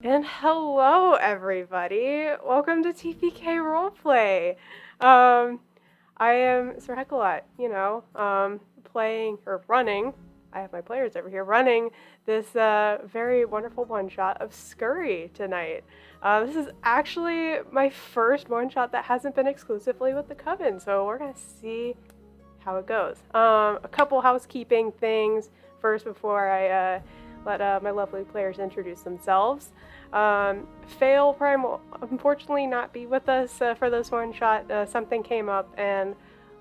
And hello, everybody. Welcome to TPK Roleplay. I am Sir Heckalot, playing or running. I have my players over here running this very wonderful one-shot of Scurry tonight. This is actually my first one-shot that hasn't been exclusively with the Coven, so we're going to see how it goes. A couple housekeeping things first before I let my lovely players introduce themselves. Fail Prime will unfortunately not be with us for this one shot. Something came up, and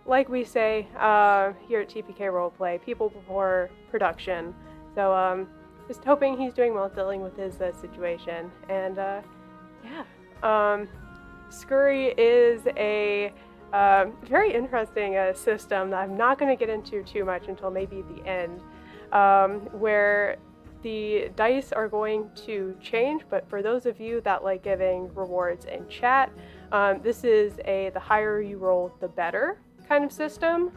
like we say here at TPK Roleplay, people before production. So just hoping he's doing well dealing with his situation. And Scurry is a very interesting system that I'm not going to get into too much until maybe the end, where the dice are going to change, but for those of you that like giving rewards in chat, this is the higher you roll, the better kind of system,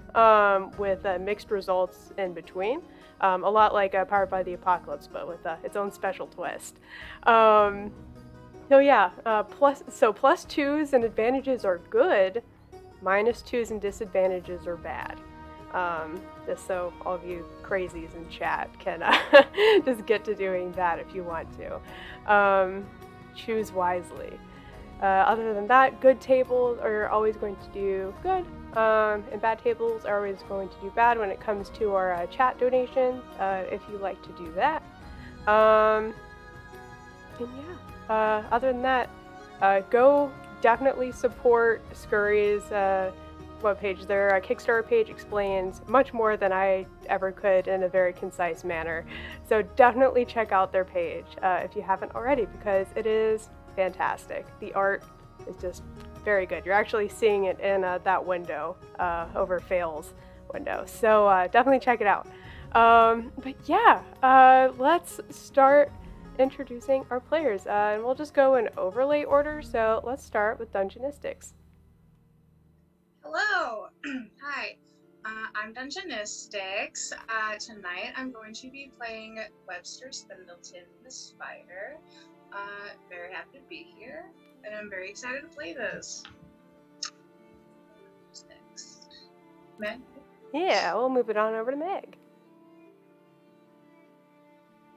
with mixed results in between. A lot like Powered by the Apocalypse, but with its own special twist. Plus twos and advantages are good, minus twos and disadvantages are bad. Just so all of you crazies in chat can just get to doing that if you want to. Choose wisely. Other than that, good tables are always going to do good, and bad tables are always going to do bad when it comes to our chat donations, if you like to do that. Other than that, go definitely support Scurry's webpage. Their Kickstarter page explains much more than I ever could in a very concise manner. So definitely check out their page if you haven't already, because it is fantastic. The art is just very good. You're actually seeing it in that window over Fables window. So definitely check it out. Let's start introducing our players. And we'll just go in overlay order. So let's start with dungeonistics. Hello! Hi, I'm Dungeonistics. Tonight I'm going to be playing Webster Spindleton, the Spider. Very happy to be here, and I'm very excited to play this. Who's next? Meg? Yeah, we'll move it on over to Meg.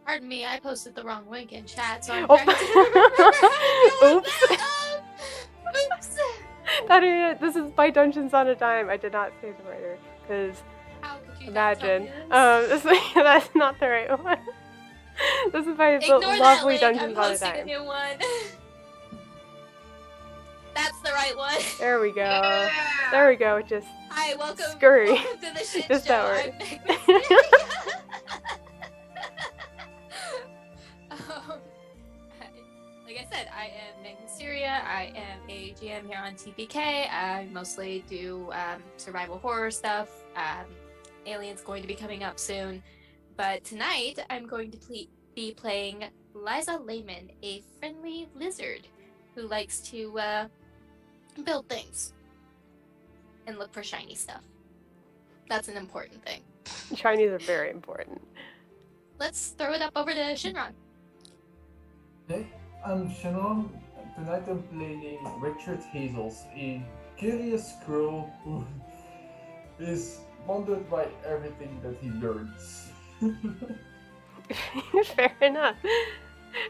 Pardon me, I posted the wrong link in chat, so I'm Oh. trying to remember Oops. that. Oops. This is by Dungeons on a Dime. I did not say the writer, because imagine. That's not the right one. This is by the lovely Dungeons on a Dime. A new one. That's the right one. There we go. Yeah. There we go. Just hi, welcome. Scurry. Welcome to the shit Just show. that word. Like I said, I am Meg Mysteria. I am a GM here on TPK. I mostly do survival horror stuff. Alien's going to be coming up soon. But tonight, I'm going to be playing Liza Lehman, a friendly lizard who likes to build things and look for shiny stuff. That's an important thing. Shinies are very important. Let's throw it up over to Shinron. Hey, I'm Shinron. Tonight I'm playing Richard Hazels, a curious squirrel who is wondered by everything that he learns. Fair enough.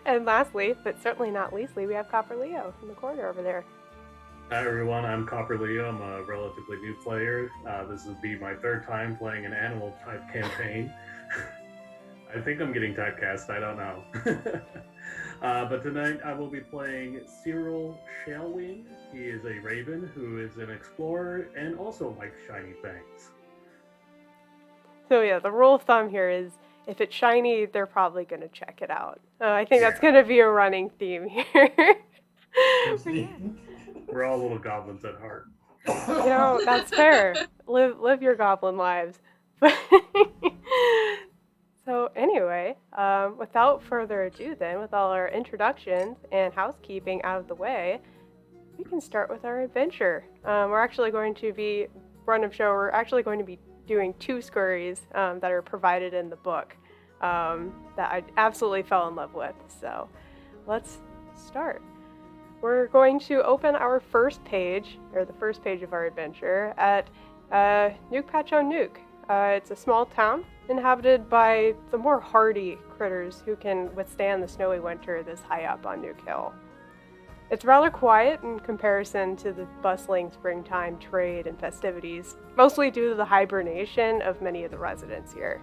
And lastly, but certainly not leastly, we have Copper Leo in the corner over there. Hi everyone, I'm Copper Leo. I'm a relatively new player. This will be my third time playing an animal type campaign. I think I'm getting typecast, I don't know. But tonight I will be playing Cyril Shalewing. He is a raven who is an explorer and also likes shiny things. So yeah, the rule of thumb here is if it's shiny, they're probably going to check it out. I think that's going to be a running theme here. We're all little goblins at heart. That's fair. Live your goblin lives. So anyway, without further ado then, with all our introductions and housekeeping out of the way, we can start with our adventure. We're actually going to be doing two scurries that are provided in the book that I absolutely fell in love with. So let's start. We're going to open our first page, or the first page of our adventure, at Nuke Patcho Nuke. It's a small town inhabited by the more hardy critters who can withstand the snowy winter this high up on Nuke Hill. It's rather quiet in comparison to the bustling springtime trade and festivities, mostly due to the hibernation of many of the residents here.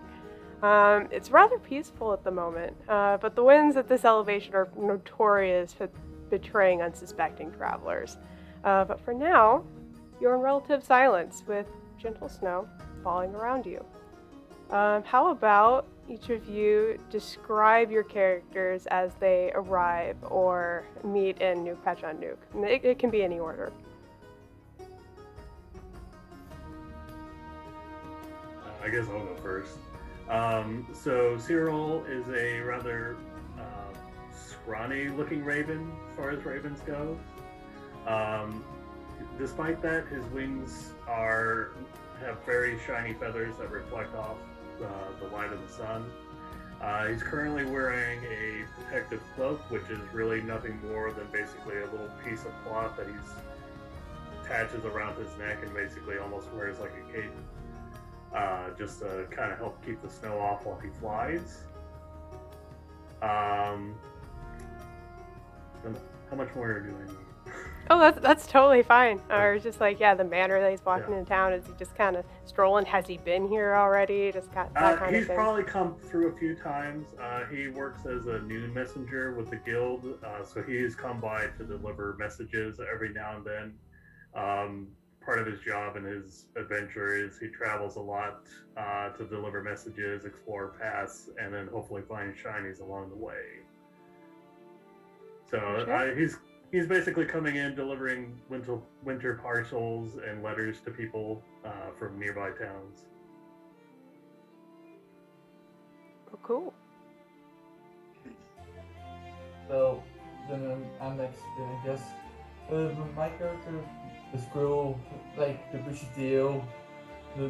It's rather peaceful at the moment, but the winds at this elevation are notorious for betraying unsuspecting travelers. But for now, you're in relative silence with gentle snow falling around you. How about each of you describe your characters as they arrive or meet in Nuke Patcho Nuke? It can be any order. I guess I'll go first. So Cyril is a rather scrawny-looking raven, as far as ravens go. Despite that, his wings have very shiny feathers that reflect off the light of the sun. He's currently wearing a protective cloak, which is really nothing more than basically a little piece of cloth that he attaches around his neck and basically almost wears like a cape, just to kind of help keep the snow off while he flies. How much more do I need? Oh, that's totally fine. Or just like, the manner that he's walking into town, is he just kind of strolling? Has he been here already? Just that kind of thing. He's probably come through a few times. He works as a noon messenger with the guild, so he's come by to deliver messages every now and then. Part of his job and his adventure is he travels a lot to deliver messages, explore paths, and then hopefully find shinies along the way. So Okay. he's basically coming in, delivering winter parcels and letters to people from nearby towns. Oh, cool. So then I'm next, I guess. My character, the squirrel, like the bushy tail, the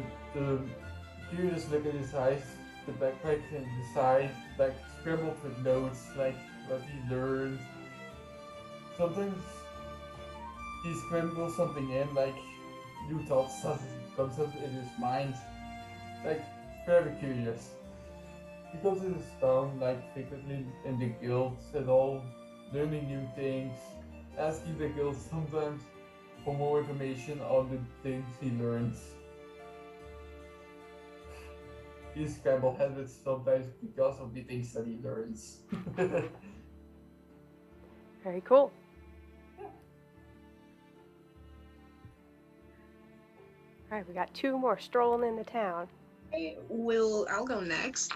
curious look in his eyes, the backpack in the side, like scribbled with notes, like what he learned. Sometimes he scribbles something in, like new thoughts that comes up in his mind, like very curious. He comes to this town like frequently in the guilds and all, learning new things, asking the guild sometimes for more information on the things he learns. He's scramble-headed sometimes because of the things that he learns. Very cool. All right, we got two more strolling into town. I'll go next.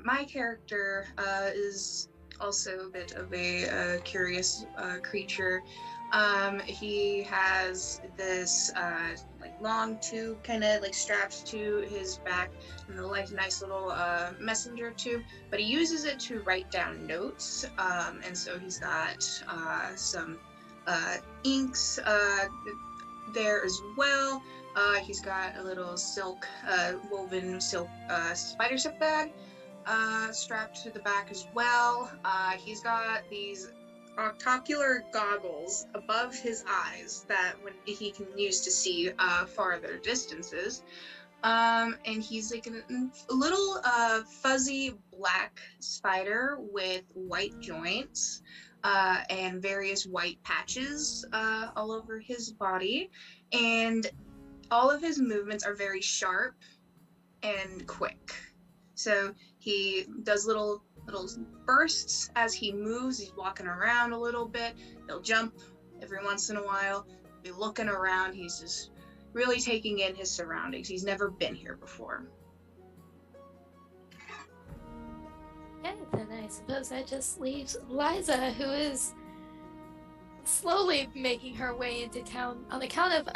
My character is also a bit of a curious creature. He has this like long tube kind of like strapped to his back, and like nice little messenger tube, but he uses it to write down notes. And so he's got some inks there as well. He's got a little silk, woven silk spider silk bag strapped to the back as well. He's got these octocular goggles above his eyes that he can use to see farther distances. And he's like a little fuzzy black spider with white joints and various white patches all over his body. And all of his movements are very sharp and quick. So he does little bursts as he moves. He's walking around a little bit. He'll jump every once in a while, be looking around. He's just really taking in his surroundings. He's never been here before. Yeah, then I suppose that just leaves Liza, who is slowly making her way into town on account of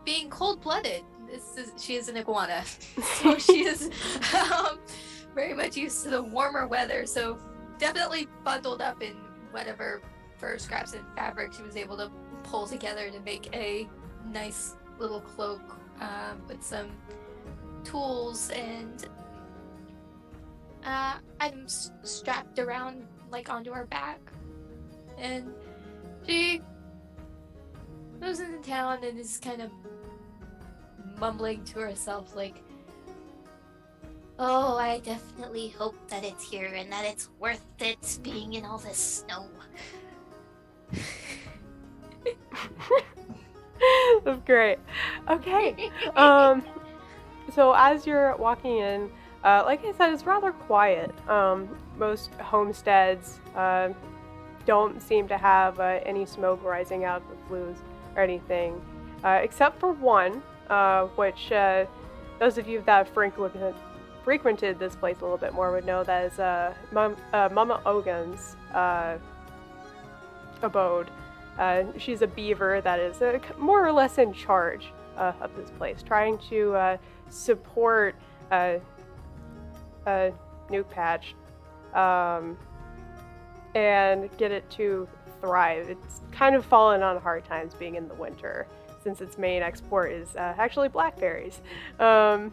being cold-blooded. She is an iguana, so she is very much used to the warmer weather. So definitely bundled up in whatever fur scraps and fabric she was able to pull together to make a nice little cloak with some tools and items strapped around like onto her back, and she goes into town and is kind of mumbling to herself like, "Oh, I definitely hope that it's here and that it's worth it being in all this snow." That's great. Okay. So as you're walking in, like I said, it's rather quiet. Most homesteads don't seem to have any smoke rising out of the flues or anything, except for one, which those of you that have frequented this place a little bit more would know that is Mama Ogan's abode. She's a beaver that is more or less in charge of this place, trying to support Nuke Patch and get it to thrive. It's kind of fallen on hard times being in the winter, since its main export is actually blackberries. Yeah,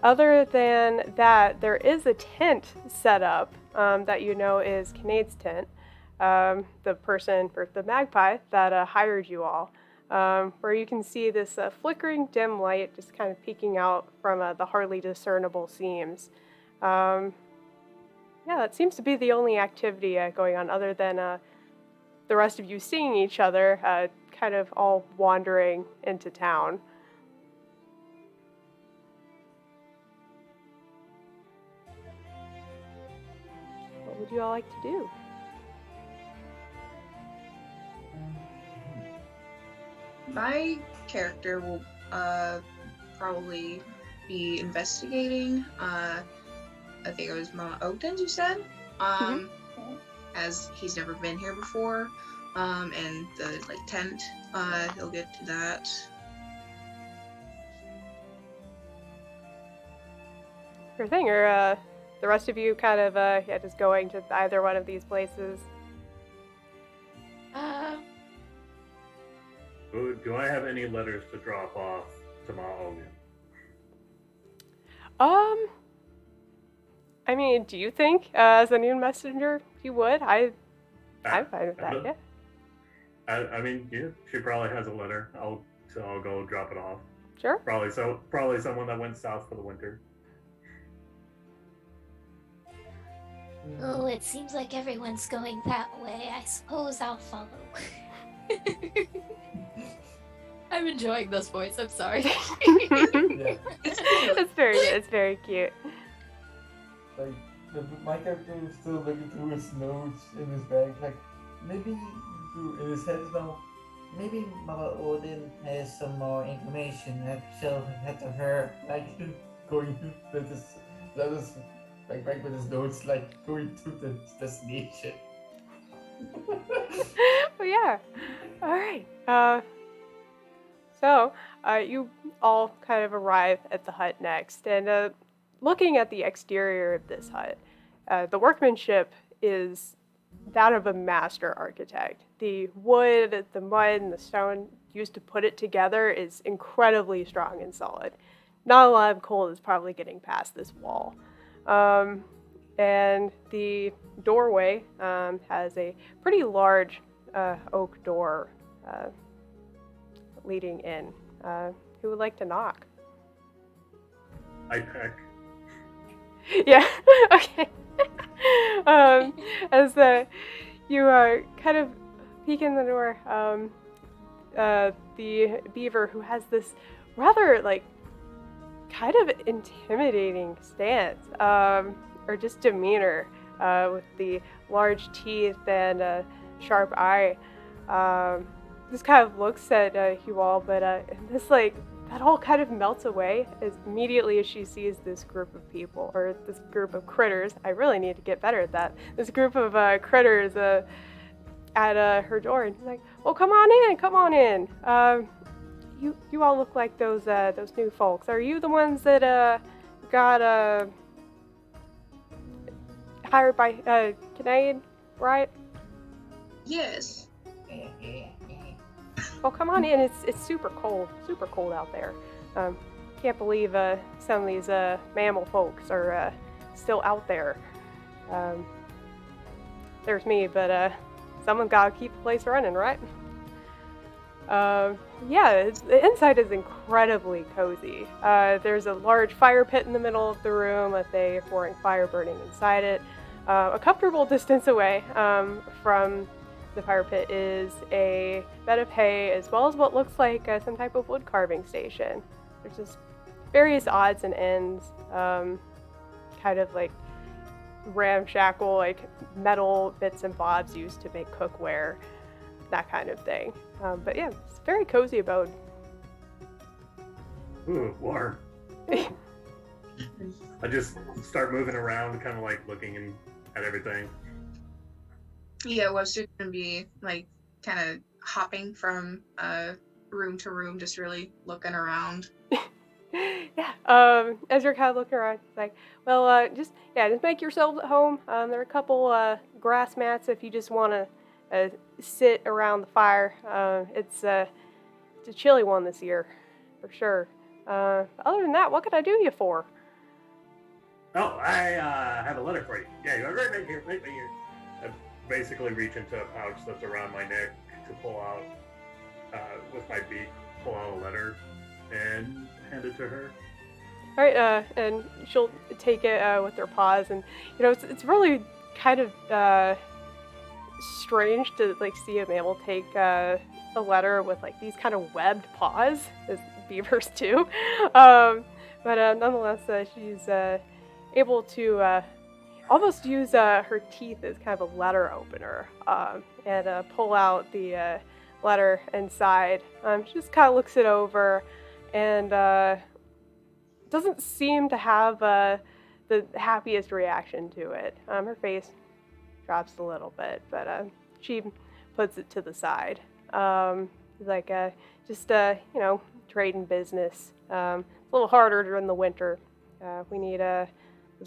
other than that, there is a tent set up that you know is Cinéad's tent. The person, or the magpie, that hired you all, where you can see this flickering dim light just kind of peeking out from the hardly discernible seams. Yeah, that seems to be the only activity going on, other than the rest of you seeing each other, kind of all wandering into town. What would you all like to do? My character will probably be investigating. I think it was Mama Ogden, you said? As he's never been here before. And the tent, he'll get to that. Sure thing, or the rest of you kind of just going to either one of these places? Do I have any letters to drop off to Ma Ogan? I mean, do you think, as a new messenger, you would? I'm fine with that, yeah. I mean, yeah, she probably has a letter. I'll go drop it off. Sure. Probably someone that went south for the winter. Oh, it seems like everyone's going that way. I suppose I'll follow. I'm enjoying this voice, I'm sorry. Yeah. It's very good, it's very cute. Like, my character is still looking through his notes in his bag, like, maybe in his head now, maybe Mama Odin has some more information that she'll head to her, like, going with his letters, like, back with his notes, like, going to the destination. Well, yeah. Alright. So, you all kind of arrive at the hut next, and looking at the exterior of this hut, the workmanship is that of a master architect. The wood, the mud, and the stone used to put it together is incredibly strong and solid. Not a lot of cold is probably getting past this wall. And the doorway has a pretty large oak door leading in. Who would like to knock? I peck. Yeah, okay. As you kind of peek in the door, the beaver, who has this rather, kind of intimidating stance, or just demeanor, with the large teeth and a sharp eye, just kind of looks at you all, but this, that all kind of melts away immediately as she sees this group of people, or this group of critters. I really need to get better at that. This group of critters at her door, and she's like, "Well, come on in. You all look like those new folks. Are you the ones that got hired by Cinéad, right?" Yes. Well, come on in. It's super cold out there. Can't believe some of these mammal folks are still out there. There's me, but someone's got to keep the place running, right? The inside is incredibly cozy. There's a large fire pit in the middle of the room with a roaring fire burning inside it. A comfortable distance away from the fire pit is a bed of hay, as well as what looks like some type of wood carving station. There's just various odds and ends, kind of like ramshackle, like metal bits and bobs used to make cookware, that kind of thing. But yeah, it's a very cozy abode. Ooh, warm. I just start moving around, kind of like looking at everything. Yeah, Webster's gonna be like kind of hopping from room to room, just really looking around. Yeah. As you're kind of looking around, it's like, well, just make yourselves at home. There are a couple grass mats if you just want to sit around the fire. It's a chilly one this year, for sure. Other than that, what can I do you for? Oh, I have a letter for you. Yeah, you right here, right here. I basically reach into a pouch that's around my neck to pull out, with my beak, pull out a letter and hand it to her. All right, and she'll take it with her paws, and it's really kind of strange to like see a mammal take a letter with like these kind of webbed paws, as beavers do. But nonetheless, she's able to almost use her teeth as kind of a letter opener and pull out the letter inside. She just kind of looks it over and doesn't seem to have the happiest reaction to it. Her face drops a little bit, but she puts it to the side. Like just trading business. It's a little harder during the winter. We need those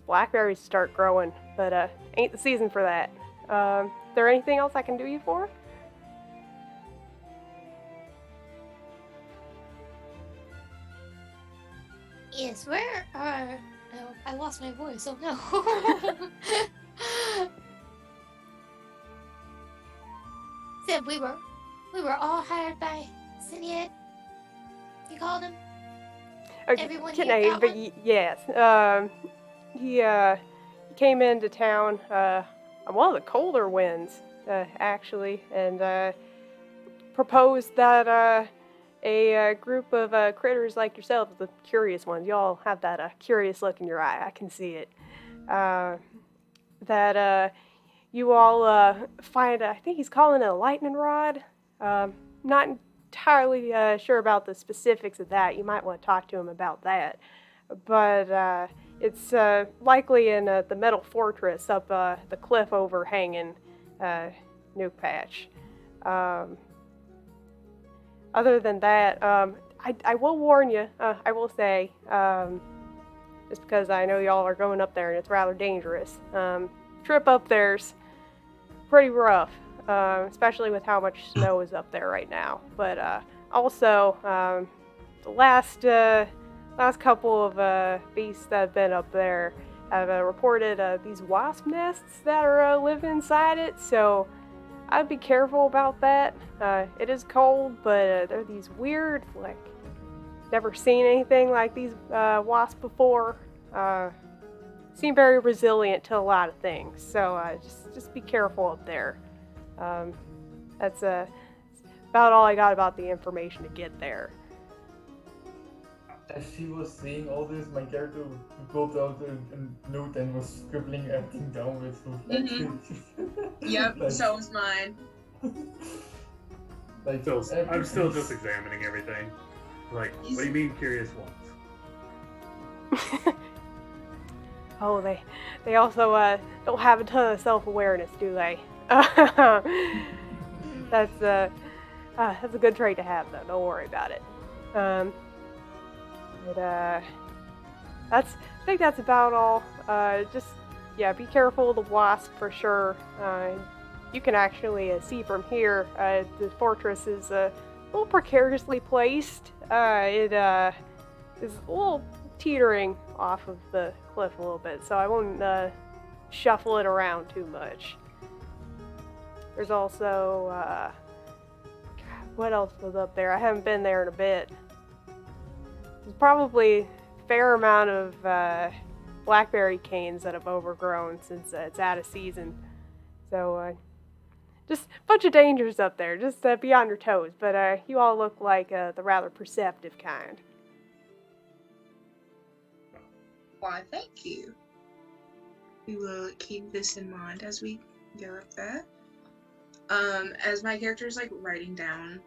blackberries to start growing, but ain't the season for that. Is there anything else I can do you for? Yes, where are... Oh, I lost my voice, oh no. Said we were all hired by Cinéad. You called him? Everyone here got one? Yes. He came into town on one of the colder winds, actually, and proposed that a group of critters like yourselves, the curious ones, y'all have that curious look in your eye, I can see it, that you all find, I think he's calling it a lightning rod. Not entirely sure about the specifics of that. You might want to talk to him about that. But it's likely in the metal fortress up the cliff overhanging Nuke Patch. Other than that, I will warn you, I will say, just because I know y'all are going up there and it's rather dangerous. Trip up there's pretty rough, especially with how much snow is up there right now. But also, the last couple of beasts that have been up there have reported these wasp nests that are living inside it, so I'd be careful about that. It is cold, but they're these weird, like, never seen anything like these wasps before. Seem very resilient to a lot of things, so just be careful up there. That's about all I got about the information to get there. As she was saying all this, my character pulled out a note and was scribbling everything down with her. Mm-hmm. Yep, like, so was mine. Like, I'm still just examining everything. Like, what do you mean, curious ones? Oh, they also don't have a ton of self-awareness, do they? That's a good trait to have, though. Don't worry about it. But I think that's about all. Just be careful of the wasp for sure. You can actually see from here. The fortress is a little precariously placed. It is a little teetering off of the cliff a little bit, so I won't shuffle it around too much. There's also, what else was up there? I haven't been there in a bit. There's probably a fair amount of blackberry canes that have overgrown since it's out of season. So, just a bunch of dangers up there. Just be on your toes. But you all look like the rather perceptive kind. Why, thank you. We will keep this in mind as we go up there. As my character is like writing down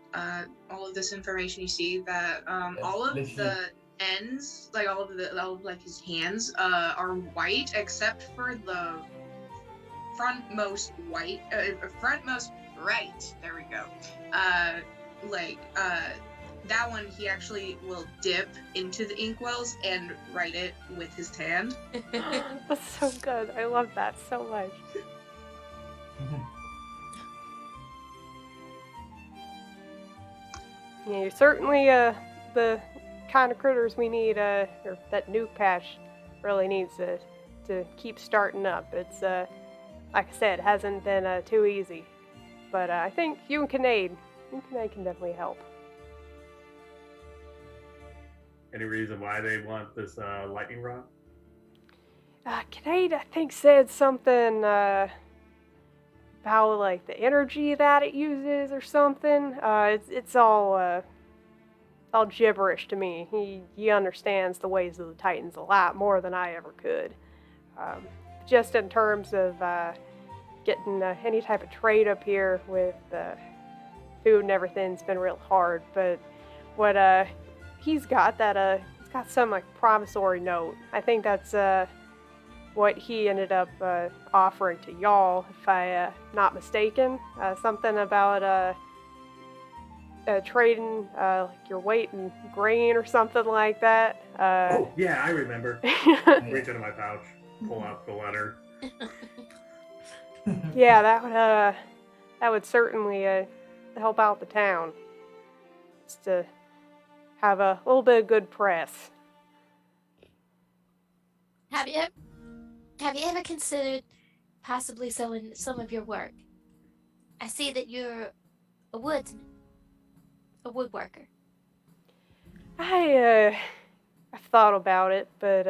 all of this information, you see that all of the ends, like all of like his hands, are white except for the frontmost right. There we go. That one he actually will dip into the inkwells and write it with his hand. That's so good. I love that so much. Yeah, you're certainly the kind of critters we need, or that new patch really needs to keep starting up. It's, like I said, hasn't been too easy. But I think you and Cinéad can definitely help. Any reason why they want this lightning rod? Cinéad, I think, said something about like the energy that it uses or something. It's all gibberish to me. He understands the ways of the Titans a lot more than I ever could. Just in terms of getting any type of trade up here with food and everything's been real hard. But what he's got some like promissory note. I think that's what he ended up offering to y'all, if I'm not mistaken. Something about trading like your weight in grain or something like that. Oh, yeah, I remember. Reach into my pouch, pull out the letter. Yeah, that would certainly help out the town. Just to have a little bit of good press. Have you ever considered possibly selling some of your work? I see that you're a woodsman, a woodworker. I've thought about it, but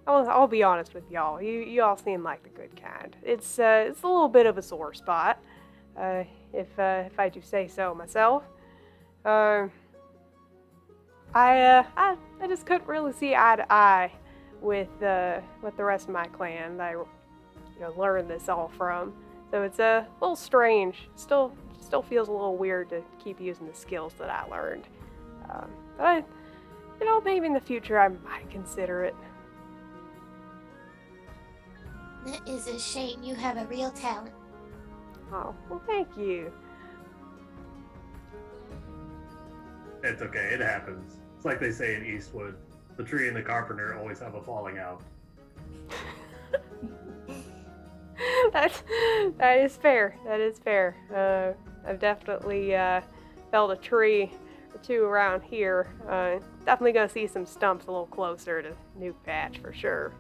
I'll be honest with y'all. You all seem like the good kind. It's a little bit of a sore spot, if I do say so myself. I just couldn't really see eye to eye with the rest of my clan that I learned this all from. So it's a little strange. Still feels a little weird to keep using the skills that I learned. But maybe in the future I might consider it. That is a shame. You have a real talent. Oh, well, thank you. It's okay, it happens. It's like they say in Eastwood, the tree and the carpenter always have a falling out. That is fair. That is fair. I've definitely felled a tree or two around here. Definitely gonna see some stumps a little closer to New Patch for sure.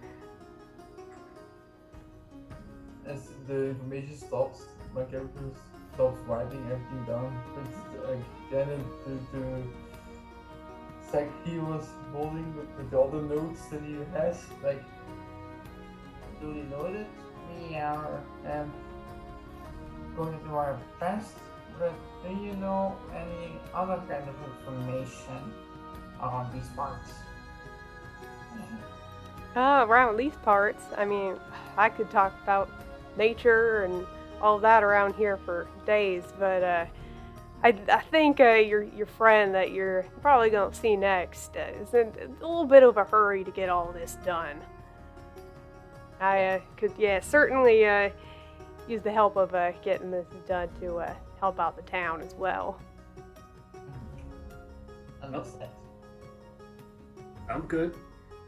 As the information stops, my character stops writing everything down. It's again the sack he was holding with all the notes that he has. Like, do you know that we are going to do our best? But do you know any other kind of information on these parts? Around these parts, I mean, I could talk about nature and all that around here for days, but I think your friend that you're probably gonna see next is in a little bit of a hurry to get all this done. I could certainly use the help of getting this done to help out the town as well. Understand. I'm good.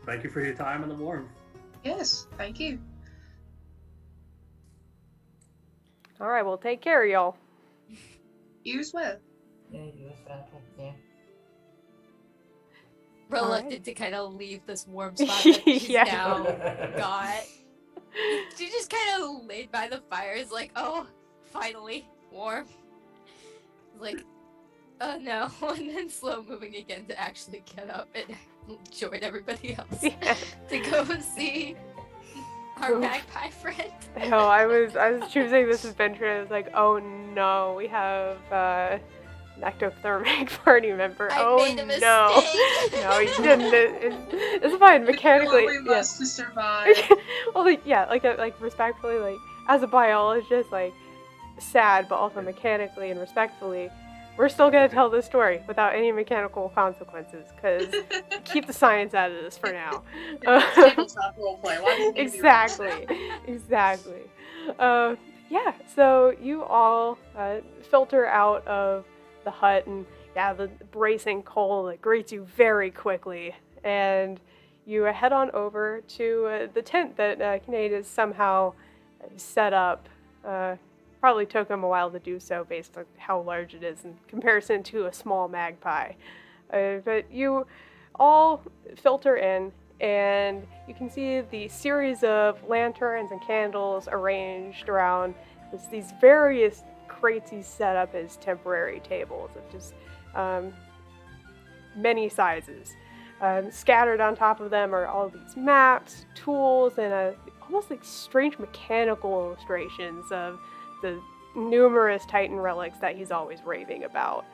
Thank you for your time and the warmth. Yes, thank you. All right, well, take care, y'all. You as well. Yeah, you as well, thank you. reluctant to kind of leave this warm spot that she's Yeah. now got. She just kind of laid by the fire. Is like, oh, finally warm. Like, oh no, and then slow moving again to actually get up and join everybody else Yeah. to go see our Oof. magpie friend. No, I was choosing this adventure. I was like, oh no, we have an ectothermic party member. I oh made a mistake. No, you didn't. It's fine mechanically. We Yeah. must to survive. Well, like respectfully, like as a biologist, like sad, but also mechanically and respectfully, we're still gonna tell this story without any mechanical consequences, because keep the science out of this for now. Tabletop roleplay. Why does it need to be Exactly. Yeah, so you all filter out of the hut, and yeah, the bracing cold that greets you very quickly, and you head on over to the tent that Cinéad has somehow set up. Probably took him a while to do so based on how large it is in comparison to a small magpie. But you all filter in, and you can see the series of lanterns and candles arranged around these various crates he's set up as temporary tables of just many sizes. Scattered on top of them are all these maps, tools, and almost like strange mechanical illustrations of the numerous Titan relics that he's always raving about.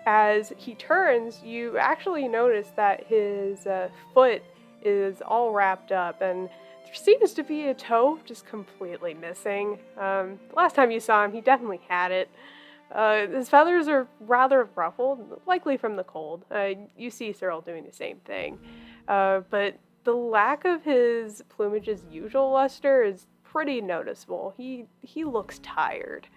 As he turns, you actually notice that his foot is all wrapped up, and there seems to be a toe just completely missing. The last time you saw him, he definitely had it. His feathers are rather ruffled, likely from the cold. You see Cyril doing the same thing. But the lack of his plumage's usual luster is pretty noticeable. He looks tired,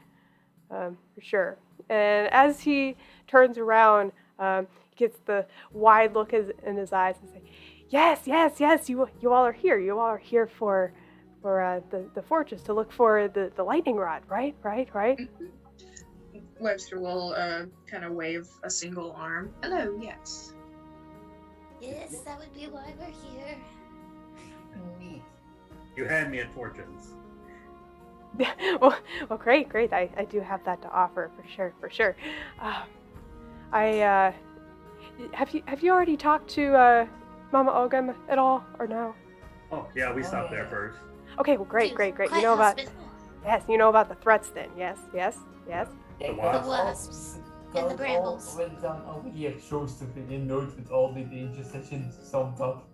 for sure. And as he turns around, he gets the wide look in his eyes and says, yes, you all are here. You all are here for the fortress to look for the lightning rod, right? Webster will kind of wave a single arm. Hello, yes. Yes, that would be why we're here. Neat. You had me at fortunes. well, great. I do have that to offer for sure. Have you already talked to Mama Ogum at all, or no? Oh, yeah, we stopped there first. Okay, well, great. Quite You know about hospitable. you know about the threats then? Yes. The The wasps. wasps and the brambles. Went down over here, shows to be a note with all the danger sessions summed up.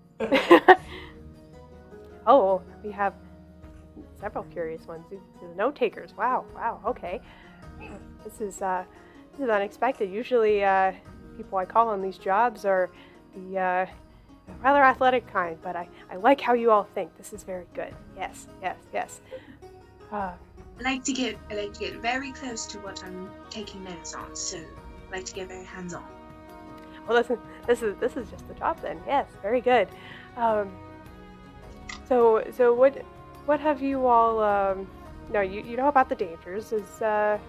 Oh, we have several curious ones. The note takers. Wow. Okay. This is unexpected. Usually, people I call on these jobs are the rather athletic kind, but I like how you all think. This is very good. Yes. I like to get very close to what I'm taking notes on, so I like to get very hands-on. Well, listen, this is just the job then. Yes, very good. So what have you all? No, you know about the dangers. Is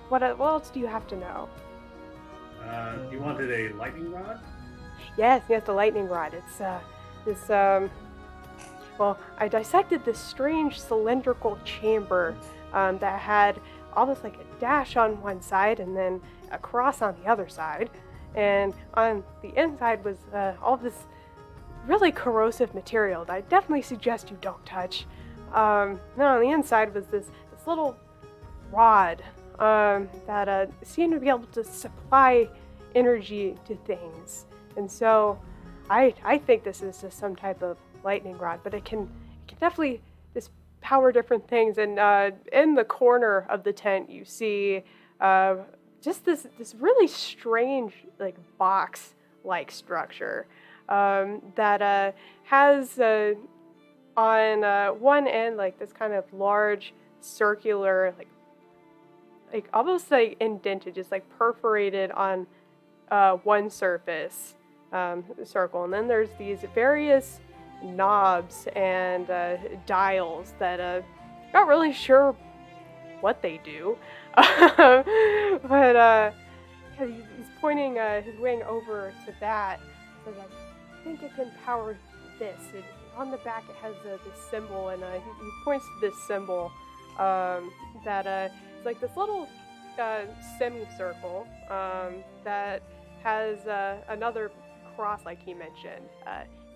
what else do you have to know? You wanted a lightning rod? Yes, the lightning rod. It's this. Well, I dissected this strange cylindrical chamber that had almost like a dash on one side and then a cross on the other side, and on the inside was all this really corrosive material that I definitely suggest you don't touch. Then on the inside was this little rod that seemed to be able to supply energy to things. And so I think this is just some type of lightning rod, but it can definitely just power different things. And in the corner of the tent, you see just this really strange, like, box-like structure that has on one end, like, this kind of large circular, like almost like indented, just like perforated on one surface circle, and then there's these various knobs and dials that not really sure what they do, but he's pointing his wing over to that, says, I think it can power this. On the back it has this symbol, and he points to this symbol that it's like this little semicircle that has another cross, like he mentioned,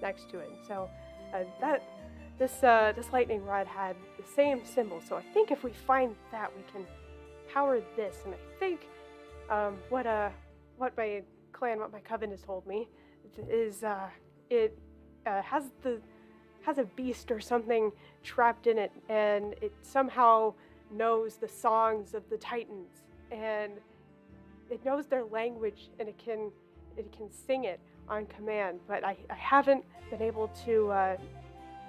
next to it. So this lightning rod had the same symbol. So I think if we find that, we can power this. And I think what my clan, what my coven has told me, is it has a beast or something trapped in it, and it somehow knows the songs of the Titans, and it knows their language, and it can sing it on command. But I haven't been able to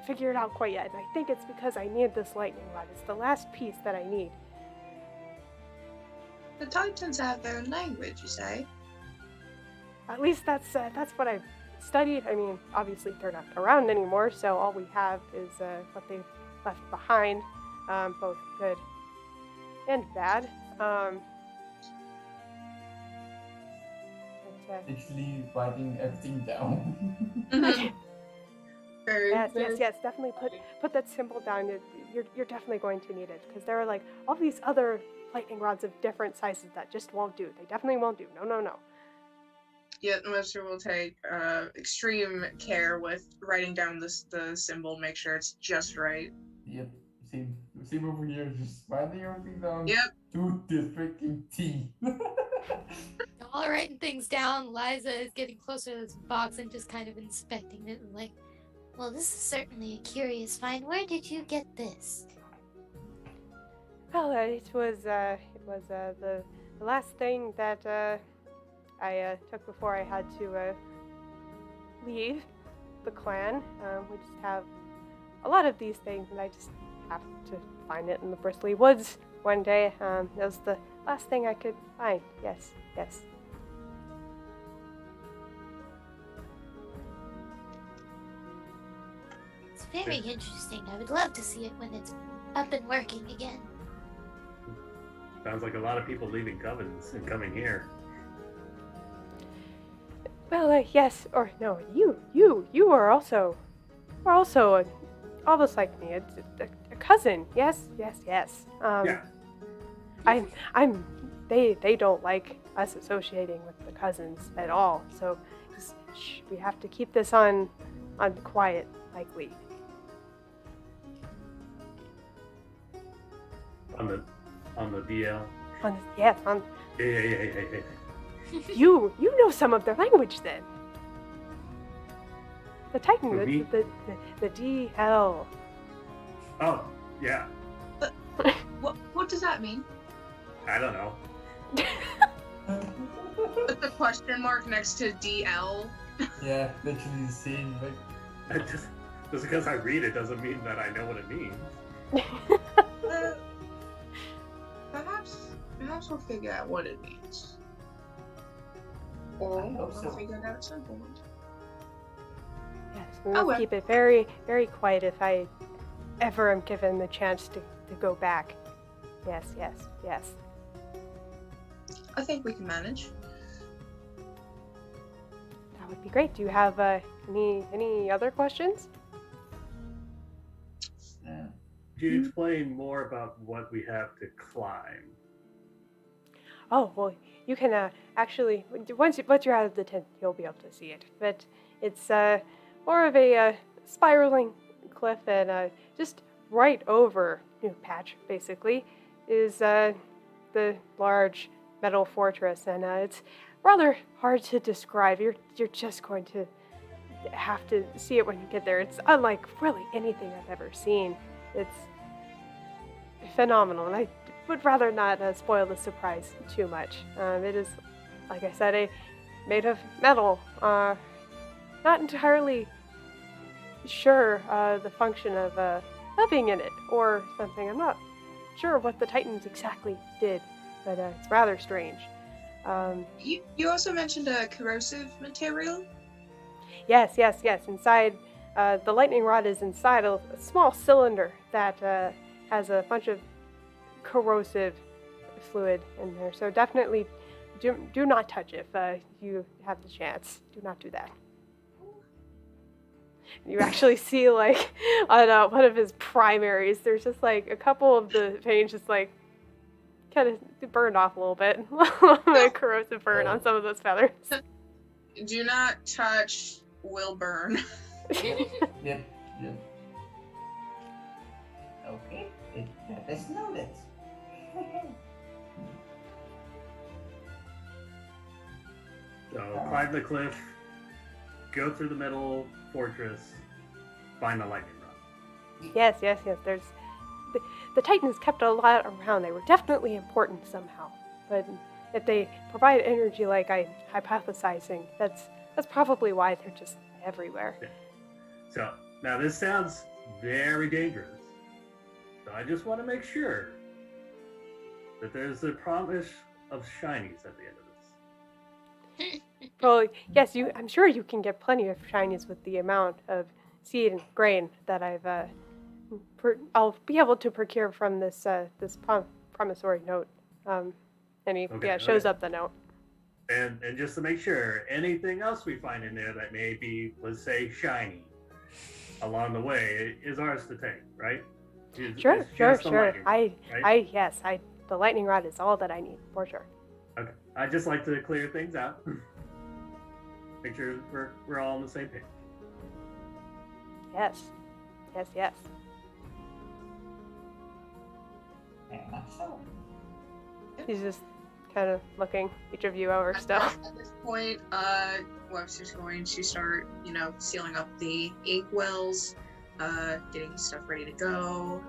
figure it out quite yet, and I think it's because I need this lightning rod. It's the last piece that I need. The Titans have their own language, you say? At least that's what I've studied. I mean, obviously they're not around anymore, so all we have is what they've left behind, both good and bad. Actually writing everything down. Yes, definitely put that symbol down. You're definitely going to need it, because there are like all these other lightning rods of different sizes that just won't do. They definitely won't do. No. Yet Webster will take extreme care with writing down the symbol, make sure it's just right. Yep, same over here, just writing everything down. Yep. To the freaking T. All writing things down, Liza is getting closer to this box and just kind of inspecting it and like, Well, this is certainly a curious find. Where did you get this? Well, it was the last thing that I took before I had to leave the clan. We just have a lot of these things, and I just happened to find it in the Bristley Woods one day. That was the last thing I could find. Yes. It's very interesting. I would love to see it when it's up and working again. Sounds like a lot of people leaving covens and coming here. Well, yes or no. You are also almost like me. It's a cousin. Yes. Yeah. They don't like us associating with the cousins at all. So just we have to keep this on quiet, likely. On the DL. Yeah. You know some of their language then. The Titan, Me? the DL. Oh, yeah. What does that mean? I don't know. With the question mark next to DL. Yeah, literally the same. Like, Just because I read it doesn't mean that I know what it means. Perhaps we'll figure out what it means. Or I hope we'll so. figure it out at some point. Yes, we will keep it very, very quiet if I ever am given the chance to go back. Yes. I think we can manage. That would be great. Do you have any other questions? yeah. Could you explain more about what we have to climb? Oh, well, you can actually, once you're out of the tent, you'll be able to see it. But it's more of a spiraling cliff, and just right over patch, basically, is the large metal fortress, and it's rather hard to describe. You're just going to have to see it when you get there. It's unlike really anything I've ever seen. It's phenomenal, and I would rather not spoil the surprise too much. It is, like I said, made of metal. Not entirely sure the function of being in it or something. I'm not sure what the Titans exactly did, but it's rather strange. You also mentioned a corrosive material? Yes. Inside, the lightning rod is inside a small cylinder that has a bunch of corrosive fluid in there. So definitely do not touch it if you have the chance. Do not do that. You actually see, like, on one of his primaries, there's just, like, a couple of the paint just, like, kind of burned off a little bit. A little bit of corrosive burn on some of those feathers. Do not touch, will burn. Yep. Okay, let's noted. So climb the cliff, go through the middle fortress, find the lightning rod. Yes. There's the Titans kept a lot around. They were definitely important somehow. But if they provide energy like I'm hypothesizing, that's probably why they're just everywhere. Yeah. So now this sounds very dangerous. So I just want to make sure that there's a promise of shinies at the end of this. Well, yes, I'm sure you can get plenty of shinies with the amount of seed and grain that I'll be able to procure from this promissory note. And he shows up the note. And just to make sure, anything else we find in there that may be, let's say, shiny along the way is ours to take, right? Sure. Lightning, right? The lightning rod is all that I need, for sure. Okay. I just like to clear things out. Make sure we're all on the same page. Yes. He's just kind of looking each of you over still. At this point, Webster's going to start, sealing up the egg wells, getting his stuff ready to go.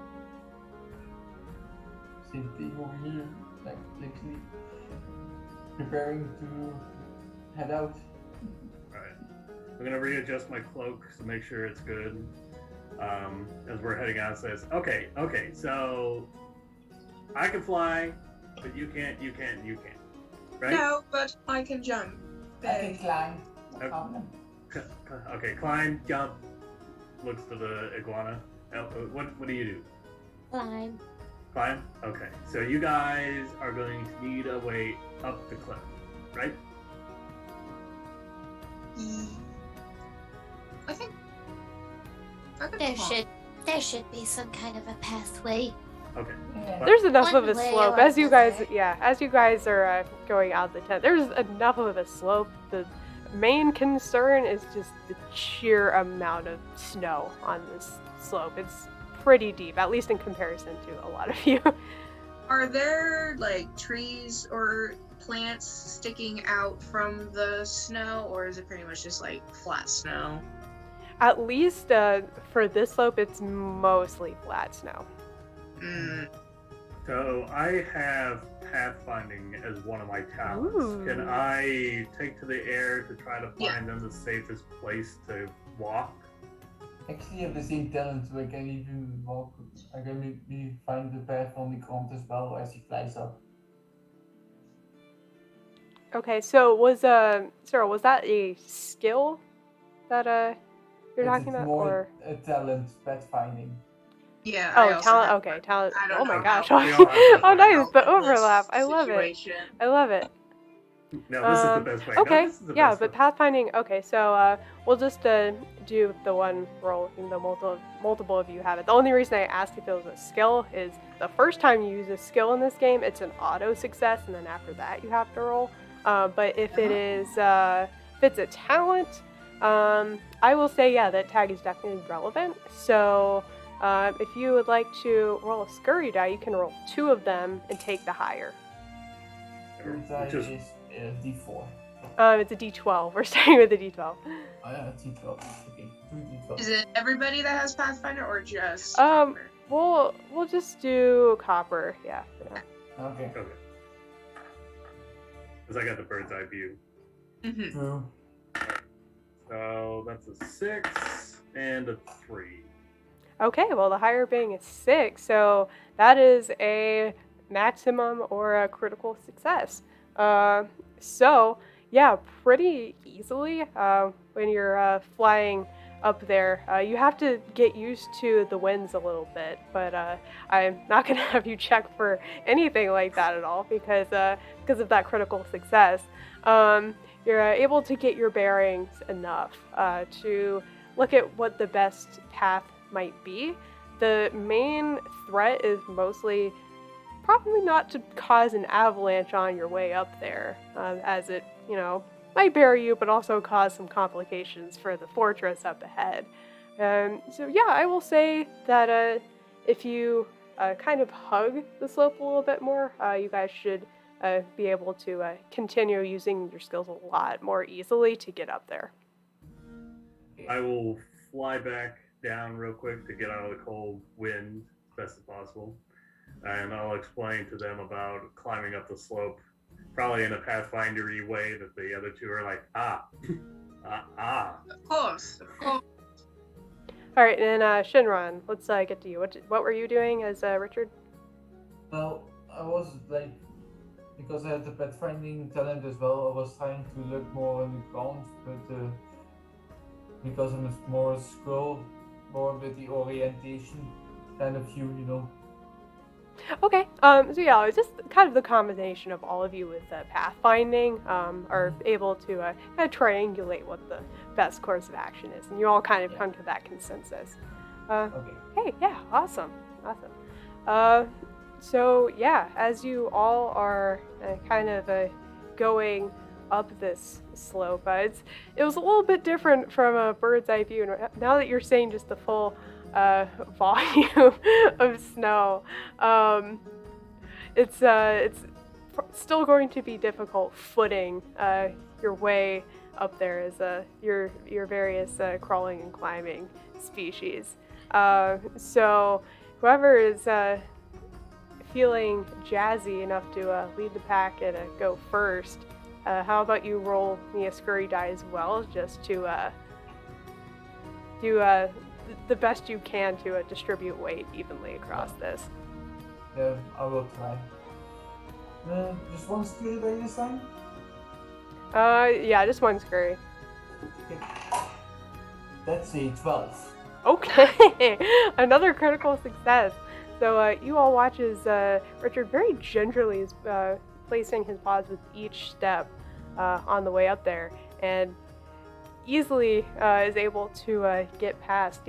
Same thing over here, like literally preparing to head out. Alright. I'm gonna readjust my cloak to make sure it's good. As we're heading out, it says, okay, so I can fly, but you can't, right? No, but I can jump. I can climb. No Okay. problem. Okay, climb, jump. Looks to the iguana. What do you do? Climb. Climb? Okay, so you guys are going to need a way up the cliff, right? I think I could There should be some kind of a pathway. Okay. Yeah. There's enough One of a way slope or as you guys, another. are going out the tent. There's enough of a slope. The main concern is just the sheer amount of snow on this slope. It's pretty deep, at least in comparison to a lot of you. Are there like trees or plants sticking out from the snow, or is it pretty much just like flat snow? At least for this slope, it's mostly flat snow. So I have pathfinding as one of my talents. Ooh. Can I take to the air to try to find them the safest place to walk? Actually, I have the same talent, so I can even walk. I can maybe find the path on the ground as well as he flies up. Okay, so was Cyril, was that a skill that you're talking about, more or a talent, pathfinding. Yeah. I also talent? have- Okay, talent. I don't Oh my know gosh! how- We all have Oh, that. nice, the help in this overlap. I love it. situation. I love it. No, this is the best way. No, Okay, this is the yeah, best but way. pathfinding. Okay, so we'll just do the one roll, even though multiple of you have it. The only reason I asked if it was a skill is the first time you use a skill in this game, it's an auto success, and then after that you have to roll. But if it is, if it's a talent, I will say that tag is definitely relevant. So if you would like to roll a scurry die, you can roll 2 of them and take the higher. That Which is is D4. It's a D12. We're starting with a D12. Oh yeah, D12. Okay, 2 D12. Is it everybody that has Pathfinder or just? Um, Copper? We'll just do copper. Yeah. Okay. okay. Because I got the bird's eye view. Mhm. True. So that's a 6 and a 3. Okay. Well, the higher being is 6, so that is a maximum or a critical success. So yeah, pretty easily when you're flying up there, you have to get used to the winds a little bit, but I'm not gonna have you check for anything like that at all because of that critical success. You're able to get your bearings enough to look at what the best path might be. The main threat is mostly probably not to cause an avalanche on your way up there, as it, might bury you, but also cause some complications for the fortress up ahead. So yeah, I will say that if you kind of hug the slope a little bit more, you guys should be able to continue using your skills a lot more easily to get up there. I will fly back down real quick to get out of the cold wind as best as possible. And I'll explain to them about climbing up the slope, probably in a Pathfinder-y way that the other two are like, Of course. All right, and Shinran, let's get to you. What were you doing as Richard? Well, I was like, because I had the pathfinding talent as well, I was trying to look more on the ground, but because I'm more a scroll, more with the orientation kind of view, Okay, so yeah, it's just kind of the combination of all of you with pathfinding are able to kind of triangulate what the best course of action is, and you all kind of come to that consensus. Okay. Hey, yeah, awesome. So yeah, as you all are kind of going up this slope, it was a little bit different from a bird's eye view, and now that you're seeing just the full volume of snow, it's still going to be difficult footing your way up there as your various crawling and climbing species. So whoever is feeling jazzy enough to lead the pack and go first, how about you roll me a scurry die as well, just to do the best you can to distribute weight evenly across this. Yeah, I will try. Just one scurry die this time? Yeah, just one scurry. Okay. That's a 12. Okay, another critical success. So you all watch as Richard very gingerly is placing his paws with each step on the way up there, and easily is able to get past,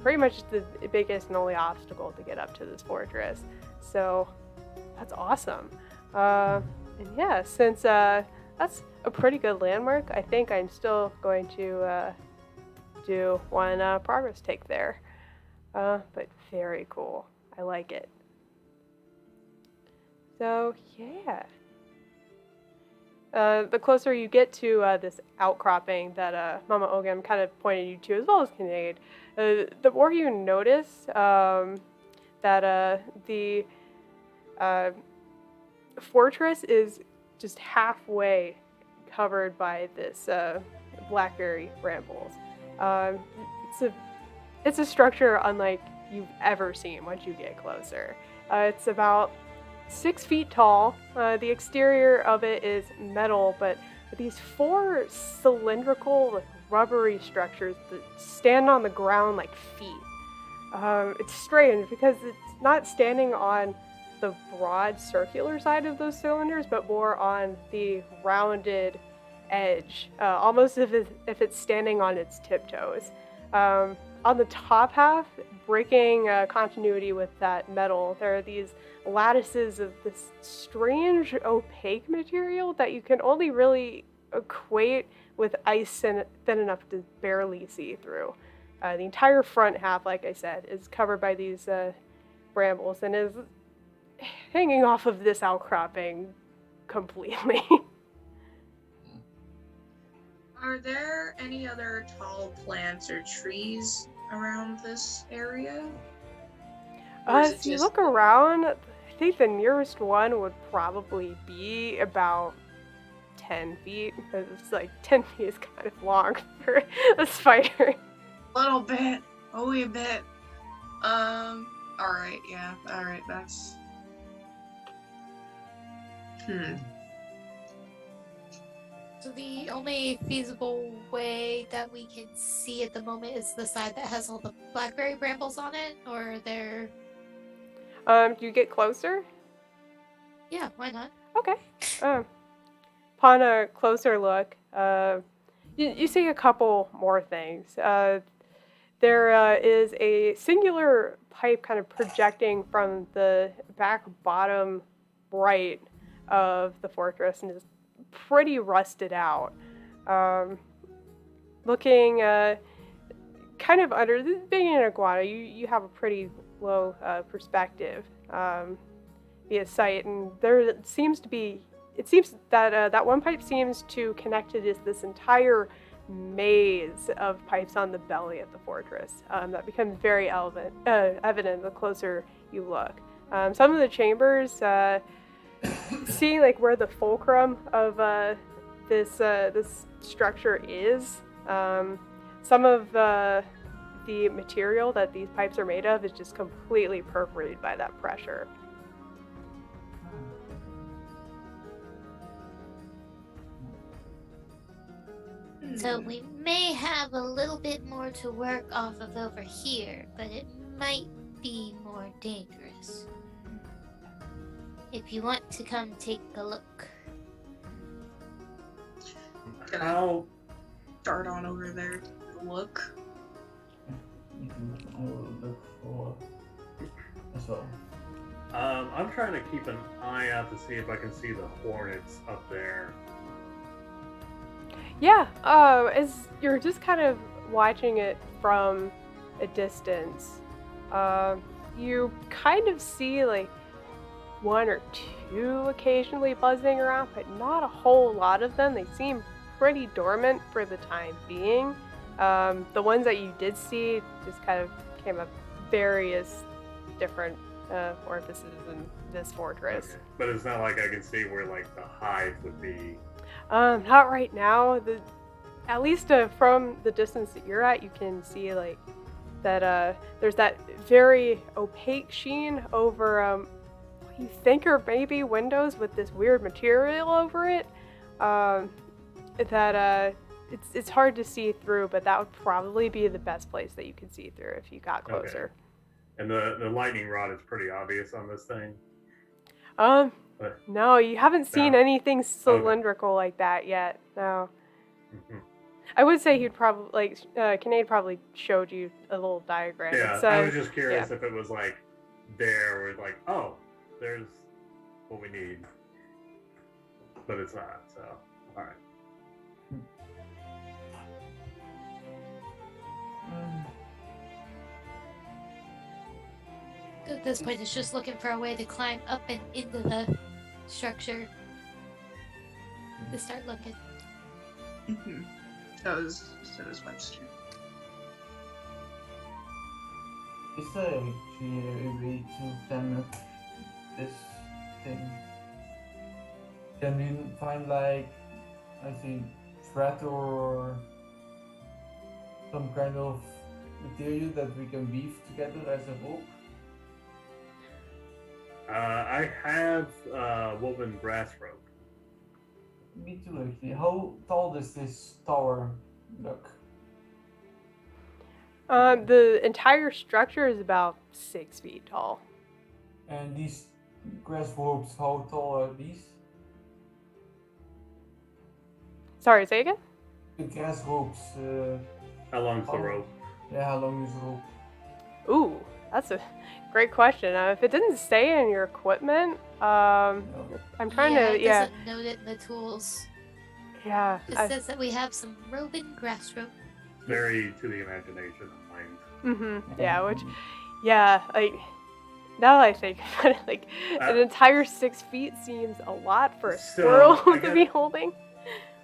pretty much the biggest and only obstacle to get up to this fortress. So that's awesome. And yeah, since that's a pretty good landmark, I think I'm still going to do one progress take there. But very cool. I like it. So yeah. The closer you get to this outcropping that Mama Ogam kind of pointed you to, as well as Cinéad, the more you notice that the fortress is just halfway covered by this blackberry brambles. It's a structure unlike you've ever seen once you get closer. It's about 6 feet tall. The exterior of it is metal, but these 4 cylindrical, rubbery structures that stand on the ground like feet. It's strange because it's not standing on the broad circular side of those cylinders, but more on the rounded edge, almost if it's standing on its tiptoes. On the top half, breaking continuity with that metal, there are these lattices of this strange opaque material that you can only really equate with ice thin enough to barely see through. The entire front half, like I said, is covered by these brambles and is hanging off of this outcropping completely. Are there any other tall plants or trees around this area? If you look around, I think the nearest one would probably be about 10 feet, because it's like 10 feet is kind of long for a spider. Little bit, only a bit. Alright, yeah, alright, that's... So the only feasible way that we can see at the moment is the side that has all the blackberry brambles on it, or are there... Do you get closer? Yeah, why not? Okay. Upon a closer look, You see a couple more things. There is a singular pipe kind of projecting from the back bottom right of the fortress and is pretty rusted out. Looking kind of under, being an iguana, you have a pretty low perspective via sight, and there seems to be, it seems that that one pipe seems to connect it is this entire maze of pipes on the belly of the fortress that becomes very evident the closer you look. Some of the chambers, seeing like where the fulcrum of this structure is, some of the material that these pipes are made of is just completely perforated by that pressure. So we may have a little bit more to work off of over here, but it might be more dangerous. If you want to come take a look. Can I How dart on over there to look? I will look for as well. I'm trying to keep an eye out to see if I can see the hornets up there. Yeah, as you're just kind of watching it from a distance, you kind of see like one or two occasionally buzzing around, but not a whole lot of them. They seem pretty dormant for the time being. The ones that you did see just kind of came up various different orifices in this fortress. Okay. But it's not like I can see where like the hive would be. Not right now. At least from the distance that you're at, you can see like that. There's that very opaque sheen over what you think are maybe windows with this weird material over it. It's hard to see through, but that would probably be the best place that you could see through if you got closer. Okay. And the lightning rod is pretty obvious on this thing. No, you haven't seen No. anything cylindrical like that yet. No. Mm-hmm. I would say he'd probably, like, Cinéad probably showed you a little diagram. Yeah, It's, I was just curious yeah. if it was like there, or like, oh, there's what we need, but it's not. So, all right. At this point, it's just looking for a way to climb up and into the structure. To start looking. Mm-hmm. So is Webster. Is there actually a way to damage this thing? Can we find like, I think, thread or some kind of material that we can weave together as a rope? I have woven grass rope. Me too, actually. How tall does this tower look? The entire structure is about 6 feet tall. And these grass ropes, how tall are these? Sorry, say again? The grass ropes. How long's the Oh. rope? Yeah, how long is the rope? Ooh, that's a great question. If it didn't say in your equipment, I'm trying It to, doesn't note it in the tools. yeah. It says that we have some woven grass rope. Very to the imagination of mind. Yeah, which, yeah, like, now that I think about it, like, an entire 6 feet seems a lot for a So, squirrel I to be holding.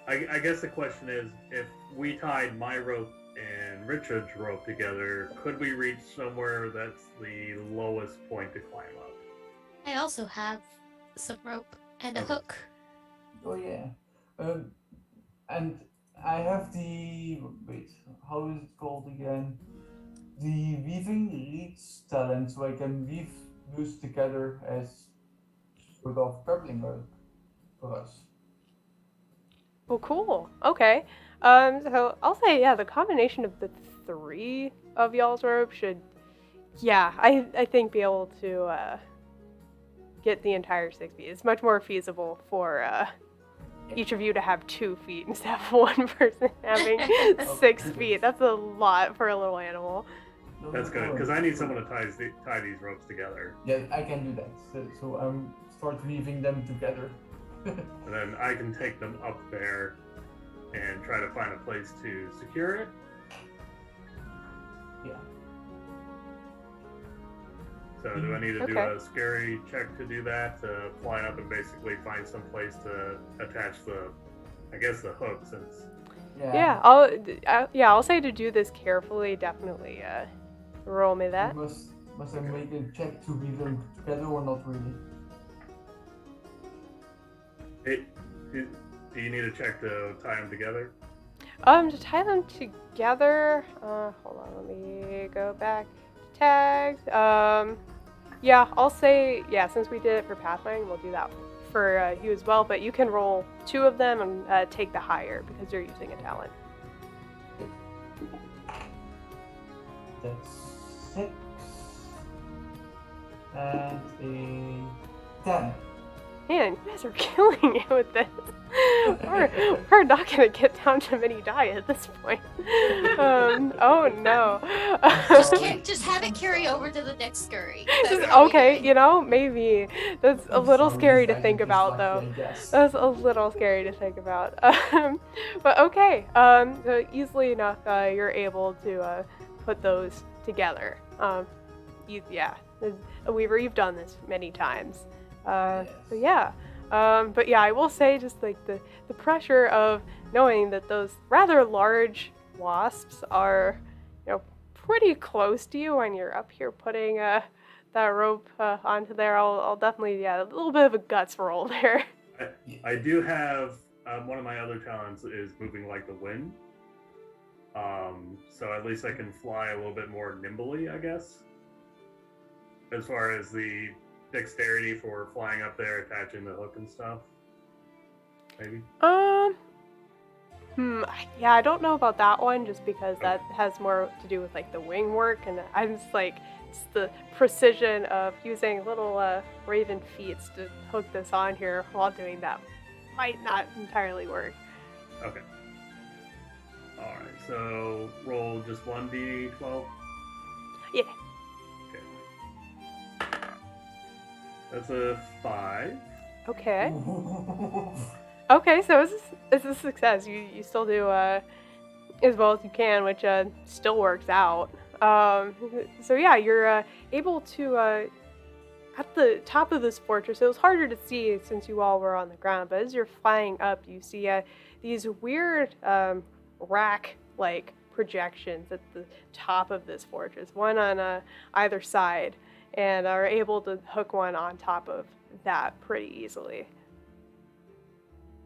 I guess the question is, if we tied my rope and Richard's rope together, could we reach somewhere that's the lowest point to climb up? I also have some rope and a Okay. hook. Oh yeah. And I have the, wait, how is it called again? The weaving reeds talent, so I can weave those together as sort of coupling hook for us. Well, cool. Okay. So I'll say, yeah, the combination of the 3 of y'all's rope should, yeah, I think be able to get the entire 6 feet. It's much more feasible for each of you to have 2 feet instead of one person having 6 feet. That's a lot for a little animal. No, That's no good, problem. because I need someone to tie these ropes together. Yeah, I can do that. So I'm start weaving them together. And then I can take them up there and try to find a place to secure it. Yeah. So do I need to do Okay. a scary check to do that? To fly up and basically find some place to attach the hook, since... Yeah, I'll say to do this carefully. Definitely, roll me that. Must I make a check to weave them together or not really? Do you need a check to tie them together? To tie them together. Hold on, let me go back to tags. Yeah, I'll say since we did it for pathfinding, we'll do that for you as well. But you can roll 2 of them and take the higher because you're using a talent. That's 6 and a 10. Man, you guys are killing it with this. We're not gonna get down to many die at this point. Oh no. Just have it carry over to the next scurry. Okay, maybe. That's a little scary to think about, though. That's a little scary to think about. But okay. So easily enough, you're able to put those together. As a weaver, you've done this many times. So yeah. But yeah, I will say just like the pressure of knowing that those rather large wasps are, pretty close to you when you're up here putting that rope onto there. I'll definitely, a little bit of a guts roll there. I do have one of my other talents is moving like the wind. So at least I can fly a little bit more nimbly, I guess. As far as the dexterity for flying up there, attaching the hook and stuff. Maybe. Yeah, I don't know about that one, just because that has more to do with like the wing work, and I'm just like, it's the precision of using little raven feet to hook this on here while doing that might not entirely work. Okay. Alright, so roll just 1d12? Yeah. Okay. That's a 5. Okay. Okay, so it's a success. You still do as well as you can, which still works out. So yeah, you're able to at the top of this fortress. It was harder to see since you all were on the ground, but as you're flying up, you see these weird rack-like projections at the top of this fortress, one on either side, and are able to hook one on top of that pretty easily.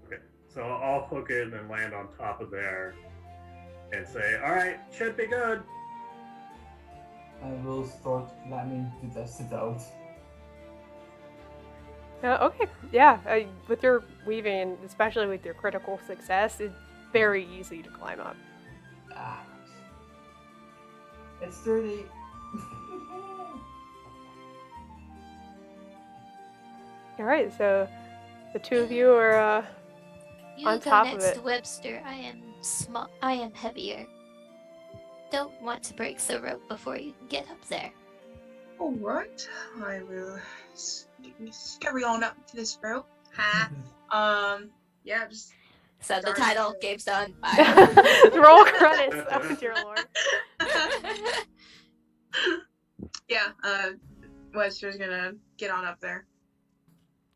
Okay, so I'll hook it and then land on top of there and say, alright, should be good. I will start climbing to test it out. Okay, yeah, with your weaving, especially with your critical success, it's very easy to climb up. Ah, it's sturdy. Alright, so the two of you are You on go top of next it. to Webster. I am small. I am heavier. Don't want to break the rope before you can get up there. Alright, I will scurry on up to this rope. Ha. Yeah, just So the Darn. title, game's done. Bye. Roll credits. Oh dear lord. yeah, Webster's gonna get on up there.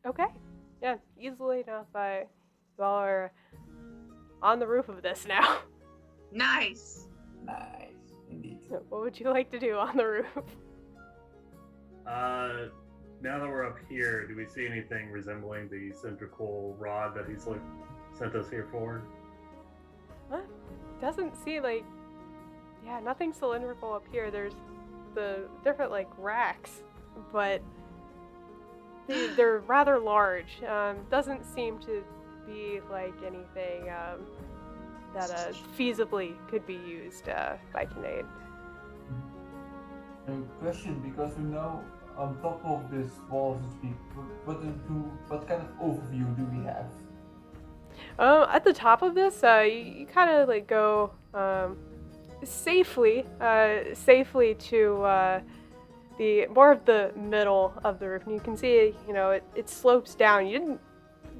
Okay, yeah, easily enough. You all are on the roof of this now. Nice. Nice, indeed. What would you like to do on the roof? Now that we're up here, do we see anything resembling the cylindrical rod that he's sent us here for? What? Doesn't see nothing cylindrical up here. There's the different racks, but they're rather large. Doesn't seem to be anything that feasibly could be used by Cinéad. A question, because we know on top of this wall, so to speak, what kind of overview do we have? At the top of this, you kind of like go safely to the more of the middle of the roof, and you can see, it slopes down. You didn't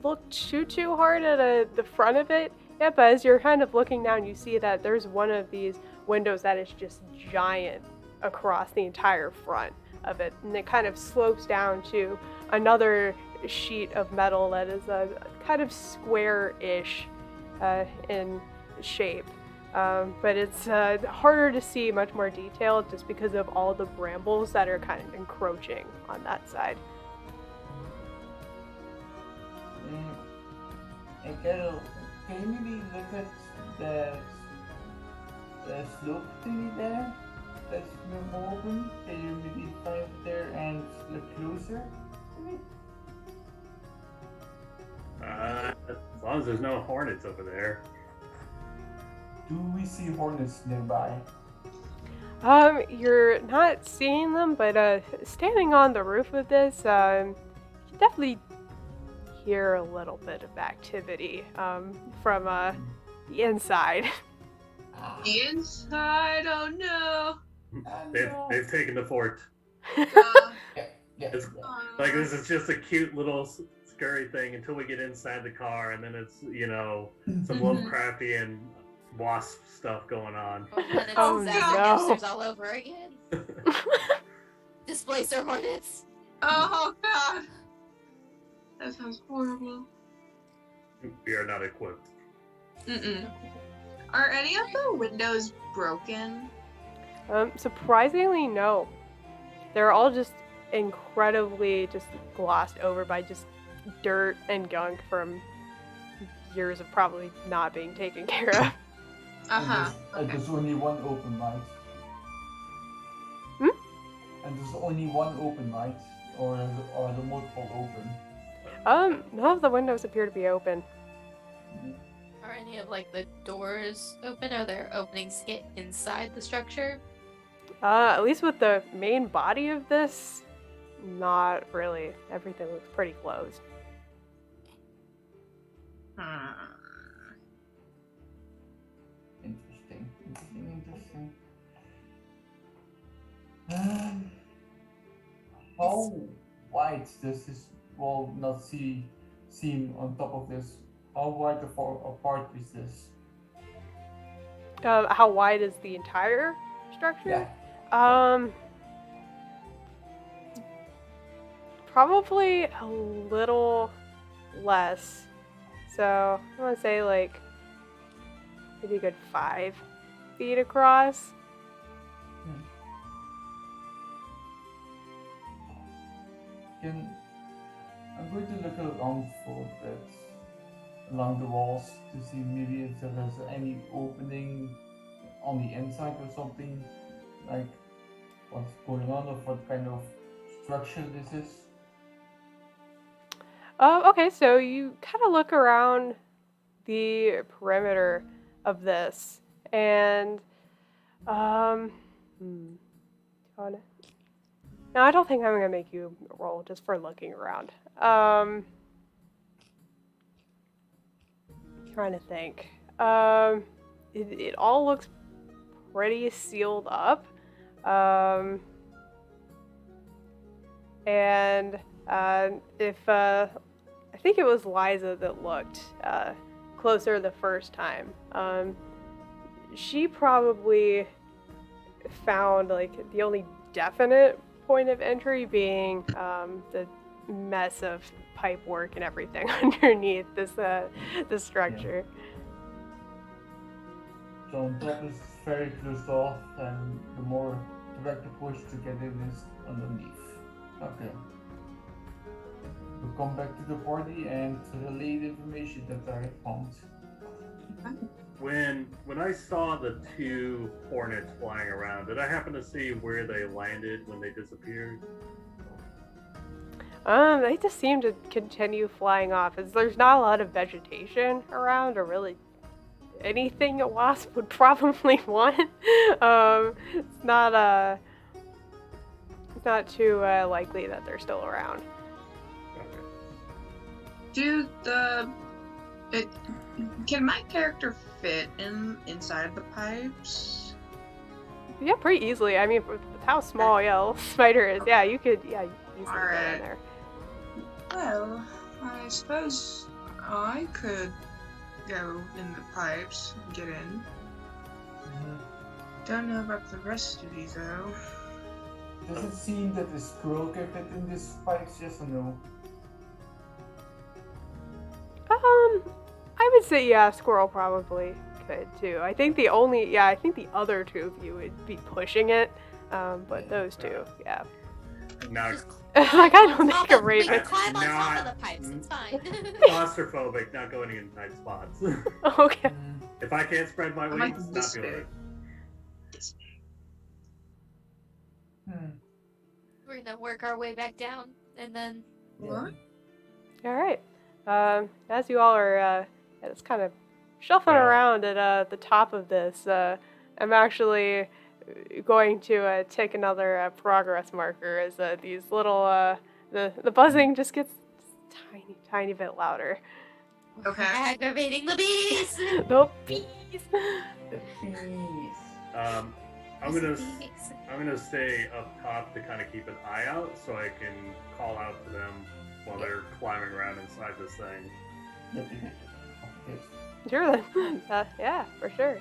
look too hard at the front of it yet, but as you're kind of looking down, you see that there's one of these windows that is just giant across the entire front of it, and it kind of slopes down to another sheet of metal that is kind of square-ish in shape. But it's harder to see much more detail just because of all the brambles that are kind of encroaching on that side. Hey, Carol, can you maybe look at the slope thingy there? That's more open. Can you maybe find it there and look closer? As long as there's no hornets over there. Do we see hornets nearby? You're not seeing them, but standing on the roof of this, you definitely hear a little bit of activity from the inside. The inside, oh no. They've taken the fort. Uh, Yeah. It's like this is just a cute little scurry thing until we get inside the car, and then it's some Lovecraftian wasp stuff going on. Oh, disasters no. all over again. Displacer hornets. oh god. That sounds horrible. We are not equipped. Mm-mm. Are any of the windows broken? Surprisingly, no. They're all just incredibly just glossed over by just dirt and gunk from years of probably not being taken care of. Uh-huh. And Okay. there's only one open, right? And there's only one open, right? Or are the multiple open? None of the windows appear to be open. Are any of the doors open? Are there openings to get inside the structure? At least with the main body of this, not really. Everything looks pretty closed. Interesting. How wide does this wall not seem on top of this? How wide apart is this? How wide is the entire structure? Yeah. Probably a little less. So I want to say maybe a good 5 feet across. I'm going to look around for a bit along the walls to see maybe if there's any opening on the inside or something, like what's going on or what kind of structure this is. Okay, so you kind of look around the perimeter of this, and no, I don't think I'm gonna make you roll just for looking around. Trying to think. It all looks pretty sealed up, and if I think it was Liza that looked closer the first time. She probably found the only definite point of entry being the mess of pipe work and everything underneath this structure. So on top is very closed off, and the more direct approach to get in is underneath. Okay. We'll come back to the party and relay the information that I found. When I saw the 2 hornets flying around, did I happen to see where they landed when they disappeared? They just seem to continue flying off, as there's not a lot of vegetation around, or really anything a wasp would probably want. It's not too likely that they're still around. Do the Can my character fit inside the pipes? Yeah, pretty easily. I mean, with how small a spider is, yeah, you could, easily get in Alright. there. Well, I suppose I could go in the pipes and get in. Don't know about the rest of you, though. Does it seem that the squirrel can fit in these pipes, yes or no? I would say, yeah, squirrel probably could, too. I think the other two of you would be pushing it, but those two, yeah. Not Like, I don't think a We raven... can climb on top Not- of the pipes. It's fine. claustrophobic, not going in tight spots. Okay. If I can't spread my like wings, not this doing big. it. We're gonna work our way back down, and then What? All right. As you all are just kind of shuffling Yeah. around at the top of this, I'm actually going to take another progress marker as these little the buzzing just gets tiny bit louder. Okay. aggravating the bees. The bees. The bees. I'm gonna stay up top to kind of keep an eye out, so I can call out to them while they're climbing around inside this thing. Sure then. Yeah, for sure.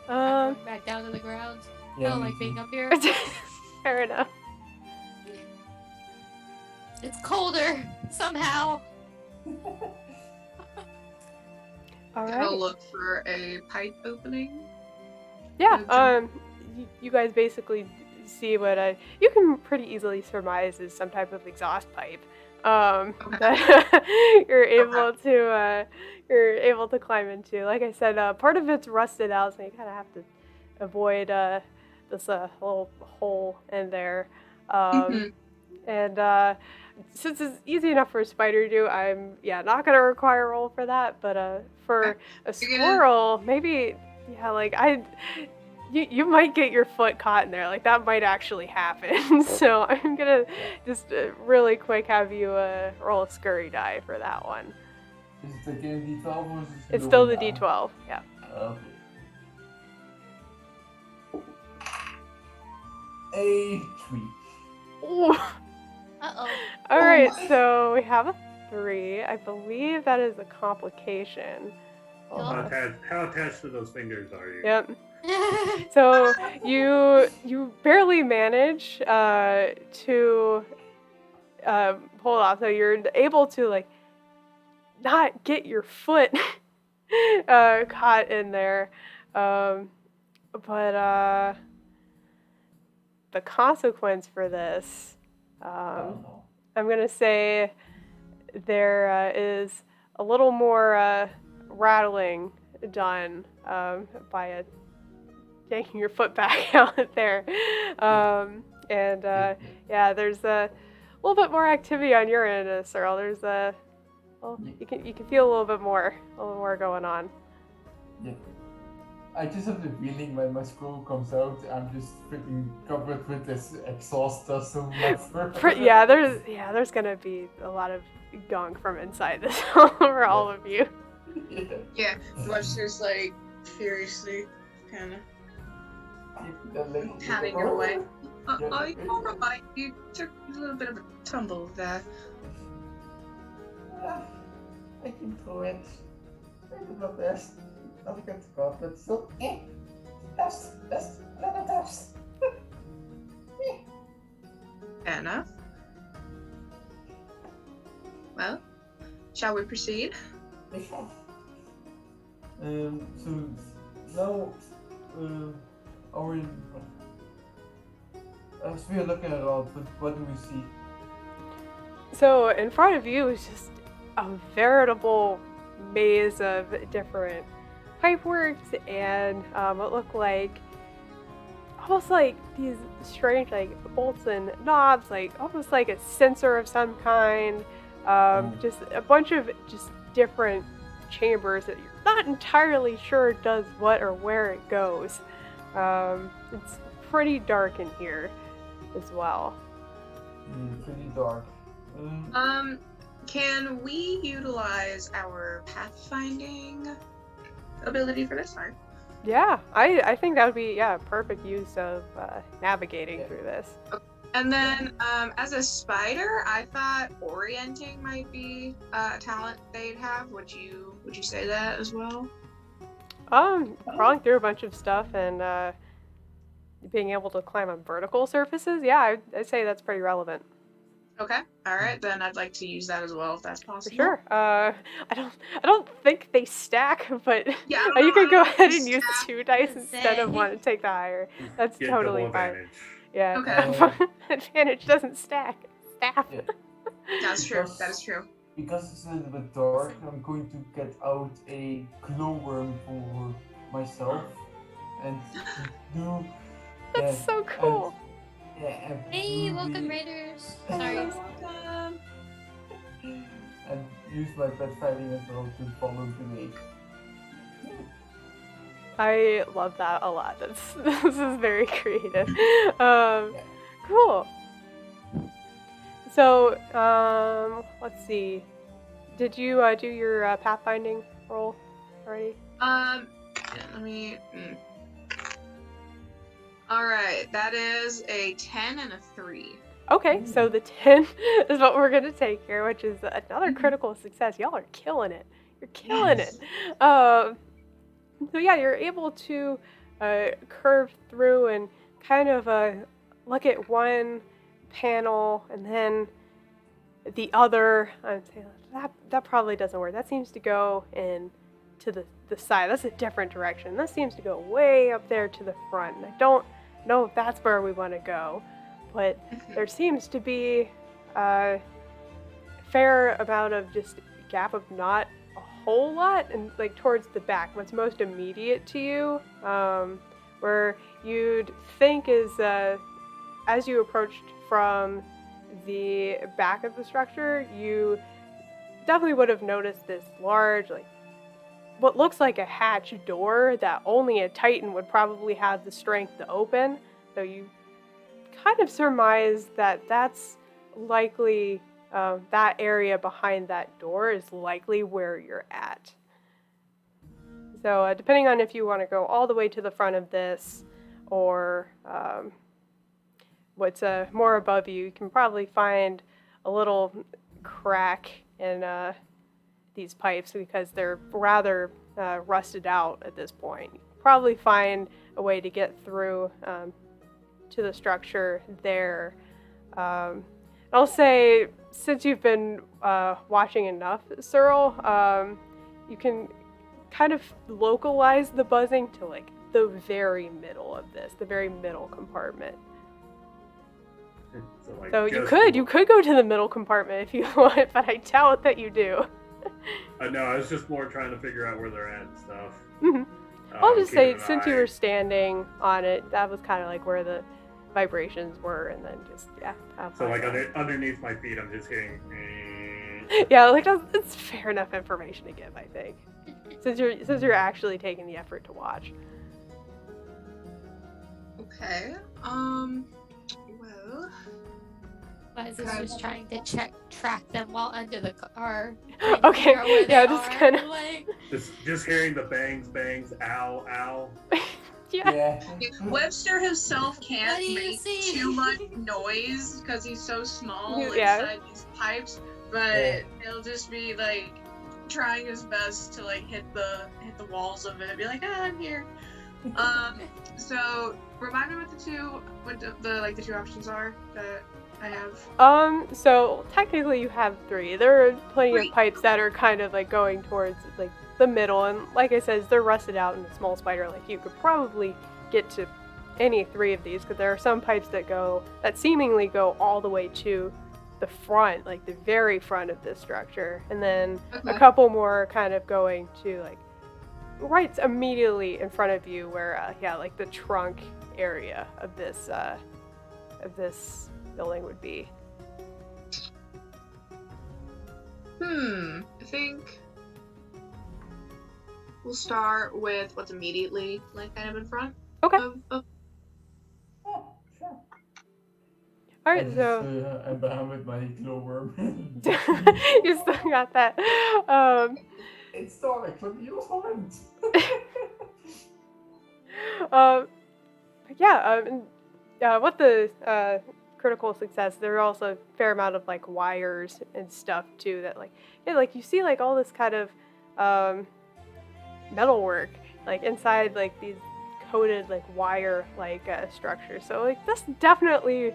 I'm going back down to the ground. I don't like being up here. Fair enough. It's colder somehow. All I'll right. look for a pipe opening. Yeah. You guys basically see what you can pretty easily surmise is some type of exhaust pipe. That you're able to climb into. Like I said, part of it's rusted out, so you kind of have to avoid this little hole in there. And since it's easy enough for a spider to do, I'm not gonna require a roll for that. But for a squirrel, maybe you might get your foot caught in there. Like, that might actually happen. So I'm gonna just really quick have you roll a scurry die for that one. Is it again D12 or is it It's still the lower down? D12. Yeah. Okay. A 3. Ooh. Uh-oh. All right, my. so we have a 3. I believe that is a complication. Hold Oh. on. How attached to those fingers are you? Yep. So you barely manage to pull it off. So you're able to not get your foot caught in there, but the consequence for this, No. I'm gonna say there is a little more rattling done by yanking your foot back out there, there's a little bit more activity on your end, Cyril. There's you can feel a little bit more going on. Yeah. I just have the feeling when my scroll comes out, I'm just freaking covered with this exhaust dust on my fur. Yeah, there's gonna be a lot of gunk from inside this for all of you. Yeah, Webster's furiously kind of patting her away. You're alright. You took a little bit of a tumble there. I can throw it. I do my best. Not a good spot, but still. Dust, a lot of dust. Fair enough. Well, shall we proceed? So now, as we are looking around, what do we see? So in front of you is just a veritable maze of different pipeworks and what look like almost like these strange bolts and knobs, almost like a sensor of some kind. Just a bunch of just different chambers that you're not entirely sure does what or where it goes. It's pretty dark in here as well. Pretty dark. Can we utilize our pathfinding ability for this? Sorry. Yeah, I think that would be perfect use of navigating Yeah. through this. And then, as a spider, I thought orienting might be a talent they'd have. Would you say that as well? Crawling through a bunch of stuff and being able to climb on vertical surfaces, yeah, I'd say that's pretty relevant. Okay. All right, then I'd like to use that as well if that's For possible. sure. I don't think they stack, but Yeah, I don't you know- can I go don't know if ahead they and use stack. 2 dice instead of Say. 1 to take the higher. That's Get totally double fine. advantage. Yeah. Okay. Advantage doesn't stack. Staff. Yeah. That's true. That is true. Because it's a little bit dark, I'm going to get out a glowworm for myself and do. That's so cool. And Hey, do welcome the- raiders. Sorry. Welcome. and use my pet fighting as well to follow the lead. I love that a lot. This is very creative. Cool. So, let's see. Did you do your pathfinding roll already? Yeah, let me. All right, that is a 10 and a 3. Okay, so the 10 is what we're gonna take here, which is another critical success. Y'all are killing it. You're killing Yes. it. So yeah, you're able to curve through and kind of look at one panel and then the other. I'd say that probably doesn't work. That seems to go in to the side. That's a different direction. That seems to go way up there to the front. And I don't know if that's where we want to go, but there seems to be a fair amount of just gap of not a whole lot, and like towards the back, what's most immediate to you, where you'd think is as you approached from the back of the structure, you definitely would have noticed this large, like what looks like a hatch door that only a Titan would probably have the strength to open. So you kind of surmise that that's likely that area behind that door is likely where you're at. So depending on if you want to go all the way to the front of this or what's more above you, you can probably find a little crack in these pipes because they're rather rusted out at this point. You can probably find a way to get through to the structure there. I'll say, since you've been watching enough, Cyril, you can kind of localize the buzzing to like the very middle of this, the very middle compartment. So you could go to the middle compartment if you want, but I doubt that you do. No, I was just more trying to figure out where they're at and stuff. Mm-hmm. I'll just say, keeping an since you eye. were standing on it, that was kind of like where the vibrations were, and then just So like underneath my feet, I'm just getting. yeah, like it's fair enough information to give, I think, since you're actually taking the effort to watch. Okay. Well. Wes is just trying to track them while under the car. Okay, yeah, just kind of like. Just hearing the bangs, ow, ow. yeah. Webster himself What can't do you make see? too much noise because he's so small Yeah. inside these pipes, but he'll just be like trying his best to like hit the walls of it, be like, I'm here. So remind me what the two options are that I have. So technically you have 3. There are plenty Three. of pipes that are kind of like going towards like the middle, and like I said, they're rusted out, and a small spider like you could probably get to any 3 of these, because there are some pipes that seemingly go all the way to the front, like the very front of this structure, and then a couple more kind of going to like right immediately in front of you, where like the trunk area of this building would be. I think we'll start with what's immediately like kind of in front. Okay. Of All right, I so just I'm behind with my glowworm. you still got that. It's dark. Let me use horns. Um, yeah, with the critical success, there are also a fair amount of like wires and stuff too. That like, yeah, like you see like all this kind of metalwork like inside like these coated like wire like structures. So like this definitely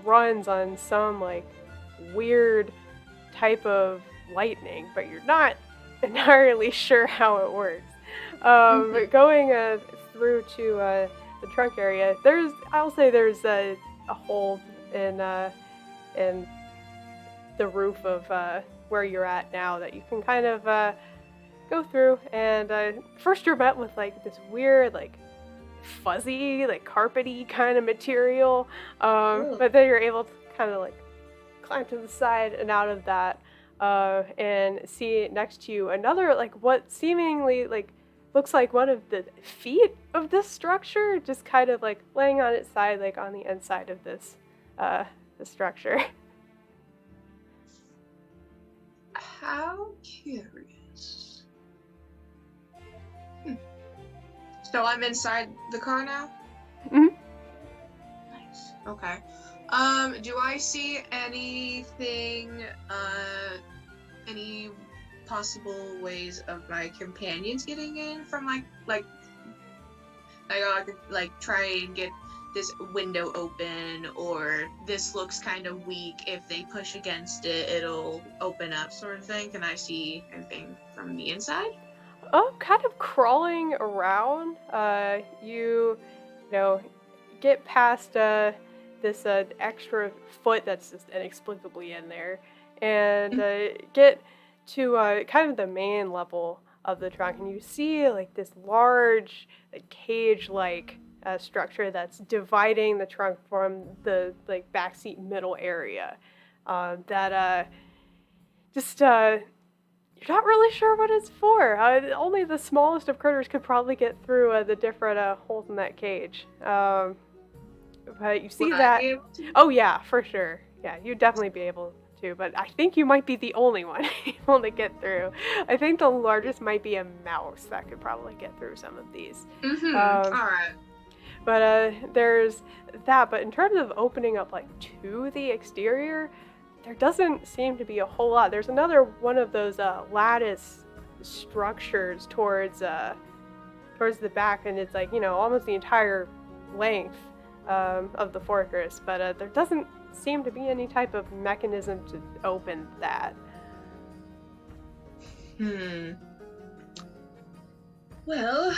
runs on some like weird type of lightning, but you're not entirely sure how it works. But going through to the trunk area, I'll say there's a hole in the roof of where you're at now that you can kind of go through. And first you're met with like this weird like fuzzy like carpety kind of material, but then you're able to kind of like climb to the side and out of that, and see next to you another like what seemingly like looks like one of the feet of this structure, just kind of like laying on its side, like on the inside of this the structure. How curious. So I'm inside the car now? Mhm. Nice. Okay. Do I see anything, any possible ways of my companions getting in from like I could like try and get this window open, or this looks kind of weak, if they push against it it'll open up, sort of thing? Can I see anything from the inside? Kind of crawling around. You know, get past this extra foot that's just inexplicably in there, and get to kind of the main level of the trunk, and you see like this large like, cage-like structure that's dividing the trunk from the like backseat middle area. That just you're not really sure what it's for. Only the smallest of critters could probably get through the different holes in that cage. But you see Would I that. be able to? Oh yeah, for sure. Yeah, you'd definitely be able to. But I think you might be the only one able to get through. I think the largest might be a mouse that could probably get through some of these. All right. But there's that. But in terms of opening up like to the exterior, there doesn't seem to be a whole lot. There's another one of those lattice structures towards the back, and it's like, you know, almost the entire length of the fortress. But there doesn't seem to be any type of mechanism to open that. Well,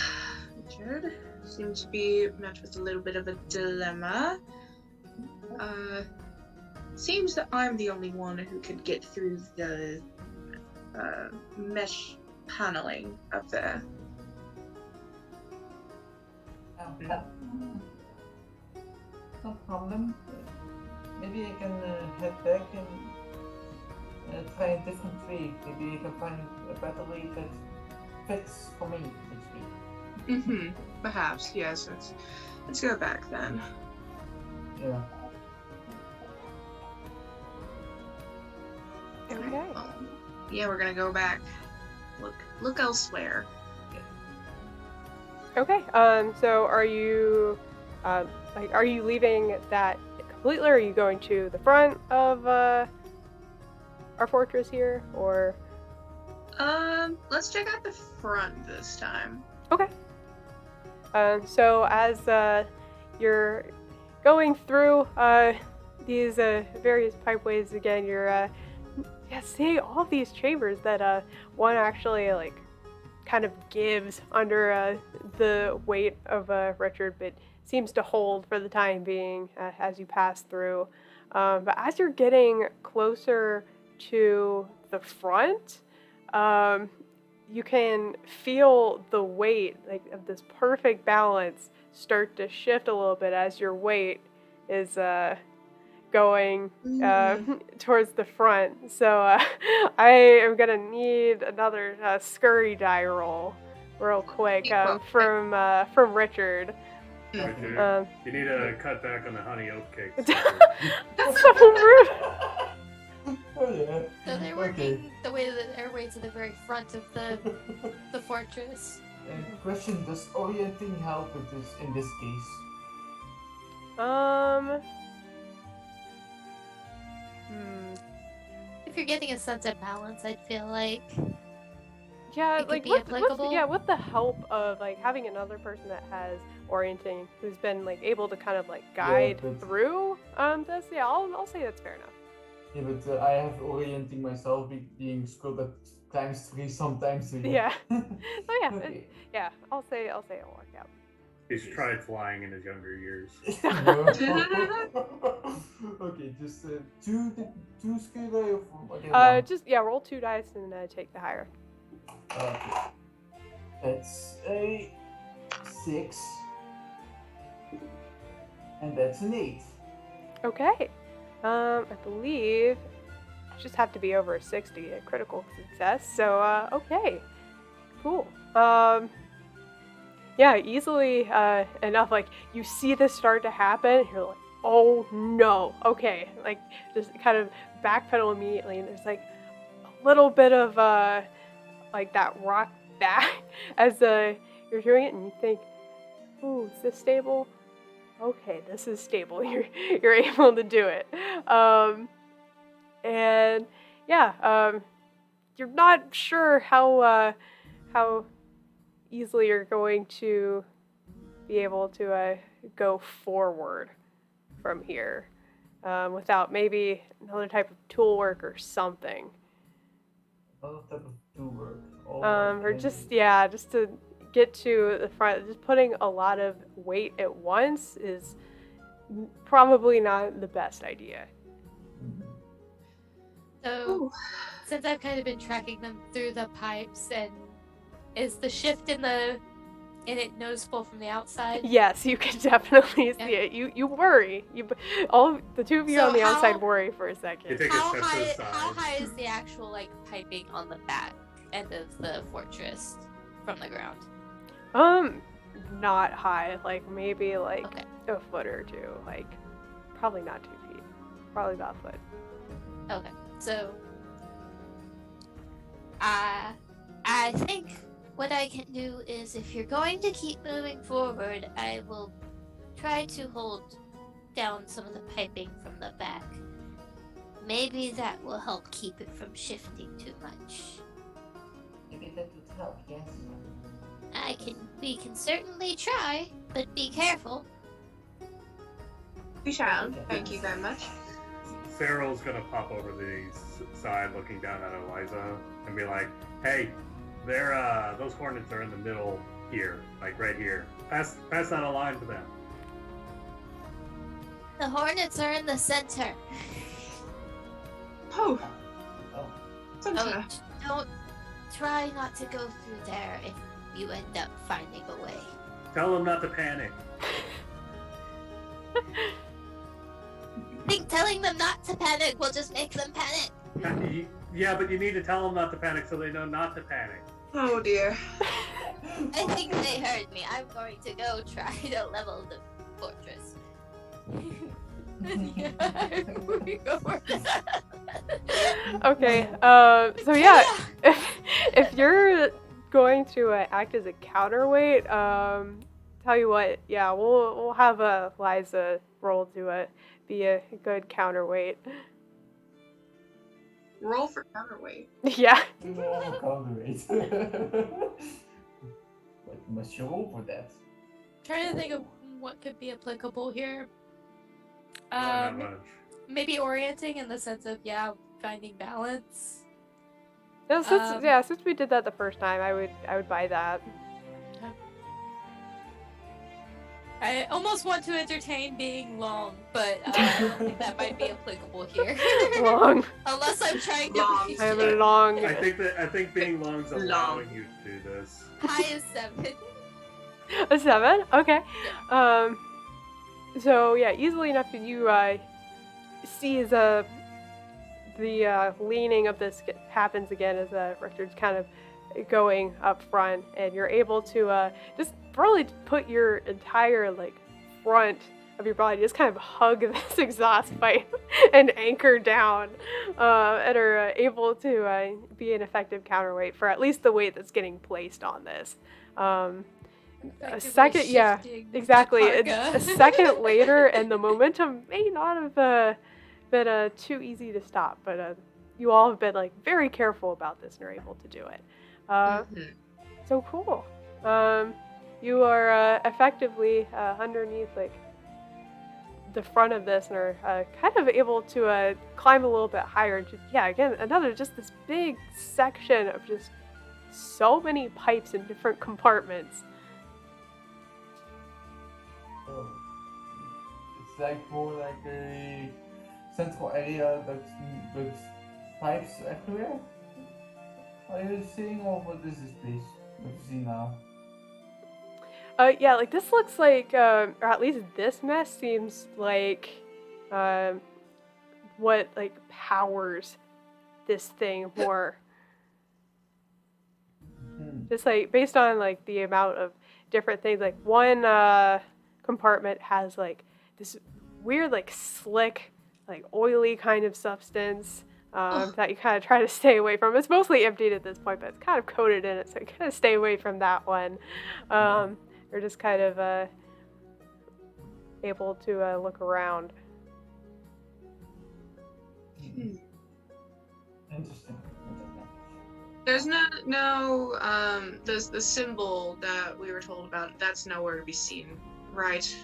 Richard seems to be met with a little bit of a dilemma. Seems that I'm the only one who could get through the mesh paneling up there. No problem. Maybe I can head back and try a different way. Maybe I can find a better way that fits for me, so to speak. Perhaps, yes. Let's go back then. Yeah. Okay. Yeah, we're gonna go back. Look elsewhere. Okay. So are you are you leaving that completely, or are you going to the front of our fortress here, or? Let's check out the front this time. Okay. So as you're going through these various pipeways again, you're seeing all these chambers that one actually like kind of gives under the weight of Richard, but seems to hold for the time being as you pass through. But as you're getting closer to the front, you can feel the weight like of this perfect balance start to shift a little bit as your weight is going towards the front. So I am gonna need another Scurry die roll real quick from Richard. Richard, you need to cut back on the honey oat cakes. That's so rude. Oh yeah. So they're working their way to the very front of the fortress. And question: does orienting help with this in this case? If you're getting a sense of balance, I'd feel like Yeah, it could like be with applicable. with the help of like having another person that has orienting, who's been like able to kind of like guide but- through this. Yeah, I'll say that's fair enough. Yeah, but I have orienting myself being skilled at ×3 sometimes. So Yeah. Oh yeah, Okay. yeah. I'll say it'll work out. He's tried flying in his younger years. Okay, just two skill die or okay, one. Just roll 2 dice and take the higher. Okay. That's a 6. And that's an 8. Okay. I believe you just have to be over a 60 at critical success. So okay, cool. Yeah, easily enough. Like you see this start to happen, you're like, oh no. Okay, like just kind of backpedal immediately, and there's like a little bit of like that rock back as you're doing it, and you think, ooh, is this stable? Okay, this is stable. You're able to do it. And yeah, you're not sure how easily you're going to be able to go forward from here without maybe another type of tool work or something. Another type of tool work. Or just to get to the front, just putting a lot of weight at once is probably not the best idea. So, since I've kind of been tracking them through the pipes, and is the shift in it noticeable from the outside? Yes, you can definitely see it. You worry. The two of you So on the outside how- worry for a second. You take a step to the side. How high is the actual like piping on the back end of the fortress from the ground? Not high. Like maybe like Okay. a foot or two. Like probably not 2 feet. Probably about a foot. Okay. So I think what I can do is, if you're going to keep moving forward, I will try to hold down some of the piping from the back. Maybe that will help keep it from shifting too much. Maybe that would help, yes. We can certainly try, but be careful. We shall. Thank you very much. Cyril's gonna pop over the side, looking down at Eliza, and be like, "Hey, those hornets are in the middle here, like right here. Pass on a line to them." The hornets are in the center. Oh, Oh. okay. Don't try not to go through there if you end up finding a way. Tell them not to panic. I think telling them not to panic will just make them panic. Yeah, but you need to tell them not to panic so they know not to panic. Oh dear. I think they heard me. I'm going to go try to level the fortress. Okay. So yeah, if you're going to act as a counterweight, tell you what, yeah, we'll have Liza roll to be a good counterweight. Roll for counterweight. Yeah. No, counterweight. What must you roll for that? Trying to think of what could be applicable here. Not much. Maybe orienting in the sense of finding balance. No, since we did that the first time, I would buy that. I almost want to entertain being long, but I think that might be applicable here. Long. Unless I'm trying to Long. be I have a long. I think being long's allowing you to do this. high as 7. A 7? Okay. So yeah, easily enough that you see as the leaning of this happens again as Richard's kind of going up front, and you're able to just really put your entire like front of your body just kind of hug this exhaust pipe and anchor down, and are able to be an effective counterweight for at least the weight that's getting placed on this. A second, yeah, exactly. A second later, and the momentum may not have been too easy to stop, but you all have been like very careful about this and are able to do it. So cool. You are effectively underneath like the front of this and are kind of able to climb a little bit higher. And just, yeah, again, just this big section of just so many pipes in different compartments. So it's like more like a central area that's with pipes everywhere. Are you seeing, or what is this place? What you see now? Yeah, like this looks like, or at least this mess seems like what like powers this thing more. Just like based on like the amount of different things, like one compartment has like this weird like slick, like oily kind of substance that you kind of try to stay away from. It's mostly emptied at this point, but it's kind of coated in it, so you kind of stay away from that one. You're just kind of able to look around. Interesting. There's there's the symbol that we were told about. That's nowhere to be seen, right?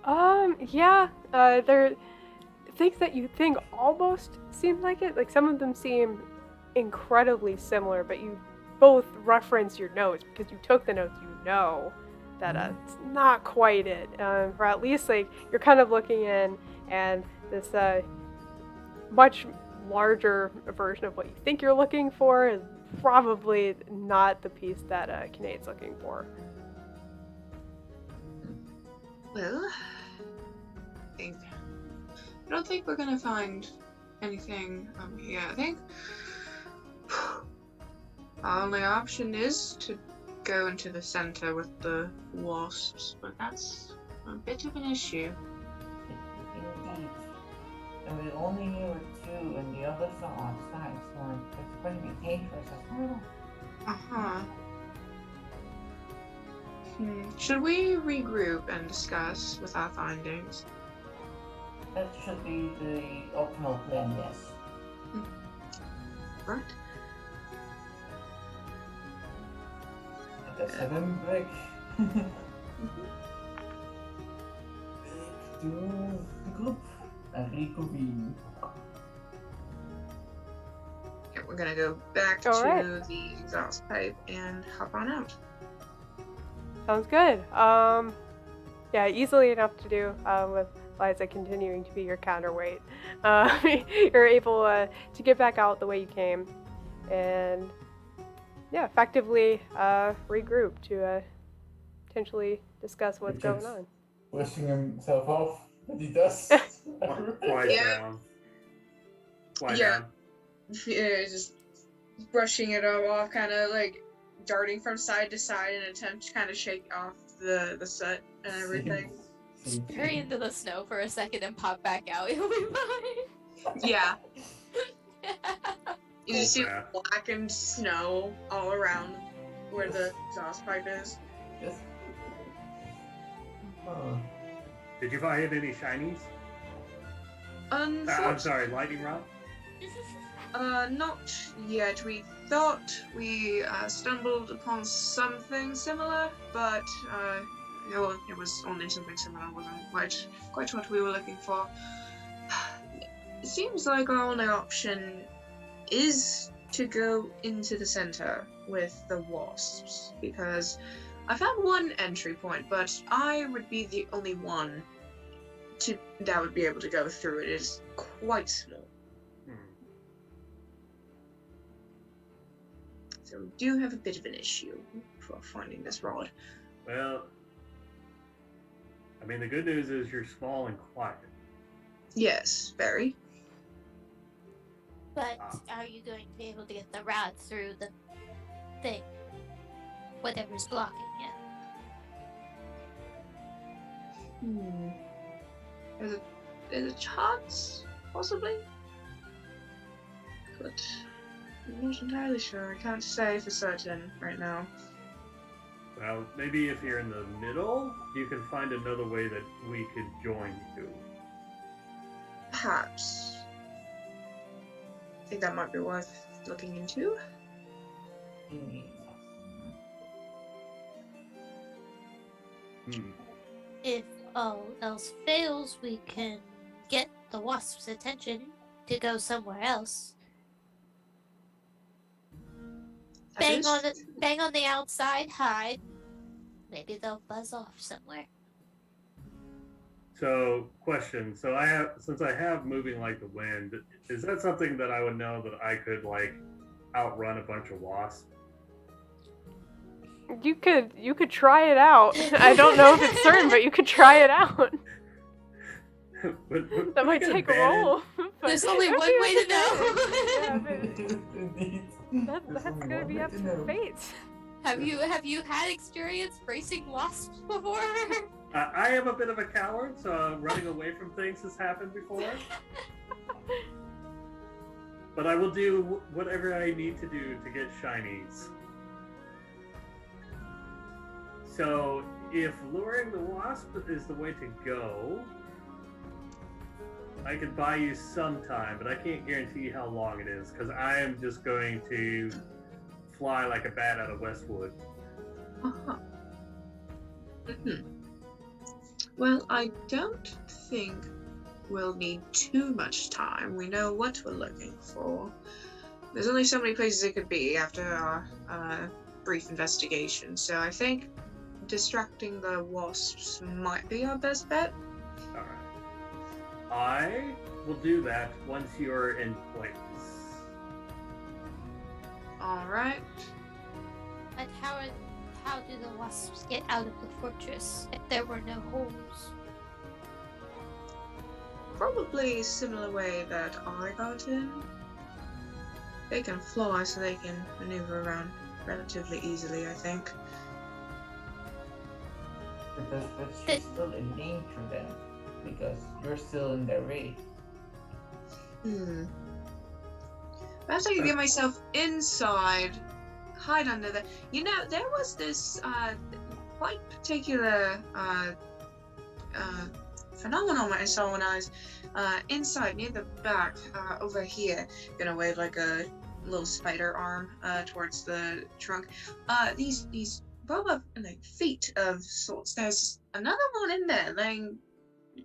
Yeah. There are things that you think almost seem like it. Like some of them seem incredibly similar, but you both reference your notes because you took the notes. You know that it's not quite it. Or at least like you're kind of looking in, and this much larger version of what you think you're looking for is probably not the piece that Cinéad's looking for. Well, I don't think we're gonna find anything here. I think our only option is to go into the center with the wasps, but that's a bit of an issue. Indeed. And we're only here with two, and the others are outside, so it's going to be dangerous as well. Uh-huh. Should we regroup and discuss with our findings? That should be the optimal plan, yes. Right. Let's have him back. Back to the group and reconvene. Yeah, we're gonna go back All to right. the exhaust pipe and hop on out. Sounds good. Yeah, easily enough to do with Liza continuing to be your counterweight. You're able to get back out the way you came, and yeah, effectively regroup to potentially discuss what's going on. Brushing himself off, but he does. Quiet Yeah. down. Quiet Yeah. down. Yeah, just brushing it all off, kind of like darting from side to side in an attempt to kind of shake off the soot and everything. Hurry into the snow for a second and pop back out. It'll be fine. Yeah. You just see Yeah. blackened snow all around where the exhaust pipe is. Yes. Oh. Did you find any shinies? I'm sorry, lightning rod? Not yet. We thought we stumbled upon something similar, but it was only something similar. Wasn't quite what we were looking for. It seems like our only option is to go into the center with the wasps, because I found one entry point, but I would be the only one that would be able to go through it. It is quite small. So we do have a bit of an issue for finding this rod. Well, I mean, the good news is you're small and quiet. Yes, very. But are you going to be able to get the rod through the thing? Whatever's blocking it. There's a chance, possibly? But I'm not entirely sure. I can't say for certain right now. Well, maybe if you're in the middle, you can find another way that we could join you. Perhaps. I think that might be worth looking into. If all else fails, we can get the wasp's attention to go somewhere else. Bang on the outside, hide. Maybe they'll buzz off somewhere. So, question. So since I have moving like the wind, is that something that I would know that I could like outrun a bunch of wasps? You could try it out. I don't know if it's certain, but you could try it out. That might take a roll. There's only one way to know. Yeah, but that's gonna be up to the fates. Have you had experience racing wasps before? I am a bit of a coward, so running away from things has happened before. But I will do whatever I need to do to get shinies. So, if luring the wasp is the way to go, I could buy you some time, but I can't guarantee how long it is, because I am just going to fly like a bat out of Westwood. Uh-huh. Well, I don't think we'll need too much time. We know what we're looking for. There's only so many places it could be after our brief investigation, so I think distracting the wasps might be our best bet. Alright. I will do that once you're in place. Alright. But how do the wasps get out of the fortress if there were no holes? Probably a similar way that I got in. They can fly, so they can maneuver around relatively easily, I think. But she's still in danger then, because you're still in their way. Perhaps I could get myself inside, hide under the. You know, there was this quite particular phenomenon I saw when I was inside near the back over here. Gonna wave like a little spider arm towards the trunk. These robot like feet of sorts. There's another one in there laying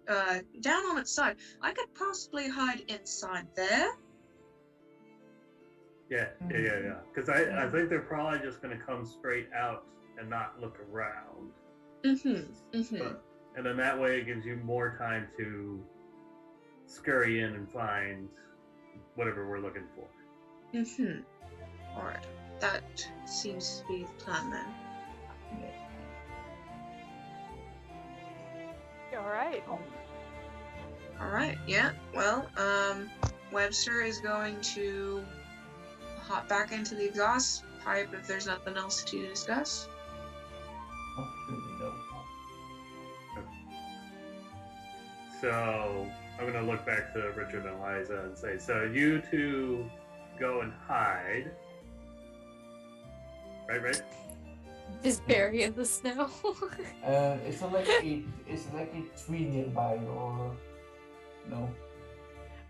down on its side. I could possibly hide inside there. Yeah. Because I think they're probably just going to come straight out and not look around. And then that way it gives you more time to scurry in and find whatever we're looking for. Alright. That seems to be the plan then. Alright. Alright, yeah. Well, Webster is going to hop back into the exhaust pipe if there's nothing else to discuss. So I'm going to look back to Richard and Liza and say, so you two go and hide. Right? Just bury in the snow. Is there like a tree nearby or no?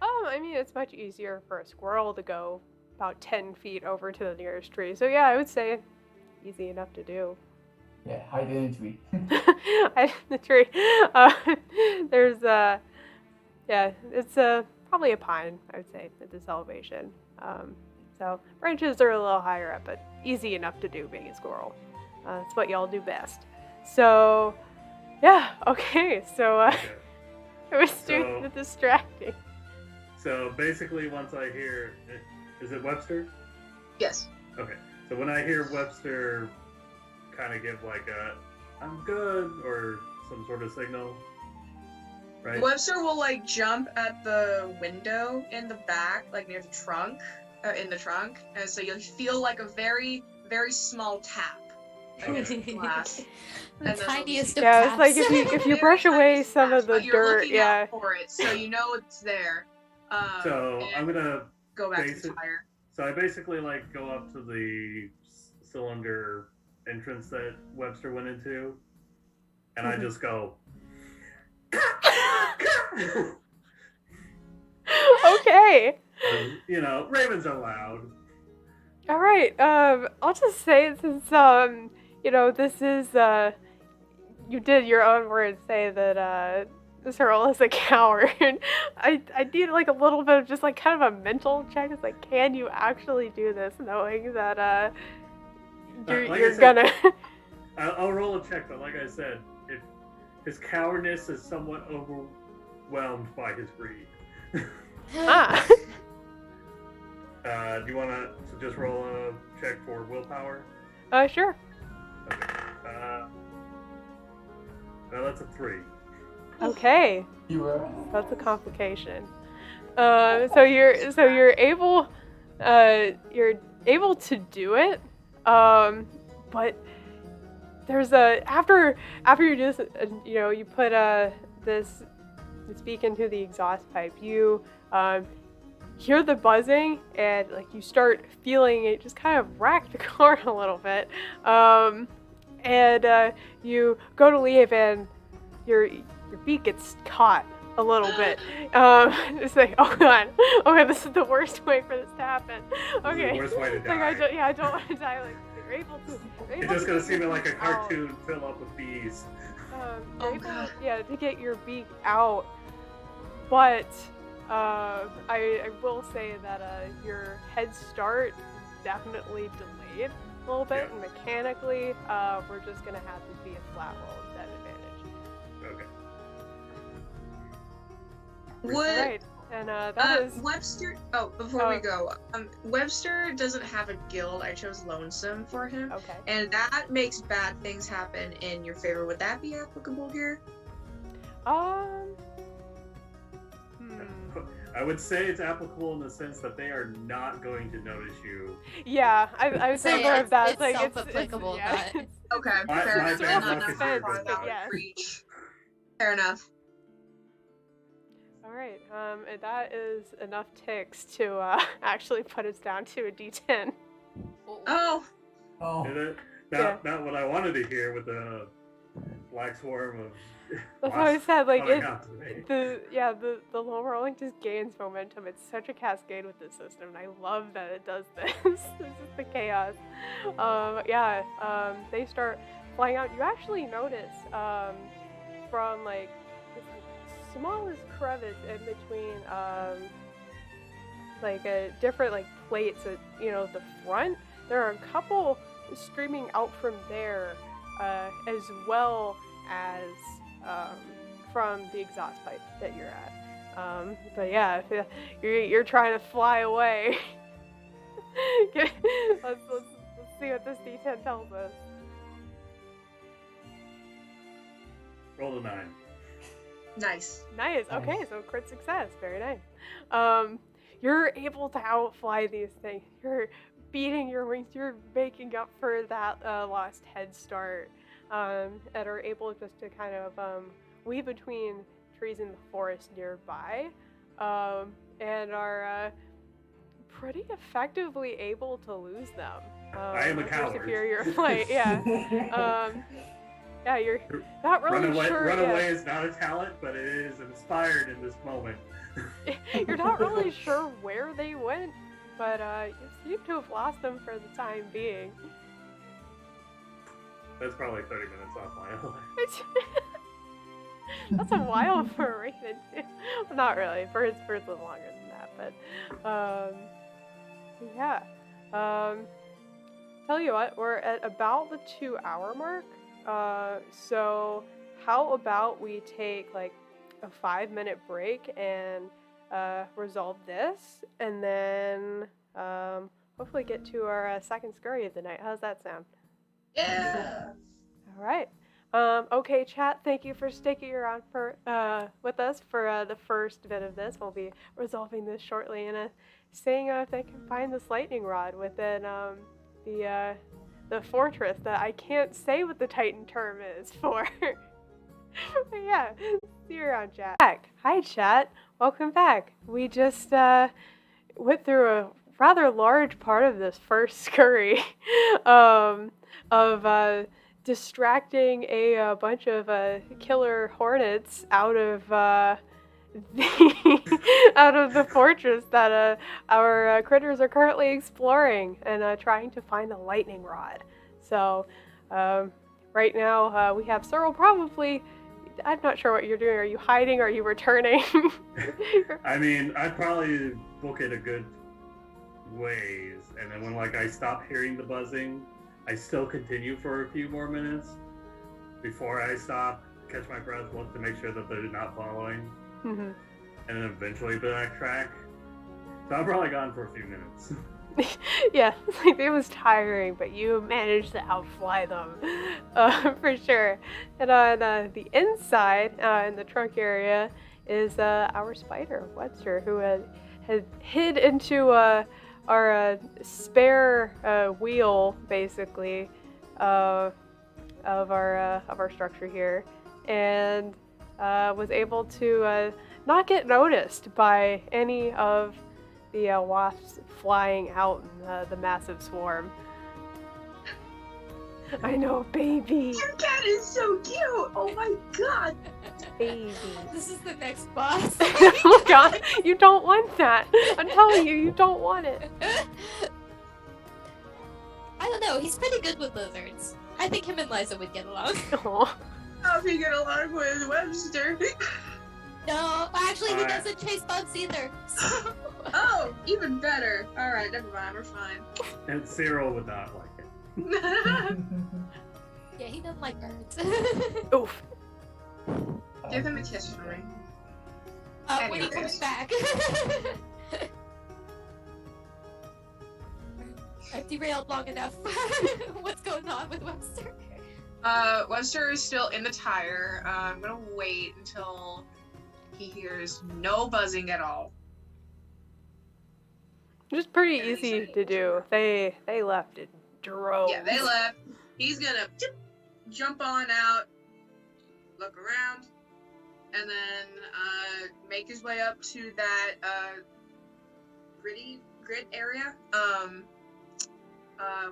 I mean, it's much easier for a squirrel to go about 10 feet over to the nearest tree. So yeah, I would say easy enough to do. Yeah, hide in a tree. The tree. There's it's probably a pine, I would say, at this elevation. So branches are a little higher up, but easy enough to do being a squirrel. It's what y'all do best. So, yeah, okay. So it was doing the distracting. So basically, once I hear, is it Webster? Yes. Okay. So when I hear Webster kind of give like a "I'm good" or some sort of signal, right? Webster will like jump at the window in the back, like near the trunk, in the trunk, and so you'll feel like a very, very small tap glass. The And those tiniest of Yeah, it's like taps. if you Very brush away tiny some of splash, the but you're dirt, looking yeah. out for it, so you know it's there. So And I'm gonna go back to the basic- tire. So I basically like go up to the cylinder entrance that Webster went into, and I just go. Okay. You know, ravens are loud. All right. I'll just say since this is you did your own words say that Cyril is a coward. I need like a little bit of just like kind of a mental check. It's like, can you actually do this, knowing that you're Like I you're said- gonna. I'll roll a check, but like I said, if his cowardness is somewhat overwhelmed by his greed. Ah. Do you want to just roll a check for willpower? Sure. Okay. No, that's a 3. Okay. You were. That's a complication. So you're able to do it, but there's after you do this, you put this speak into the exhaust pipe. You hear the buzzing and like you start feeling it just kind of rack the car a little bit, and you go to leave and your beak gets caught a little bit. It's like, oh god, okay, this is the worst way for this to happen. Okay, This is the worst way to It's like, die. I don't want to die. Like you're able to. It's just gonna seem like a get out. cartoon fill up with bees. You're Oh, able, God. yeah, to get your beak out, but I will say that your head start definitely delayed a little bit, Yeah. and mechanically, we're just gonna have to be a flat roll instead of advantage. Okay. Would Right, and that is Webster? Oh, before we Oh. go, Webster doesn't have a guild. I chose Lonesome for him, okay. and that makes bad things happen in your favor. Would that be applicable here? Hmm. I would say it's applicable in the sense that they are not going to notice you. Yeah, I would say So more yeah, of that. it's like self-applicable, yeah. not- Okay, My fair enough. bad Not luck is far your out bad of yes. reach. Fair enough. All right. And that is enough ticks to actually put us down to a D10. Oh, Oh. Is it? Yeah. Not what I wanted to hear with the black swarm of. That's what I said. Like coming it, out to me. the low rolling just gains momentum. It's such a cascade with this system, and I love that it does this. This is the chaos. They start flying out. You actually notice from like the smallest crevice in between like a different like plates at the front. There are a couple streaming out from there, as well as from the exhaust pipe that you're at. But yeah, if you're trying to fly away. let's see what this D10 tells us. Roll a 9. nice. Nice. Okay, so crit success. Very nice. You're able to outfly these things. You're beating your wings. You're making up for that lost head start, and are able just to kind of weave between trees in the forest nearby, and are pretty effectively able to lose them. I am a with your coward. superior flight. Yeah. Yeah, you're not really sure. Run yeah. away is not a talent, but it is inspired in this moment. You're not really sure where they went, but you seem to have lost them for the time being. That's probably 30 minutes off my own. That's a while for a raven, too. Well, not really. Birds live longer than that, but yeah. Tell you what, we're at about the 2-hour mark. So how about we take like a 5-minute break and resolve this, and then hopefully get to our second scurry of the night. How's that sound? Yeah. All right. Okay, chat. Thank you for sticking around with us for the first bit of this. We'll be resolving this shortly and seeing if they can find this lightning rod within the the fortress that I can't say what the Titan term is for. But yeah, see you around, chat. Hi, chat. Welcome back. We just went through a rather large part of this first scurry of distracting a bunch of killer hornets out of the fortress that our critters are currently exploring and trying to find the lightning rod. So right now we have Cyril probably. I'm not sure what you're doing. Are you hiding or are you returning? I mean, I'd probably book it a good ways, and then when I stop hearing the buzzing, I still continue for a few more minutes before I stop, catch my breath, look to make sure that they're not following, and then eventually backtrack. So I'm probably gone for a few minutes. Yeah, it was tiring, but you managed to outfly them, for sure. And on the inside, in the trunk area, is our spider, Webster, who had hid into our spare wheel, basically, of our structure here, and was able to not get noticed by any of the wasps flying out in the massive swarm. I know, baby. Your cat is so cute. Oh my god. Baby. This is the next boss. Oh god, you don't want that. I'm telling you, you don't want it. I don't know. He's pretty good with lizards. I think him and Liza would get along. Aw. How if you get along with Webster? No, actually, he Alright. doesn't chase bugs either. So. Oh, even better. Alright, never mind, we're fine. And Cyril would not like it. Yeah, he doesn't like birds. Oof. Give him a kiss for me. When he comes Anyways. back. I've derailed long enough. What's going on with Webster? Webster is still in the tire. I'm gonna wait until he hears no buzzing at all. Just pretty easy to do. They left in droves. Yeah, they left. He's gonna jump on out, look around, and then make his way up to that grid area.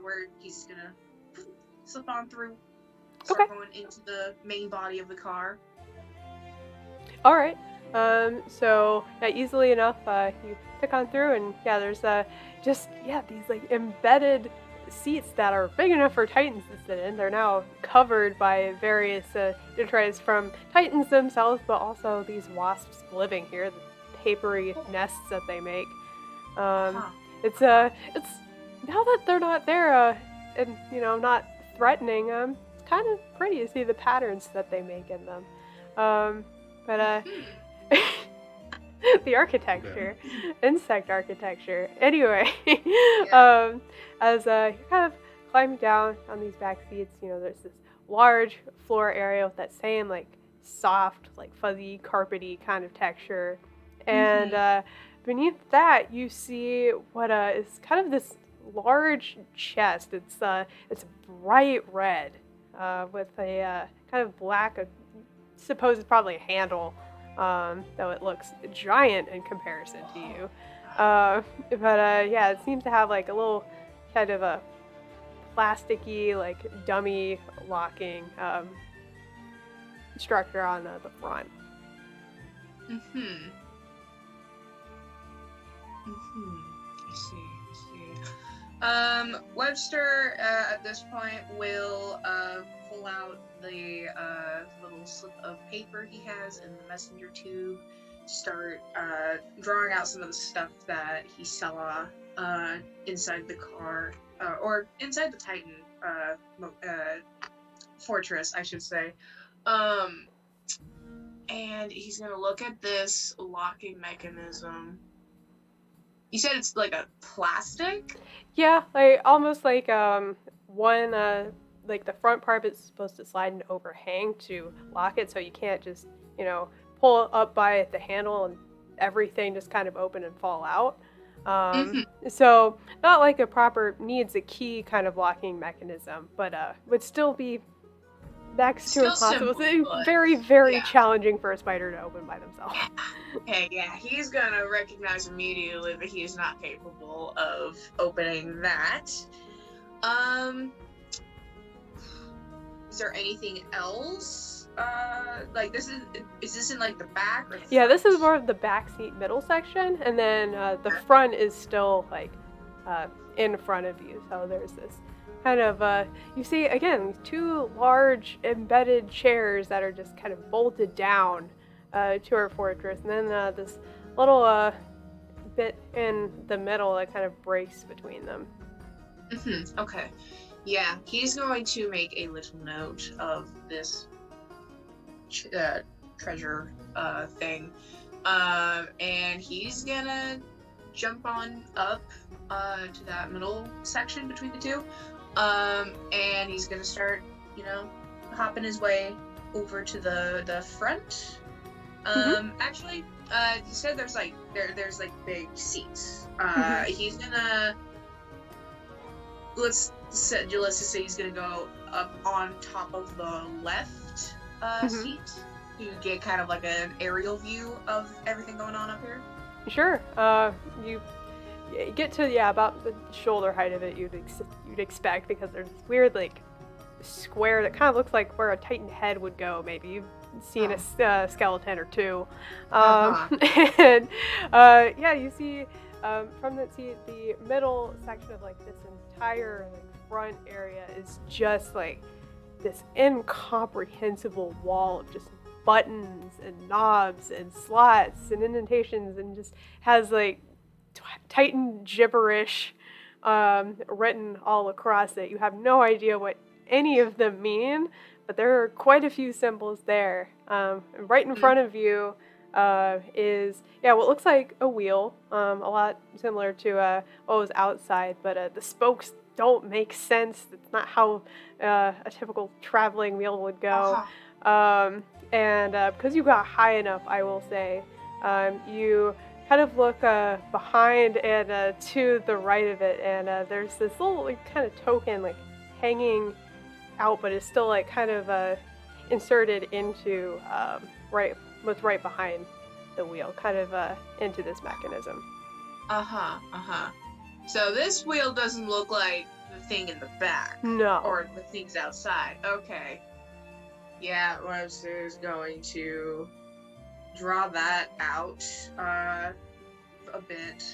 Where he's gonna slip on through, start Okay. going into the main body of the car. All right. So yeah, easily enough, you click on through, and yeah, there's these embedded seats that are big enough for Titans to sit in. They're now covered by various detritus from Titans themselves, but also these wasps living here, the papery nests that they make. It's now that they're not there, and not threatening. It's kind of pretty to see the patterns that they make in them. But the architecture, insect architecture. Anyway, as you're kind of climbing down on these back seats, there's this large floor area with that same soft, fuzzy, carpety kind of texture, and beneath that you see what is kind of this large chest. It's bright red with a kind of black, suppose it's probably a handle, though it looks giant in comparison to you. But it seems to have a little kind of a plasticky, dummy locking structure on the front. I see. Webster at this point will pull out the little slip of paper he has in the messenger tube, start drawing out some of the stuff that he saw inside the car, or inside the Titan fortress, I should say. And he's gonna look at this locking mechanism. You said it's like a plastic? Yeah, almost one the front part is supposed to slide and overhang to lock it, so you can't just pull up by the handle and everything just kind of open and fall out. So not like a proper needs a key kind of locking mechanism, but would still be next to Still impossible. simple, It's but very, very yeah. challenging for a spider to open by themselves. Okay, yeah, he's gonna recognize immediately that he's not capable of opening that. Is there anything else? Like is this in like the back or the Yeah, this front? is more of the backseat middle section, and then the front is still like in front of you. So there's this kind of you see again these two large embedded chairs that are just kind of bolted down to our fortress, and then this little bit in the middle that kind of breaks between them. Okay. Yeah, he's going to make a little note of this treasure thing. And he's gonna jump on up to that middle section between the two. And he's gonna start, hopping his way over to the front. Actually, you said there's big seats. He's gonna let's just say he's gonna go up on top of the left seat to get kind of like an aerial view of everything going on up here. Sure. You get to about the shoulder height of it. You'd expect, because there's this weird like square that kind of looks like where a Titan head would go. Maybe you've seen a skeleton or two. And you see from that seat the middle section of like this entire like front area is just like this incomprehensible wall of just buttons and knobs and slots and indentations, and just has like Titan gibberish written all across it. You have no idea what any of them mean, but there are quite a few symbols there. Right in front of you is what looks like a wheel, a lot similar to what was outside, but the spokes don't make sense. It's not how a typical traveling wheel would go. And because you got high enough, I will say, you kind of look behind and to the right of it, and there's this little like, kind of token like hanging out, but it's still like kind of inserted into right behind the wheel, kind of into this mechanism. So this wheel doesn't look like the thing in the back. No. Or the things outside. Okay. Yeah, Webster's going to draw that out a bit.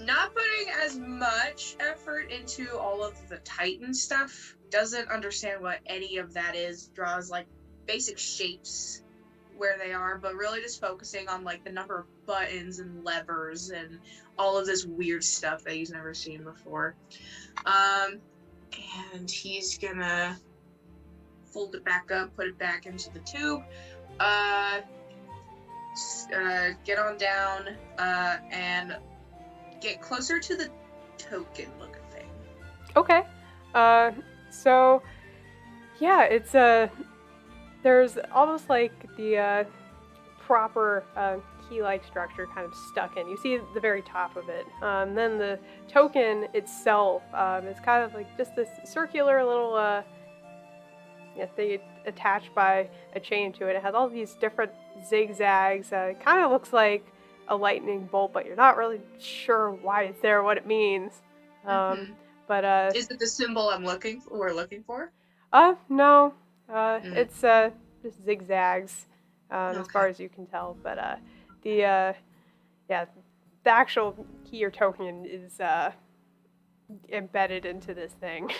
Not putting as much effort into all of the Titan stuff. Doesn't understand what any of that is. Draws like basic shapes where they are, but really just focusing on like the number of buttons and levers and all of this weird stuff that he's never seen before. And he's gonna fold it back up, put it back into the tube, get on down, and get closer to the token looking thing. Okay. So yeah, it's there's almost like the proper key-like structure kind of stuck in. You see the very top of it. Then the token itself is kind of like just this circular little thing attached by a chain to it. It has all these different zigzags. It kind of looks like a lightning bolt, but you're not really sure why it's there, what it means. But is it the symbol we're looking for? No. It's just zigzags, as far as you can tell. But the actual key or token is embedded into this thing.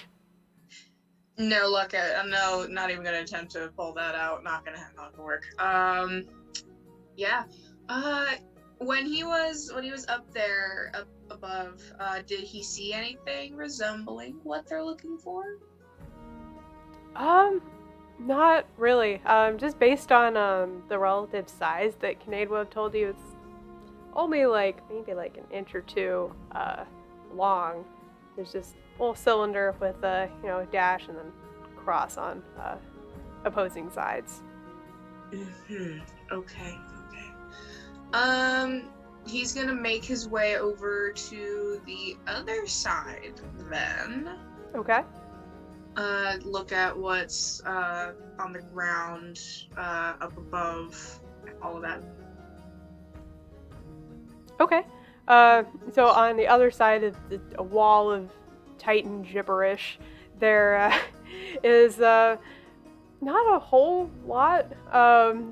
No luck. No, not even gonna attempt to pull that out. Not gonna work. When he was up there, up above, did he see anything resembling what they're looking for? Not really. Just based on the relative size that Cinéad would have told you, it's only maybe like an inch or two long. There's just a little cylinder with a dash and then cross on opposing sides. Okay. he's gonna make his way over to the other side then. Okay. Look at what's on the ground, up above, all of that. Okay. So on the other side of a wall of Titan gibberish, there is not a whole lot.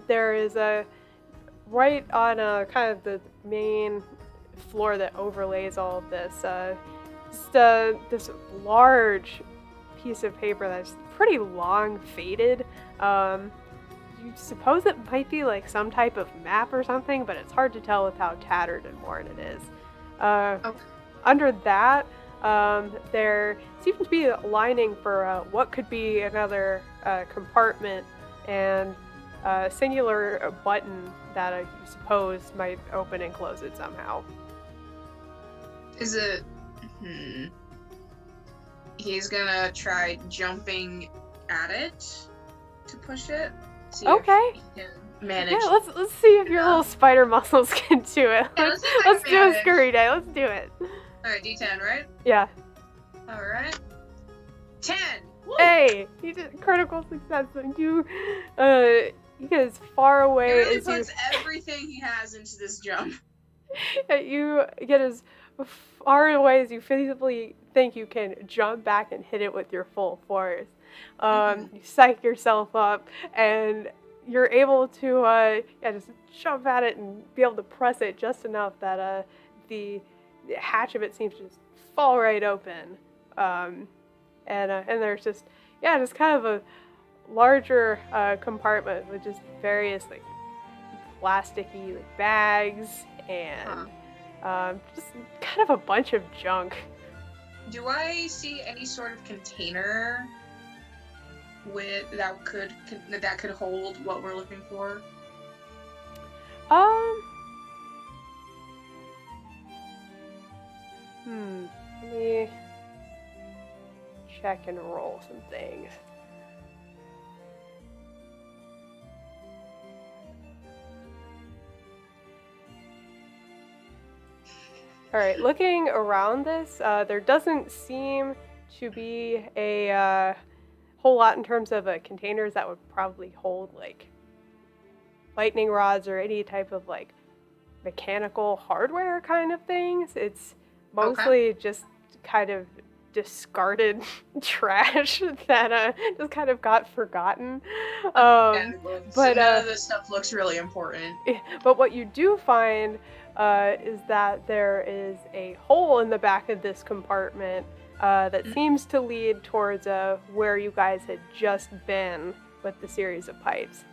There is a right on kind of the main floor that overlays all of this. Just this large piece of paper that's pretty long, faded. You suppose it might be like some type of map or something, but it's hard to tell with how tattered and worn it is. Okay. Under that, there seems to be a lining for what could be another compartment and a singular button that you suppose might open and close it somehow. Is it... He's gonna try jumping at it to push it. See Okay. if he can manage. Yeah, let's see if your little spider muscles can do it. Yeah, let's see if I Let's can do a manage. scurry day. Let's do it. Alright, D10, right? Yeah. Alright. 10! Woo! Hey, you did critical success. And you get as far He away really as you. puts everything he has into this jump. You get as far away as you feasibly think you can jump back and hit it with your full force. You psych yourself up, and you're able to just jump at it and be able to press it just enough that the hatch of it seems to just fall right open. And there's just kind of a larger compartment with just various like plasticky like bags and just kind of a bunch of junk. Do I see any sort of container with that could hold what we're looking for? Let me check and roll some things. Alright, looking around this, there doesn't seem to be a whole lot in terms of containers that would probably hold like lightning rods or any type of like mechanical hardware kind of things. It's mostly just kind of discarded trash that just kind of got forgotten. But none of this stuff looks really important. But what you do find is that there is a hole in the back of this compartment that seems to lead towards where you guys had just been with the series of pipes.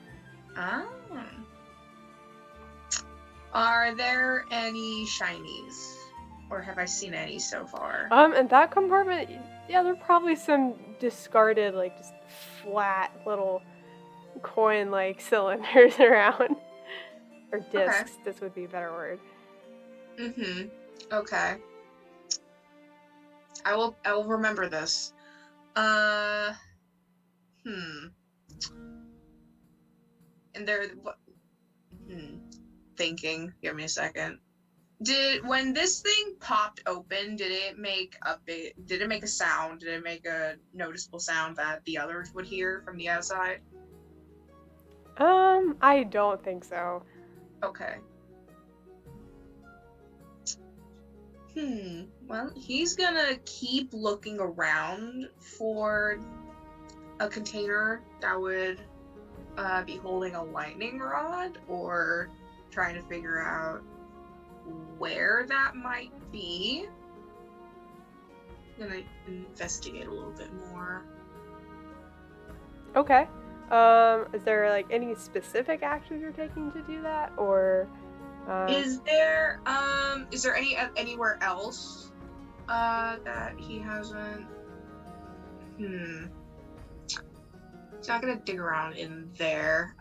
Are there any shinies? Or have I seen any so far? In that compartment, yeah, there are probably some discarded, like, just flat little coin-like cylinders around. Or discs, this would be a better word. Okay. I will remember this. And there, thinking. Give me a second. When this thing popped open, did it make a sound? Did it make a noticeable sound that the others would hear from the outside? I don't think so. Okay. Well, he's gonna keep looking around for a container that would be holding a lightning rod, or trying to figure out where that might be. I'm gonna investigate a little bit more. Okay. Is there like any specific action you're taking to do that, or? Is there anywhere else that he hasn't? He's not gonna dig around in there.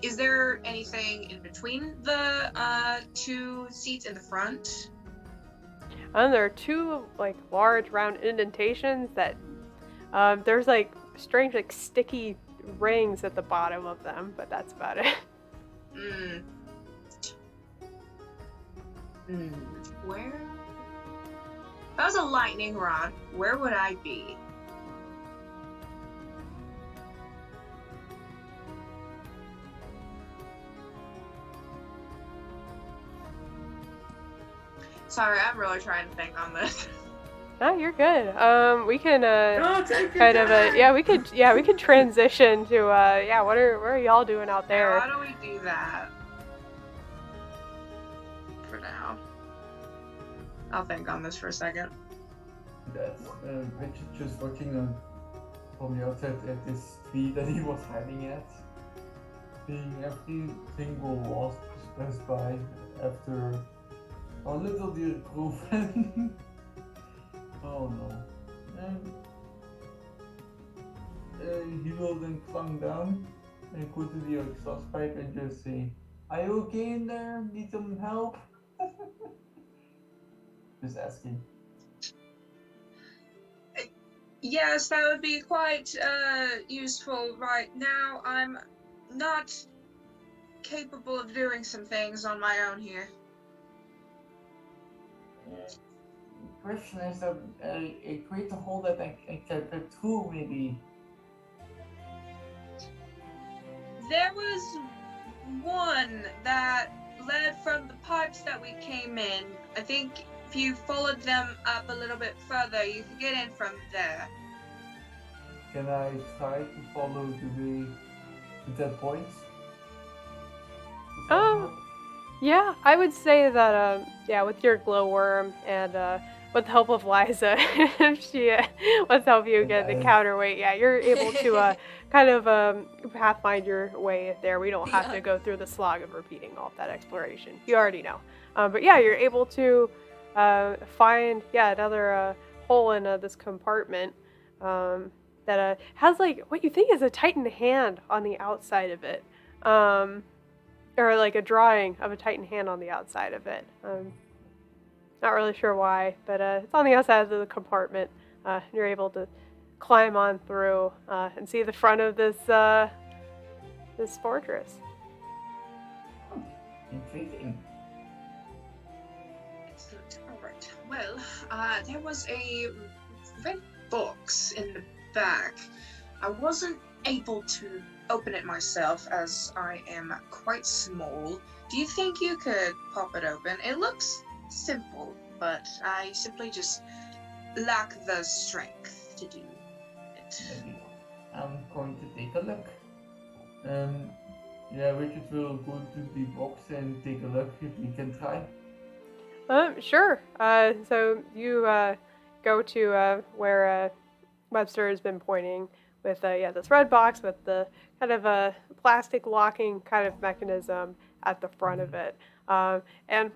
Is there anything in between the two seats in the front? There are two like large round indentations that there's like strange like sticky rings at the bottom of them, but that's about it. Where? If I was a lightning rod, where would I be? Sorry, I'm really trying to think on this. No, you're good. We can No, take your kind of time. we could transition to what are y'all doing out there? How do we do that? For now. I'll think on this for a second. That's Richard just watching from the outside at this tree that he was hiding at. Seeing every single wasp pass by after our little dear girlfriend. Oh no. He will then climb down and go to the exhaust pipe and just say, "Are you okay in there? Need some help?" Just asking. Yes, that would be quite useful right now. I'm not capable of doing some things on my own here. Question is a greater hole that I can get through, maybe. There was one that led from the pipes that we came in. I think if you followed them up a little bit further, you could get in from there. Can I try to follow the way to that point? Yeah, I would say that with your glowworm and with the help of Liza, if she wants to help you get the counterweight, you're able to kind of pathfind your way there. We don't have to go through the slog of repeating all of that exploration. You already know. But yeah, you're able to find another hole in this compartment that has like what you think is a Titan hand on the outside of it. Or like a drawing of a Titan hand on the outside of it. Not really sure why, but it's on the outside of the compartment. You're able to climb on through and see the front of this this fortress. Intriguing. Excellent. All right. Well, there was a red box in the back. I wasn't able to open it myself as I am quite small. Do you think you could pop it open? It looks simple, but I simply just lack the strength to do it. Maybe. I'm going to take a look. Richard will go to the box and take a look if we can try. Sure. So you go to where Webster has been pointing with this red box with the kind of a plastic locking kind of mechanism at the front of it. And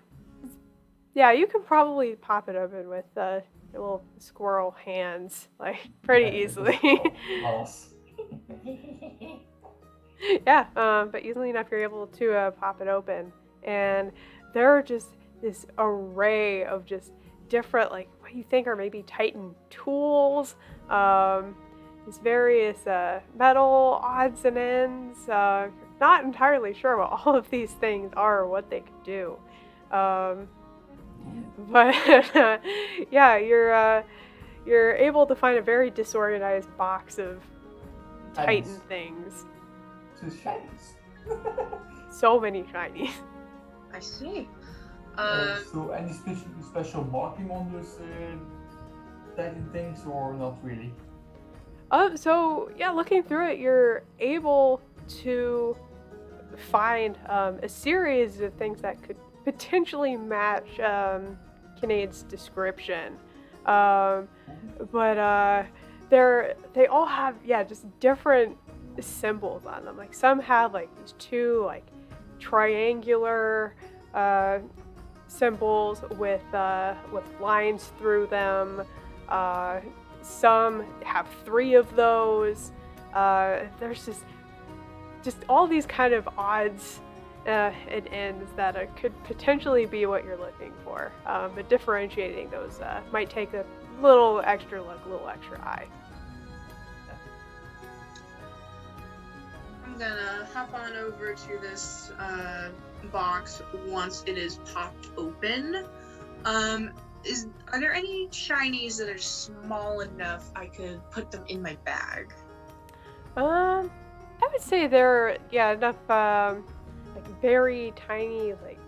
you can probably pop it open with your little squirrel hands, like pretty easily. But easily enough you're able to pop it open. And there are just this array of just different, like what you think are maybe Titan tools, these various metal odds and ends. Not entirely sure what all of these things are or what they could do. But you're able to find a very disorganized box of Titan things. So shinies. So many shinies. I see. So any special marking on those Titan things or not really? Looking through it, you're able to find a series of things that could potentially match Cinéad's description. But they all have just different symbols on them. Like some have like these two like triangular symbols with lines through them. Some have 3 of those. There's just all these kind of odds and ends that could potentially be what you're looking for. But differentiating those might take a little extra look, a little extra eye. I'm gonna hop on over to this box once it is popped open. Are there any shinies that are small enough I could put them in my bag? I would say there are, enough, like very tiny, like,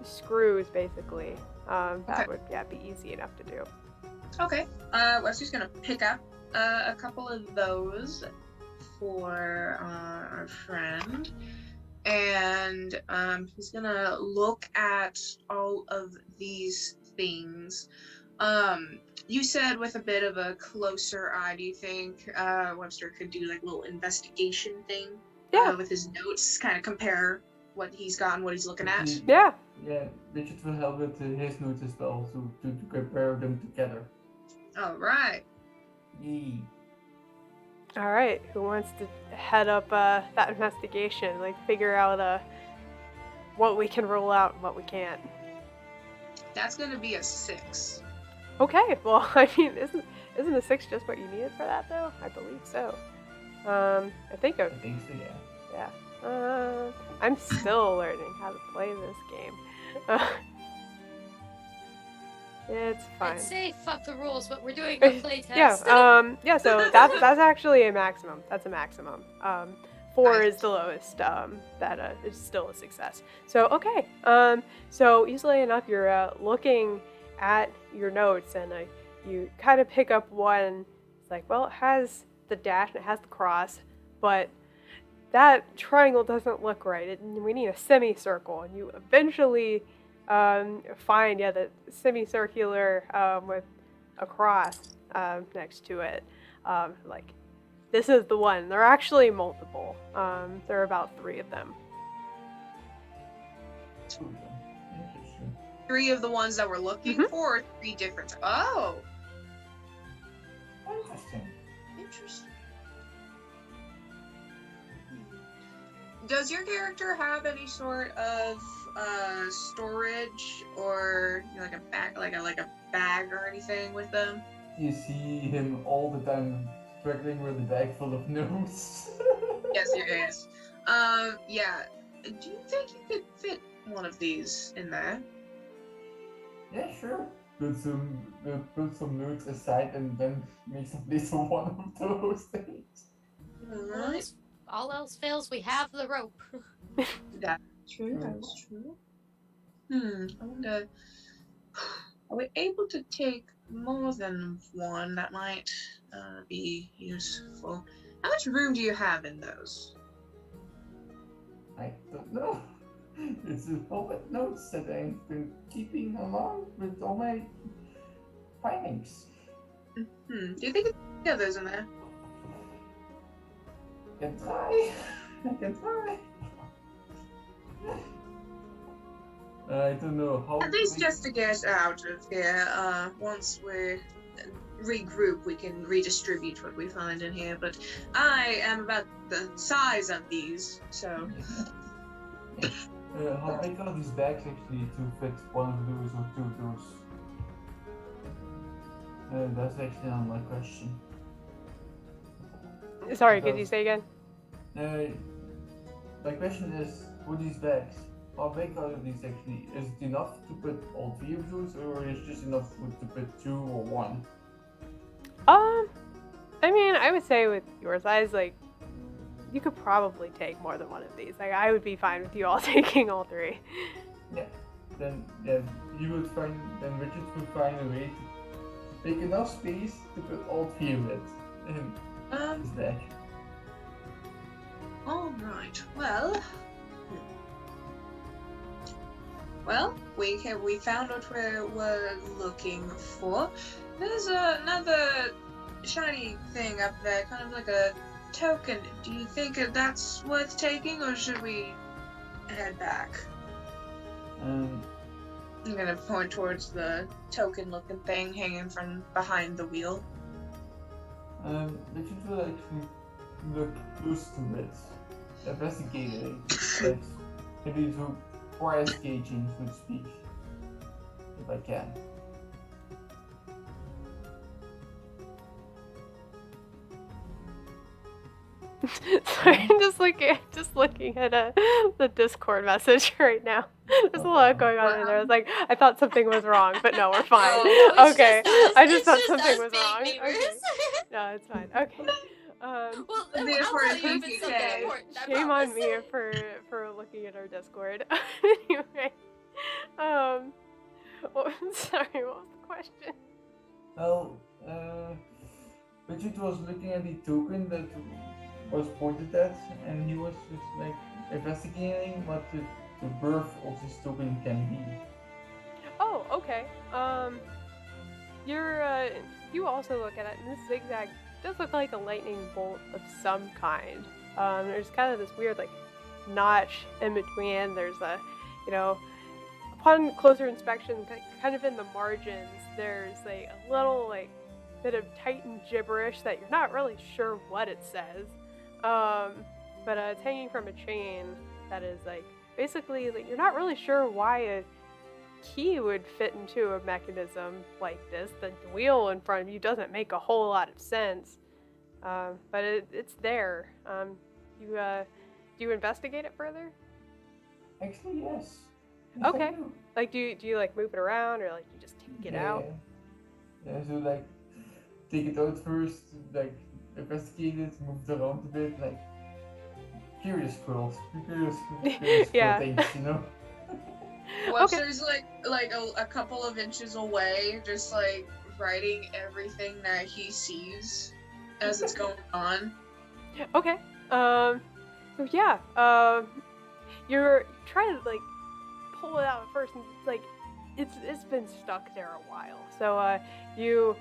screws, basically. That would, be easy enough to do. Okay. Wesley's gonna pick up a couple of those for our friend, and he's gonna look at all of these things. You said with a bit of a closer eye, do you think Webster could do like a little investigation thing? Yeah. With his notes, kind of compare what he's got and what he's looking at? Yeah. Yeah, Richard will help with his notes as well, to compare them together. Alright. Yee. All right. Who wants to head up that investigation? Like, figure out what we can roll out and what we can't. That's gonna be a 6. Okay. Well, I mean, isn't a 6 just what you needed for that, though? I believe so. I think I think so, yeah. Yeah. I'm still learning how to play this game. It's fine. I'd say fuck the rules, but we're doing a play test. So that's actually a maximum. That's a maximum. 4 is the lowest. That is still a success. So okay. So easily enough, you're looking at your notes, and you kind of pick up one. It's like, well, it has the dash and it has the cross, but that triangle doesn't look right. We need a semicircle, and you eventually find the semicircular with a cross next to it. Like, this is the one. There are actually multiple. There are about 3 of them. Interesting. 3 of the ones that we're looking for, or 3 different? Oh, Interesting. interesting. Does your character have any sort of storage or like a bag, like a bag or anything with them? You see him all the time struggling with a bag full of notes. Yes, yes. Yeah. Do you think you could fit one of these in there? Yeah, sure. Put some notes aside and then make some place for one of those things. Alright. All else fails, we have the rope. That's true. That's true. I wonder. Are we able to take more than one? That might be useful. How much room do you have in those? I don't know. It's all the notes that I've been keeping along with all my findings. Do you think the others in there? I can try. I can try. I don't know how. At least just to get out of here. Once we regroup, we can redistribute what we find in here. But I am about the size of these, so. How big are these bags actually to fit one of those or 2 of those? That's actually not my question. Sorry, could you say again? My question is, for these bags, how big are these actually? Is it enough to put all 3 of those, or is it just enough to put 2 or 1? I mean, I would say with your size, like, you could probably take more than one of these. Like, I would be fine with you all taking all 3. Yeah. Then Richard would find a way to make enough space to put all 3 of it in his bag. Alright, well, we found what we're looking for. There's another shiny thing up there, kind of like a token. Do you think that's worth taking, or should we head back? I'm gonna point towards the token-looking thing hanging from behind the wheel. Richard will actually look close to it, investigate it, maybe do price gauging, so to speak, if I can. Sorry, I'm just looking at the Discord message right now. There's a lot going on in there. It's like I thought something was wrong, but no, we're fine. No, it's Okay, just us. I just It's thought just something us was being wrong. neighbors. Okay. No, it's fine. Okay. Well, The I'll important tell you if it's something TPK. important. I Shame on promise. me for looking at our Discord. Anyway, sorry, what was the question? Well, Richard was looking at the token that was pointed at, and he was just like investigating what the birth of this token can be. Oh, okay. You also look at it, and this zigzag does look like a lightning bolt of some kind. There's kind of this weird, like, notch in between. There's a, upon closer inspection, kind of in the margins, there's like a little, like, bit of Titan gibberish that you're not really sure what it says. But it's hanging from a chain that is, like, basically, like, you're not really sure why a key would fit into a mechanism like this. The wheel in front of you doesn't make a whole lot of sense, but it's there. Do you investigate it further? Actually, yes. Okay. Like, do you like move it around, or like you just take it out? Yeah, so like take it out first, like investigate it, move it around a bit, like curious squirrels. Curious Yeah. things, you know? Webster's like a couple of inches away, just like writing everything that he sees as it's going on. Okay. So yeah. You're trying to like pull it out at first, and like it's been stuck there a while. So you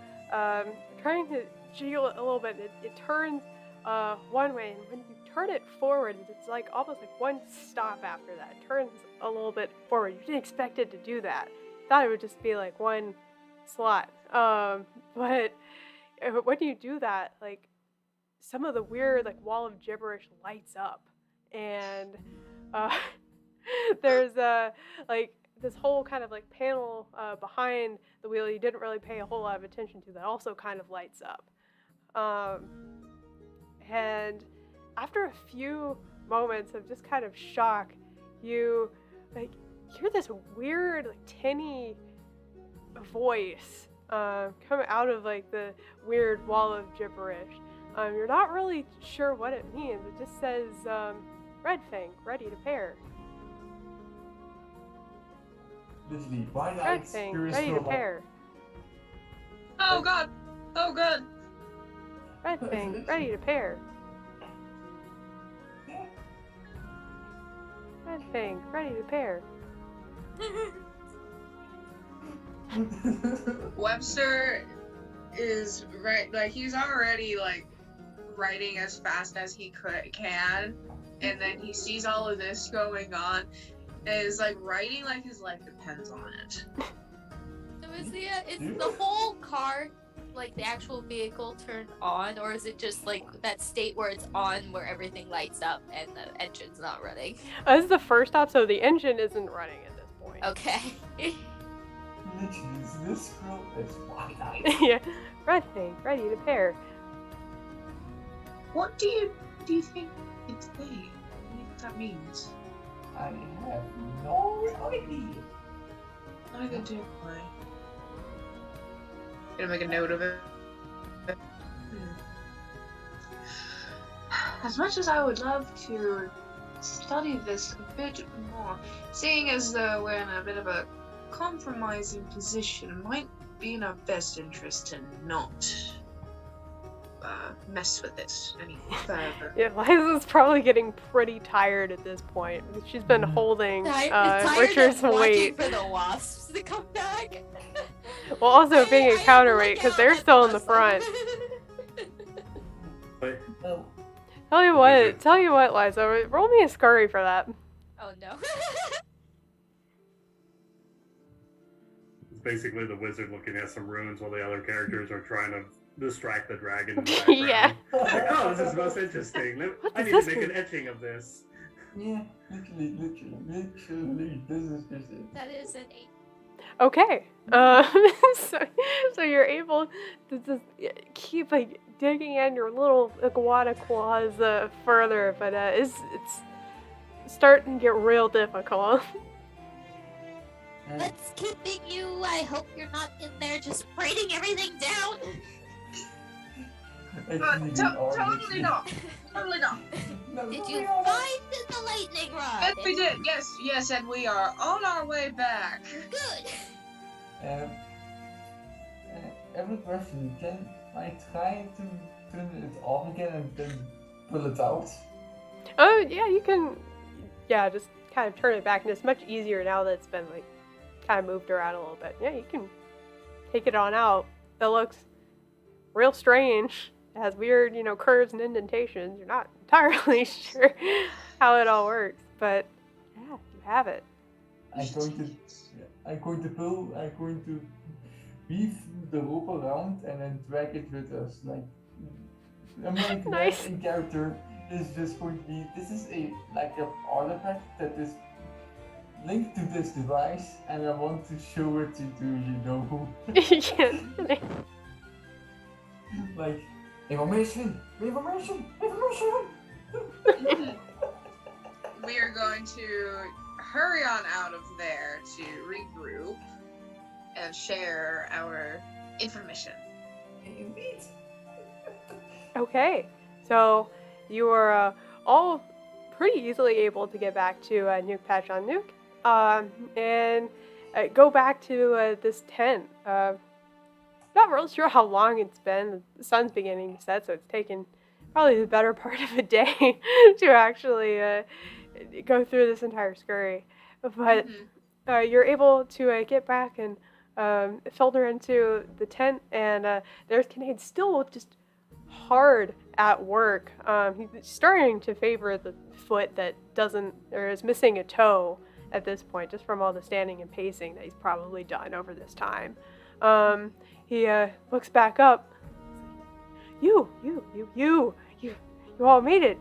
trying to jiggle it a little bit. It turns one way, and when you turn it forward, it's like almost like one stop after that. It turns a little bit forward. You didn't expect it to do that. Thought it would just be like one slot. But when you do that, like some of the weird like wall of gibberish lights up, and there's like this whole kind of like panel behind the wheel you didn't really pay a whole lot of attention to that also kind of lights up. And after a few moments of just kind of shock, you like hear this weird like tinny voice come out of like the weird wall of gibberish. You're not really sure what it means. It just says Red Fang, ready to pair. Literally, why Red not? Fang, Curious ready to squirrel. pair. Oh god! Oh god! Red Fang, ready to pair. Red Fang, ready to pair. Webster is right, like he's already like writing as fast as he can, and then he sees all of this going on, and is like writing like his life depends on it. So is the whole car, like the actual vehicle, turned on, or is it just like that state where it's on, where everything lights up and the engine's not running? This is the first stop, so the engine isn't running at this point. Okay. Literally, this squirrel is wide-eyed. Yeah, Red Fang, ready to pair. What do you think it's saying? What do you think that means? I have no idea. Neither do I. Gonna make a note of it. As much as I would love to study this a bit more, seeing as though we're in a bit of a compromising position, it might be in our best interest to not mess with it any further. Yeah, Liza's probably getting pretty tired at this point. She's been holding Tired Richard's of weight. watching for the wasps to come back. While also being I a have to counterweight look because out they're at still in the wasps. front. But Well, Tell you what, Liza, roll me a scurry for that. Oh no. it's basically the wizard looking at some runes while the other characters are trying to distract the dragon in the background. Yeah. Like, oh, this is most interesting. What I does need to this make mean? an etching of this. yeah, literally, this is just it. That is an 8. Okay. So you're able to just keep like digging in your little iguana claws further, but it's starting to get real difficult. What's keeping you? I hope you're not in there just writing everything down. Totally not. Totally not. Did you find the lightning rod? Yes, we did. Yes, and we are on our way back. Good. Every question, can I try to turn it off again and then pull it out? Oh, yeah, you can, just kind of turn it back, and it's much easier now that it's been, like, kind of moved around a little bit. Yeah, you can take it on out. It looks real strange. It has weird, curves and indentations. You're not entirely sure how it all works, but yeah, you have it. I'm going to weave the rope around and then drag it with us. Like, Nice. in character is just going to be, this is an artifact that is linked to this device, and I want to show it to who. Yeah. Like, information. We are going to hurry on out of there to regroup and share our information. Okay, so you are all pretty easily able to get back to Nuke Patch on Nuke, and go back to this tent. Not really sure how long it's been. The sun's beginning to set, so it's taken probably the better part of a day to actually go through this entire scurry. But you're able to get back and filter into the tent, and there's Cinéad still just hard at work. He's starting to favor the foot that is missing a toe at this point, just from all the standing and pacing that he's probably done over this time. He looks back up. You all made it.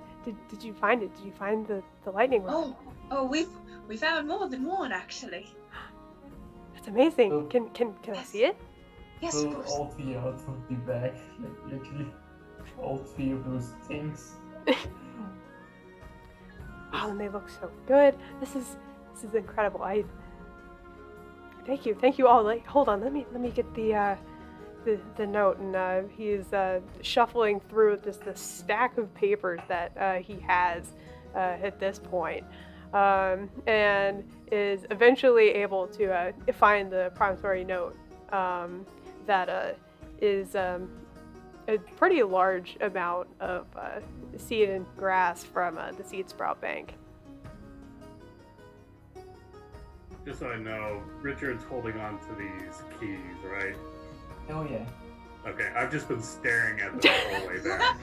Did you find it? Did you find the lightning rod? Oh, we found more than one actually. That's amazing. So- Can I see it? Yes, Pull of course. all three out of the bag, like literally all three of those things. Wow, and they look so good. This is incredible. Thank you all. Like, hold on, let me get the note, and he's shuffling through just the stack of papers that he has at this point, and is eventually able to find the promissory note that is a pretty large amount of seed and grass from the Seed Sprout Bank. Just so I know, Richard's holding on to these keys, right? Oh yeah. Okay, I've just been staring at them the whole way back.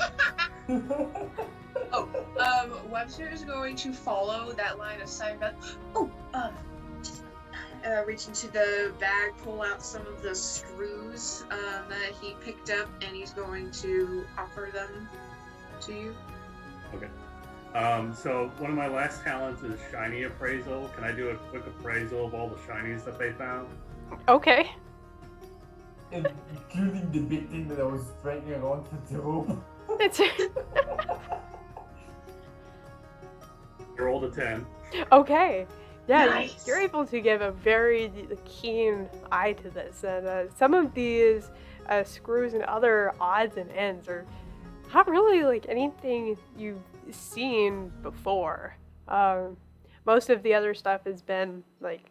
Webster is going to follow that line of sight. Reach into the bag, pull out some of the screws that he picked up, and he's going to offer them to you. Okay. So one of my last talents is shiny appraisal. Can I do a quick appraisal of all the shinies that they found? Okay. Including the big thing that I was dragging around with the rope. It's You rolled a 10. okay. Yeah, Nice. you're able to give a very keen eye to this, and some of these screws and other odds and ends are not really like anything you've seen before. Most of the other stuff has been like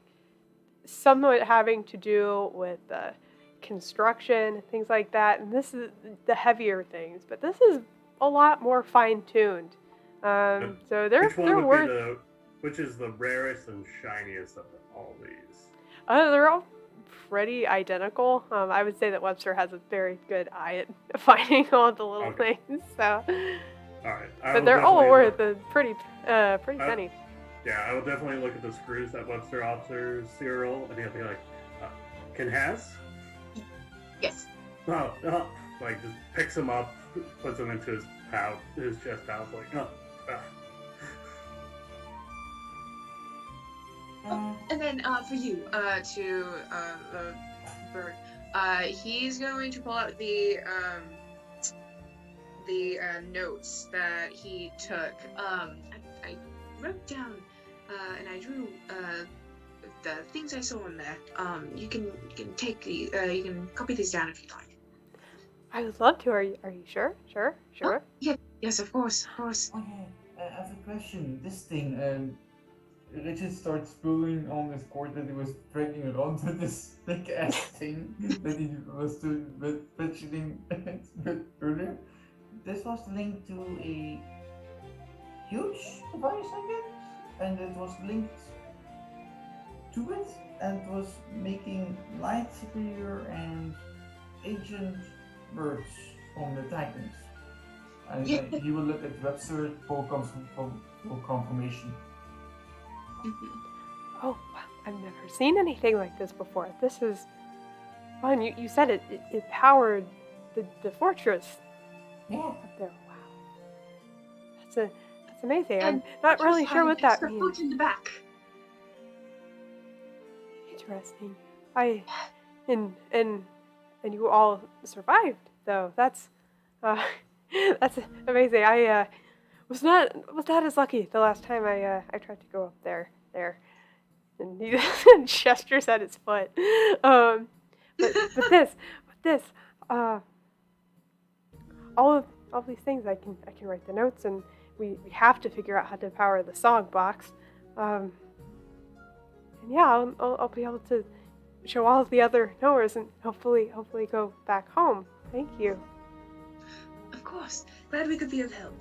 somewhat having to do with construction, things like that, and this is the heavier things, but this is a lot more fine-tuned. So they're worth. Which is the rarest and shiniest of all these? They're all pretty identical. I would say that Webster has a very good eye at finding all the little Okay. things. So, All right. but they're all worth a pretty penny. Yeah, I will definitely look at the screws that Webster offers Cyril, and he'll be like, "Can has?" Yes. Like just picks them up, puts them into his chest pouch, like, And then for you, to the bird, he's going to pull out the the notes that he took. I wrote down and I drew the things I saw in there. You can take the you can copy these down if you'd like. I would love to. Are you sure? Sure. Oh, yeah. Yes, of course. Okay, I have a question. This thing, Richard starts pulling on his cord that he was dragging around with this big ass thing that he was mentioning earlier. This was linked to a huge device, I guess, and it was linked to it and was making light superior and ancient birds from the Titans. And he will look at Webster for confirmation. Oh, wow. I've never seen anything like this before. This is fun. You said it powered the fortress. Yeah. Up there. Wow. That's amazing. I'm not really sure what that means. Foot in the back. Interesting. And you all survived though. That's amazing. I was not as lucky the last time I tried to go up there. And he gestures at his foot. But this, all of these things I can write the notes, and we have to figure out how to power the song box. And yeah, I'll be able to show all of the other knowers and hopefully go back home. Thank you. Of course. Glad we could be of help.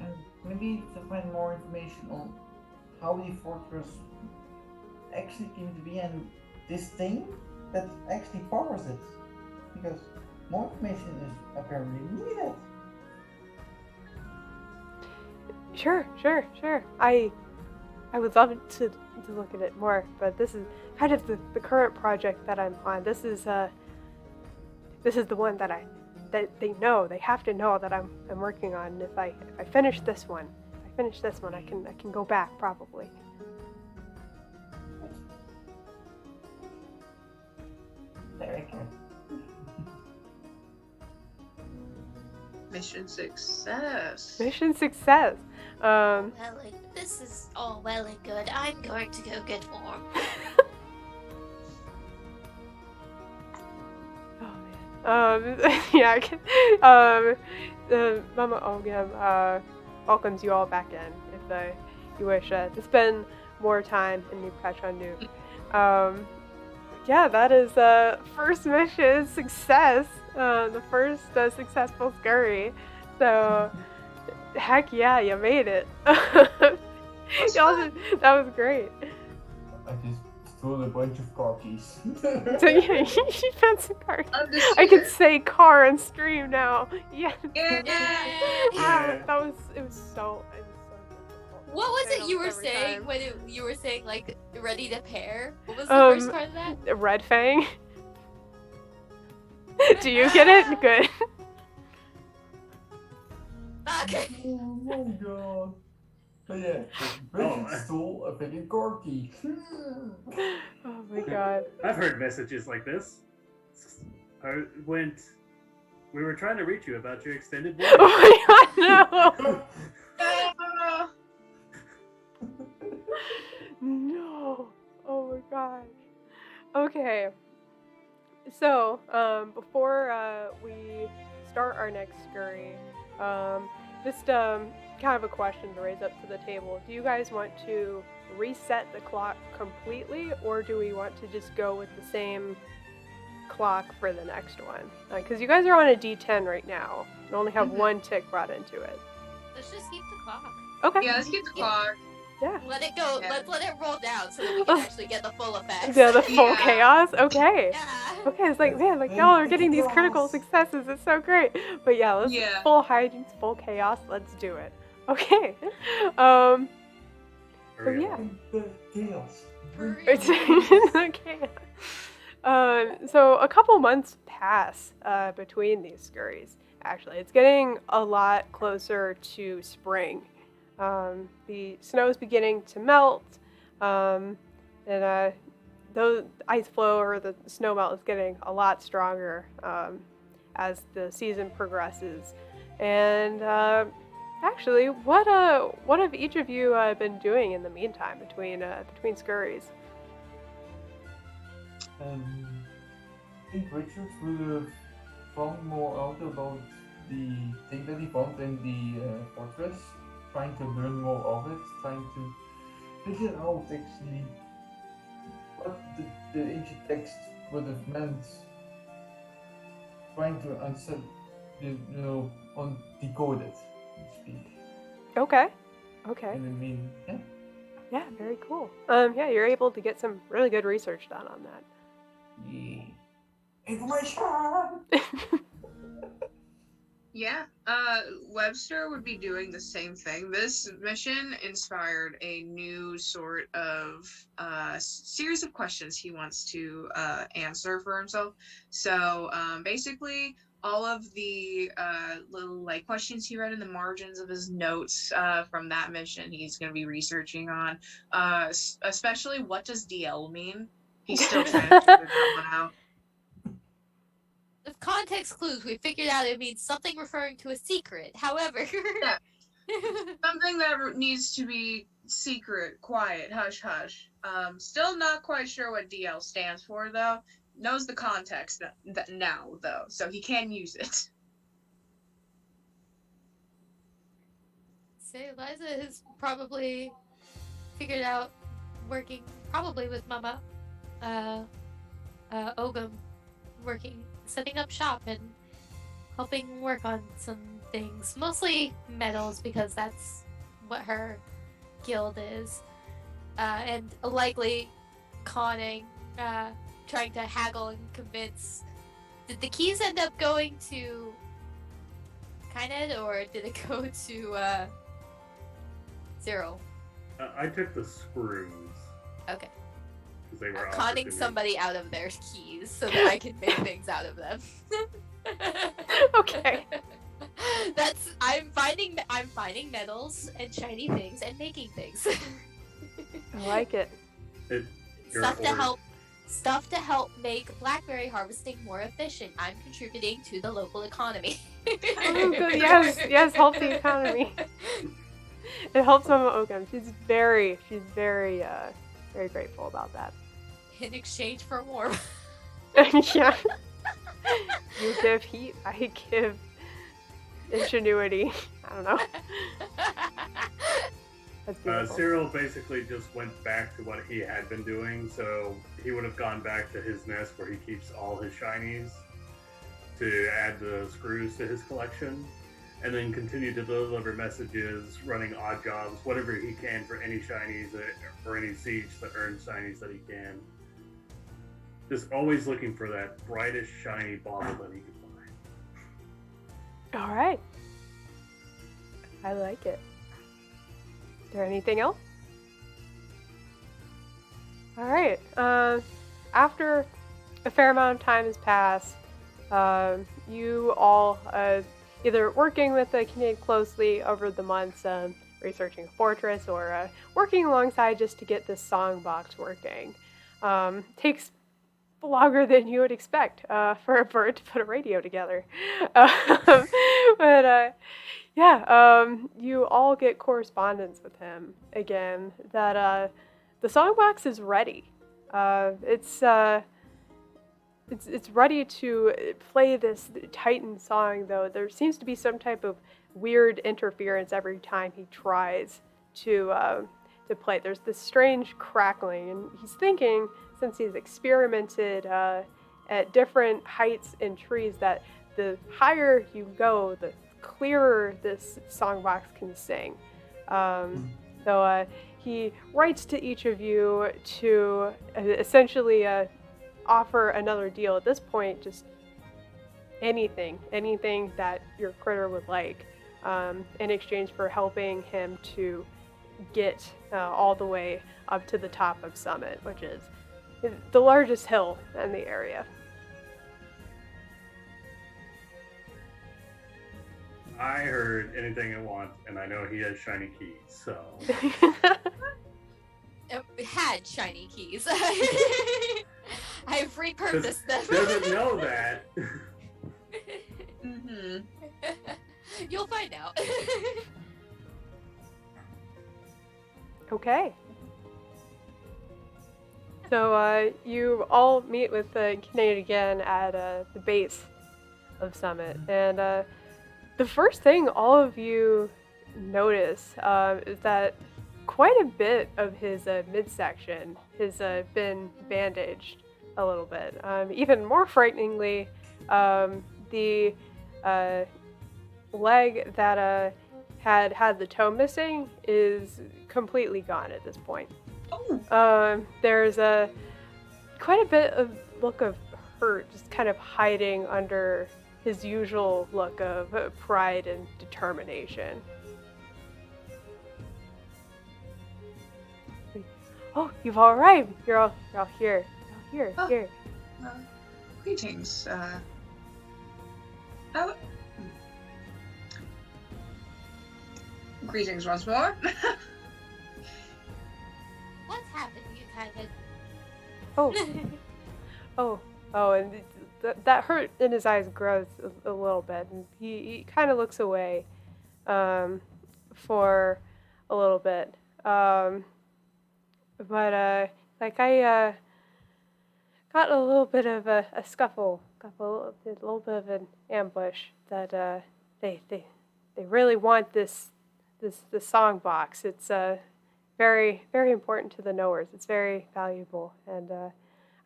And maybe to find more information on how the fortress actually came to be and this thing that actually powers it. Because more information is apparently needed. Sure. I would love to look at it more, but this is kind of the current project that I'm on. This is the one that they have to know that I'm working on. And if I finish this one, I can go back probably. Very good. Mission success. Well, this is all well and good. I'm going to go get warm. Oh man. Yeah. Mama Ogem welcomes you all back in if you wish to spend more time in New Pachondu. Yeah, that is first mission success. The first successful scurry. So, heck yeah, you made it. That was great. I just stole a bunch of car keys. So yeah, you found some car. I can say car and stream now. Yeah. Yeah. It was so difficult. What was Fails it you were every saying time. when you were saying like ready to pair? What was the first part of that? Red Fang. Do you get it? Good. Okay. Oh my god. So yeah, Richard stole a freaking car key. Oh my god. I've heard messages like this. We were trying to reach you about your extended voyage. Oh my god, no! No! Oh my gosh. Okay. So, before we start our next scurry, just kind of a question to raise up to the table. Do you guys want to reset the clock completely, or do we want to just go with the same clock for the next one? Because you guys are on a D10 right now and only have one tick brought into it. Let's just keep the clock. Okay. Yeah, let's keep the clock. Yeah. Let it go. Yeah. Let's let it roll down so that we can actually get the full effects. Yeah, the full Yeah. chaos. Okay. Yeah. Okay, it's like, man, like y'all are getting these critical successes. It's so great. But yeah, let's full hijinks, full chaos. Let's do it. Okay. So yeah. The chaos. It's okay. So a couple months pass between these scurries. Actually, it's getting a lot closer to spring. The snow is beginning to melt, and the ice flow or the snow melt is getting a lot stronger. as the season progresses. And actually, what have each of you been doing in the meantime between scurries? I think Richard would have found more out about the thing that he found in the fortress, trying to learn more of it, trying to figure out actually what the ancient text would have meant, trying to answer, decode it, so to speak. Okay. And I mean, yeah. Yeah, very cool. Yeah, you're able to get some really good research done on that. Yeah. Information! Yeah, Webster would be doing the same thing. This mission inspired a new sort of series of questions he wants to answer for himself. So basically, all of the little questions he read in the margins of his notes from that mission, he's going to be researching on. Especially, what does DL mean? He's still trying to figure that one out. With context clues, we figured out it means something referring to a secret. However, Yeah. Something that needs to be secret, quiet, hush hush. Still not quite sure what DL stands for though. Knows the context that now though, so he can use it. so Eliza has probably figured out working probably with Mama Ogum, setting up shop and helping work on some things, mostly metals because that's what her guild is, and likely conning, trying to haggle and convince. Did the keys end up going to Cinéad or did it go to Cyril? I took the screws. Okay. They were Conning somebody out of their keys so that I can make things out of them. Okay. I'm finding metals and shiny things and making things. I like it. Stuff to help make blackberry harvesting more efficient. I'm contributing to the local economy. Oh, good. Yes, help the economy. It helps Mama Ogum. She's very grateful about that. In exchange for warmth. Yeah. You give heat, I give ingenuity. I don't know. That's beautiful. Cyril basically just went back to what he had been doing, so he would have gone back to his nest where he keeps all his shinies to add the screws to his collection, and then continue to deliver messages, running odd jobs, whatever he can for any shinies or any siege that earns shinies that he can. Just always looking for that brightest shiny ball that he can find. All right. I like it. Is there anything else? All right. After a fair amount of time has passed, you all either working with the Cinéad closely over the months, researching a fortress, or working alongside just to get this song box working. Takes longer than you would expect for a bird to put a radio together. But you all get correspondence with him again that the song box is ready. It's ready to play this Titan song, though there seems to be some type of weird interference every time he tries to play. There's this strange crackling, and he's thinking, since he's experimented at different heights in trees, that the higher you go, the clearer this songbox can sing. So he writes to each of you to essentially offer another deal. At this point, just anything that your critter would like, in exchange for helping him to get all the way up to the top of Summit, which is the largest hill in the area. I heard anything I want, and I know he has shiny keys, so... Had shiny keys. I've repurposed them. Doesn't know that. You'll find out. Okay. So you all meet with Cinéad again at the base of Summit, and the first thing all of you notice is that quite a bit of his midsection has been bandaged a little bit. Even more frighteningly, the leg that had the toe missing is completely gone at this point. There's quite a bit of look of hurt just kind of hiding under his usual look of pride and determination. Oh, you've all arrived. You're all here. You're all here. Greetings. Greetings once more. What's happened, you kind of? And that hurt in his eyes grows a little bit, and he kind of looks away for a little bit. But I got a little bit of a scuffle, a little bit of an ambush that they really want this song box. It's very, very important to the knowers. It's very valuable, and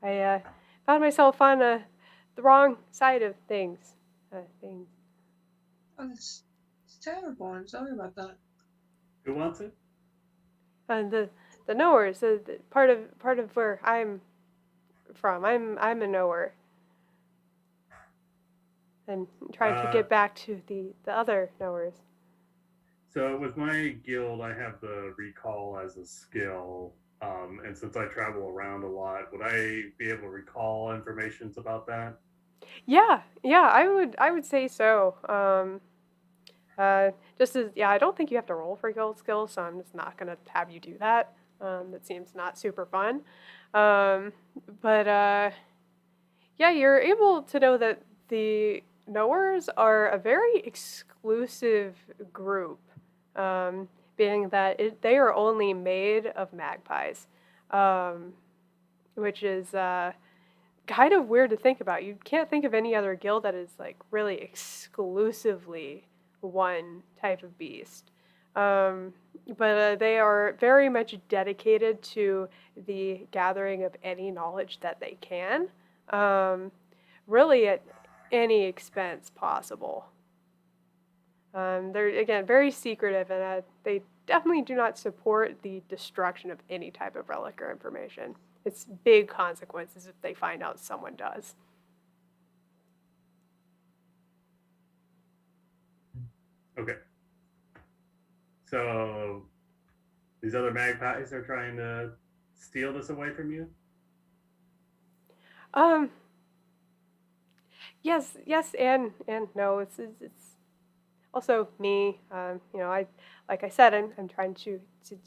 I found myself on the wrong side of things. Oh, it's terrible. I'm sorry about that. Who wants it? And the knowers, the part of where I'm from. I'm a knower, and trying to get back to the other knowers. So with my guild, I have the recall as a skill, and since I travel around a lot, would I be able to recall information about that? Yeah, I would say so. Just as I don't think you have to roll for guild skills, so I'm just not gonna have you do that. That seems not super fun. But you're able to know that the knowers are a very exclusive group, being that they are only made of magpies, which is kind of weird to think about. You can't think of any other guild that is like really exclusively one type of beast. But they are very much dedicated to the gathering of any knowledge that they can, really at any expense possible. They're, again, very secretive, and they definitely do not support the destruction of any type of relic or information. It's big consequences if they find out someone does. Okay. So these other magpies are trying to steal this away from you? Yes, and no. It's also me. Like I said, I'm trying to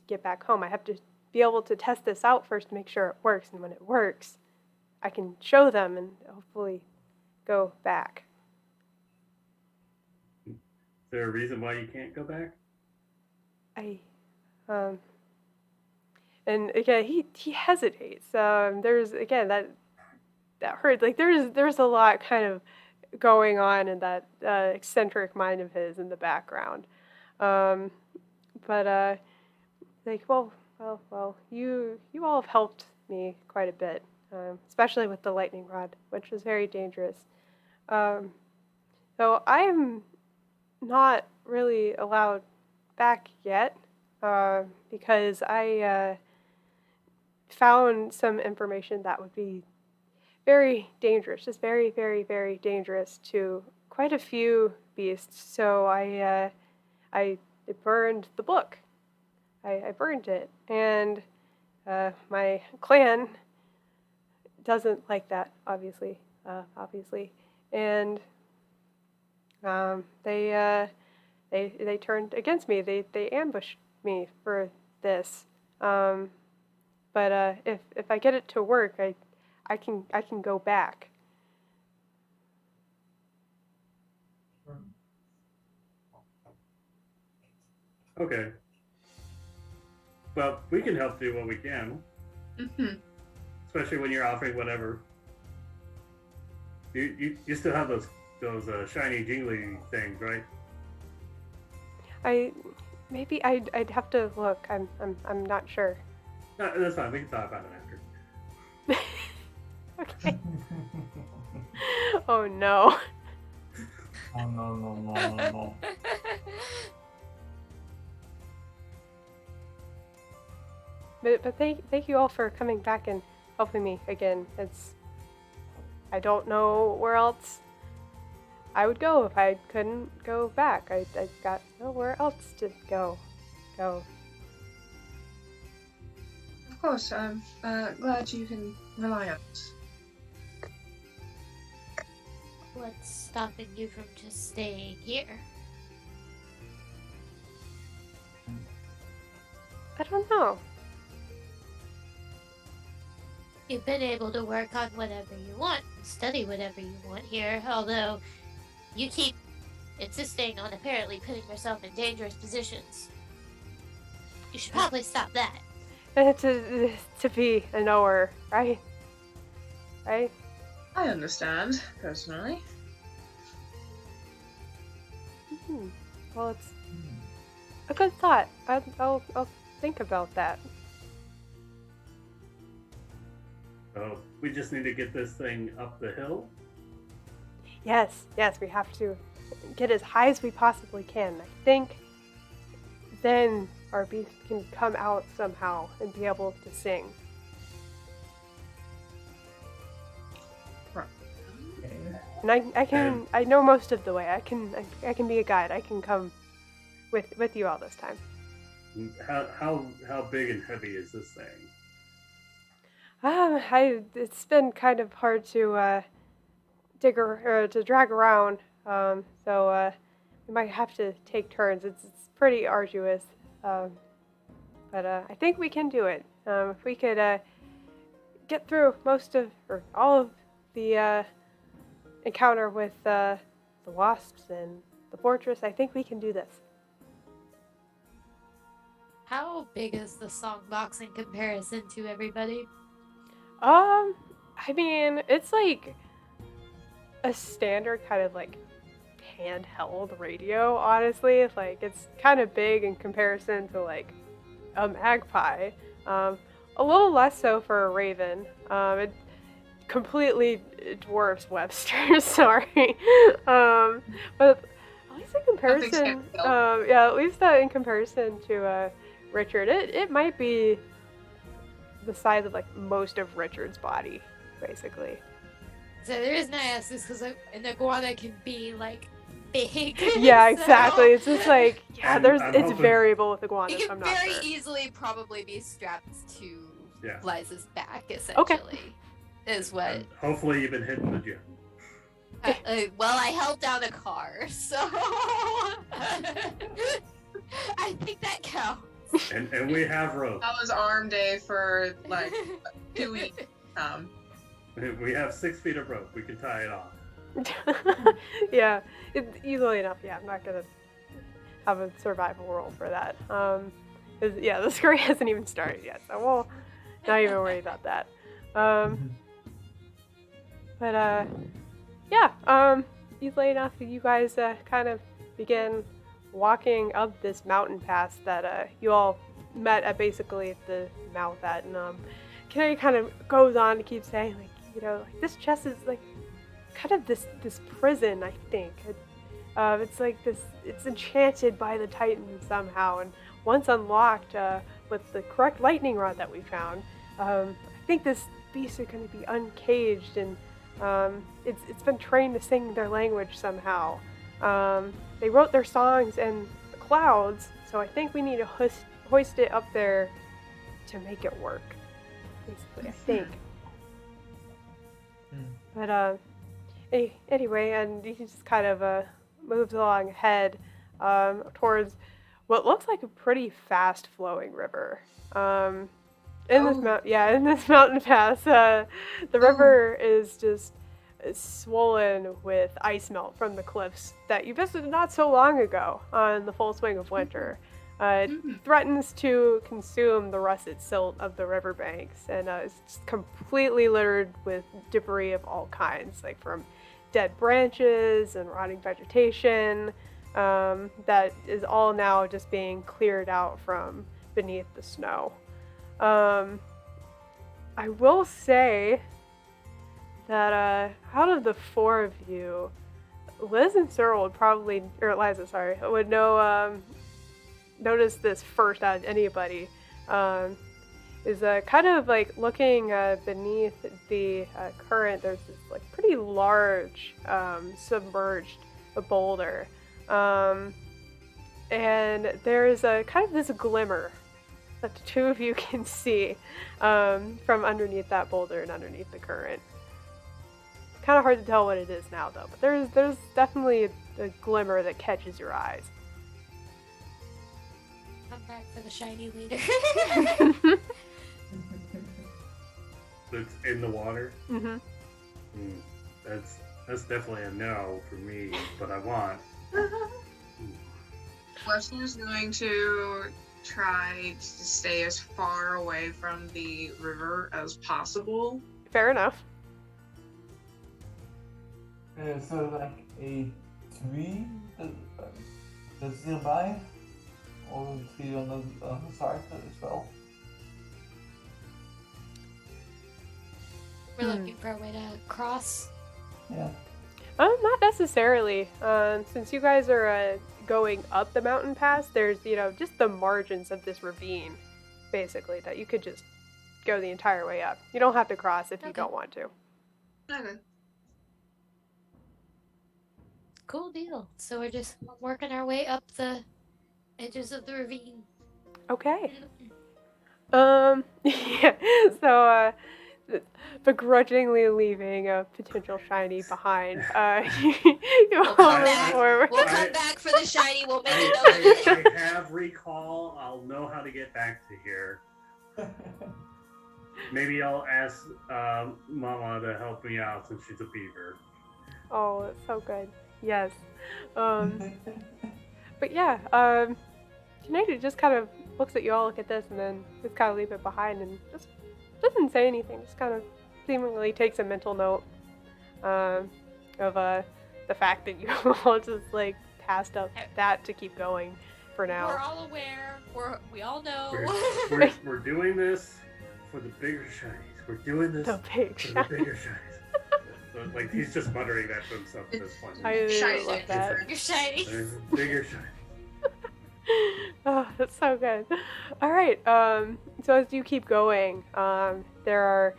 get back home. I have to be able to test this out first to make sure it works, and when it works, I can show them and hopefully go back. Is there a reason why you can't go back? And again, he hesitates. There's again that hurt. Like there's a lot kind of going on in that eccentric mind of his in the background. But you all have helped me quite a bit, especially with the lightning rod, which was very dangerous. So I'm not really allowed back yet, because I found some information that would be very dangerous, just very, very, very dangerous to quite a few beasts. So I burned the book. I burned it, and my clan doesn't like that, obviously, and they turned against me. They ambushed me for this. But if I get it to work, I can go back. Okay. Well, we can help do what we can, Mm-hmm. especially when you're offering whatever. You still have those shiny jingly things, right? I'd have to look. I'm not sure. No, that's fine. We can talk about it after. Okay. Oh no. Oh no. But thank you all for coming back and helping me again. I don't know where else I would go if I couldn't go back. I got nowhere else to go. Of course, I'm glad you can rely on us. What's stopping you from just staying here? I don't know. You've been able to work on whatever you want, study whatever you want here, although you keep insisting on apparently putting yourself in dangerous positions. You should probably stop that. To be a knower, right? Right? I understand, personally. Well, it's a good thought. I'll think about that. So we just need to get this thing up the hill. Yes, we have to get as high as we possibly can. I think then our beast can come out somehow and be able to sing. And I know most of the way. I can be a guide. I can come with you all this time. How big and heavy is this thing? It's been kind of hard to to drag around. So we might have to take turns. It's pretty arduous. But I think we can do it. If we could get through most of or all of the encounter with the wasps and the fortress, I think we can do this. How big is the songbox in comparison to everybody? I mean, it's like a standard kind of like handheld radio, honestly. It's like it's kind of big in comparison to like a magpie. A little less so for a raven. It completely dwarfs Webster, sorry. But at least in comparison, at least in comparison to Richard, it might be the size of like most of Richard's body, basically. So the reason I ask is because an iguana can be like big. Yeah, exactly. It's just like I'm it's hoping- variable with iguanas. It I'm can not very sure. easily probably be strapped to Yeah. Liza's back, essentially. Is what. And hopefully you've been hitting the gym. Well, I held down a car, so I think that counts. And we have rope. That was arm day for like 2 weeks. We have 6 feet of rope. We can tie it off. Yeah, easily enough. Yeah, I'm not gonna have a survival roll for that. 'Cause, yeah, the scurry hasn't even started yet, so we'll not even worry about that. But easily enough, you guys kind of begin walking up this mountain pass that you all met at basically the mouth at, and Kennedy kind of goes on to keep saying, like, like this chest is like kind of this prison, I think. It's like this, it's enchanted by the Titans somehow, and once unlocked with the correct lightning rod that we found, I think this beast is going to be uncaged, and it's been trained to sing their language somehow. They wrote their songs in the clouds, so I think we need to hoist it up there to make it work, basically, I think. But anyway, and he just kind of moves along ahead towards what looks like a pretty fast-flowing river. In this mountain pass, the river is just swollen with ice melt from the cliffs that you visited not so long ago on the full swing of winter. threatens to consume the rusted silt of the riverbanks, and it's just completely littered with debris of all kinds, like from dead branches and rotting vegetation, that is all now just being cleared out from beneath the snow. I will say that out of the four of you, Liz and Cyril would probably, or Liza, sorry, would know, notice this first out of anybody. Is kind of like looking beneath the current. There's this like pretty large submerged boulder, and there's a kind of this glimmer that the two of you can see from underneath that boulder and underneath the current. Kind of hard to tell what it is now, though. But there's definitely a glimmer that catches your eyes. Come back for the shiny later. It's in the water. Mm-hmm. That's definitely a no for me. But I want. Webster's going to try to stay as far away from the river as possible. Fair enough. So like a tree that's nearby, or a tree on the side as well. We're looking for a way to cross. Yeah. Not necessarily. Since you guys are going up the mountain pass, there's, just the margins of this ravine, basically, that you could just go the entire way up. You don't have to cross if you don't want to. Okay. Cool deal. So we're just working our way up the edges of the ravine. Okay. Yeah. So, begrudgingly leaving a potential shiny behind, you We'll come move back. forward. We'll come back for the shiny. We'll make a note of it. I have recall. I'll know how to get back to here. Maybe I'll ask Mama to help me out since she's a beaver. Oh, that's so good. Yes. But yeah, Cinéad just kind of looks at you all, look at this, and then just kind of leave it behind and just doesn't say anything. Just kind of seemingly takes a mental note of the fact that you all just like passed up that to keep going for now. We're all aware. We all know. We're doing this for the bigger shinies. We're doing this The big for shiny. the bigger shinies. Like he's just muttering that to himself at this point. I Shiny. love that. You're shiny. Bigger shinies. Oh, that's so good. All right. So as you keep going, there are,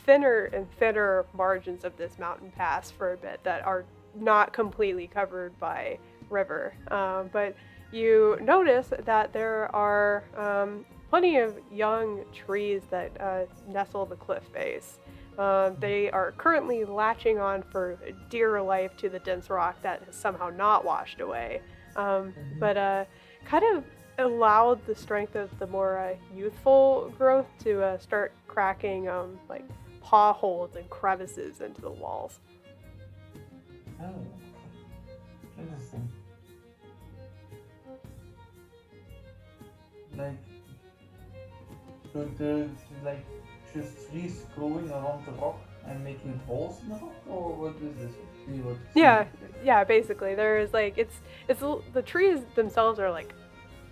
thinner and thinner margins of this mountain pass for a bit that are not completely covered by river. But you notice that there are plenty of young trees that nestle the cliff face. They are currently latching on for dear life to the dense rock that has somehow not washed away. But kind of allowed the strength of the more youthful growth to start cracking like paw holes and crevices into the walls. Oh, interesting. Like, like just trees growing around the rock and making holes in the rock, or what is this? Yeah, basically there's like it's the trees themselves are like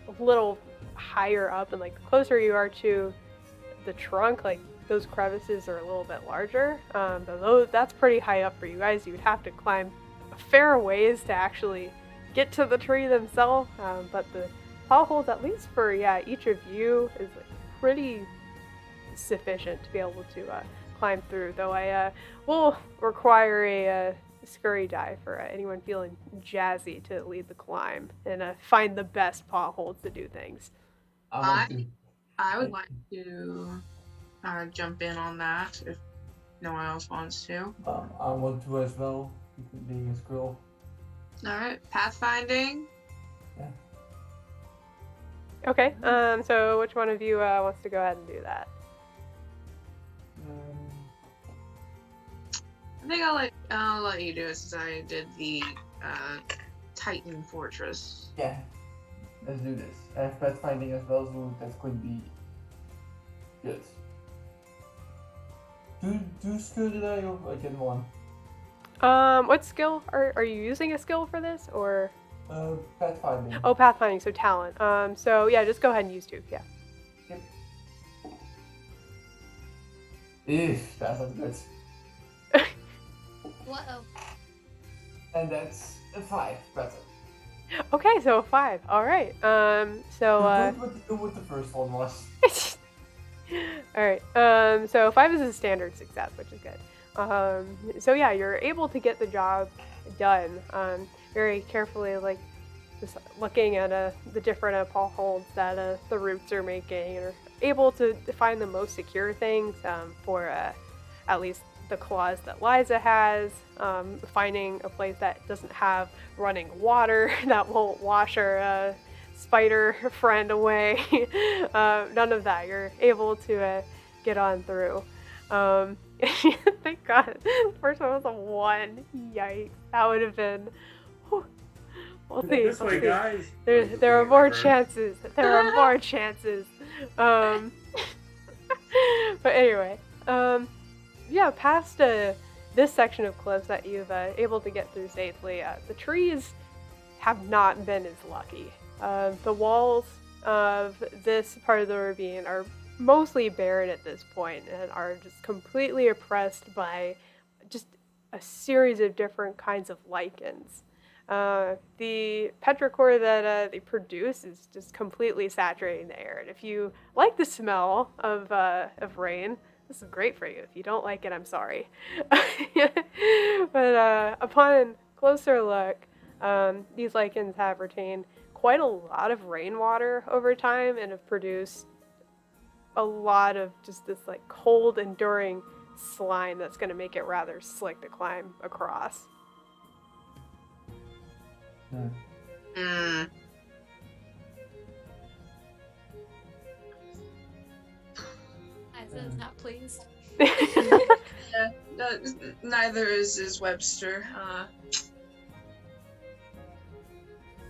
a little higher up, and like the closer you are to the trunk, like those crevices are a little bit larger. But that's pretty high up for you guys. You would have to climb a fair ways to actually get to the tree themselves. But the paw holes, at least for each of you, is like pretty sufficient to be able to climb through. Though I will require a Scurry die for anyone feeling jazzy to lead the climb and find the best paw holes to do things. I would like to jump in on that if no one else wants to. I want to as well, being a squirrel. Alright, pathfinding. Okay, so which one of you wants to go ahead and do that? I think I'll let you do it since I did the Titan Fortress. Yeah. let's do this. I have pathfinding as well, so that's going to be good. Do skill did I get one? What skill are you using a skill for this or? Pathfinding. Oh, pathfinding, so talent. So yeah, just go ahead and use 2. Yeah. Yep. If that sounds good. Whoa. And that's a 5. Better. Okay, so a 5. All right. So. Good what the first one was. All right. So 5 is a standard success, which is good. So yeah, you're able to get the job done. Very carefully, like just looking at the different holds that the roots are making, and are able to find the most secure things for at least the claws that Liza has. Finding a place that doesn't have running water that won't wash her spider friend away. None of that. You're able to get on through. Thank God. The first one was a 1. Yikes. That would have been. Whew. We'll see. This we'll way, see. guys. There are more chances. There are more chances. But anyway, yeah, past this section of cliffs that you've able to get through safely, the trees have not been as lucky. The walls of this part of the ravine are mostly barren at this point and are just completely oppressed by just a series of different kinds of lichens. The petrichor that they produce is just completely saturating the air, and if you like the smell of rain, this is great for you. If you don't like it, I'm sorry. But upon closer look, these lichens have retained quite a lot of rainwater over time and have produced a lot of just this like cold, enduring slime that's going to make it rather slick to climb across. Mm. Liza's not pleased. Yeah, neither is Webster.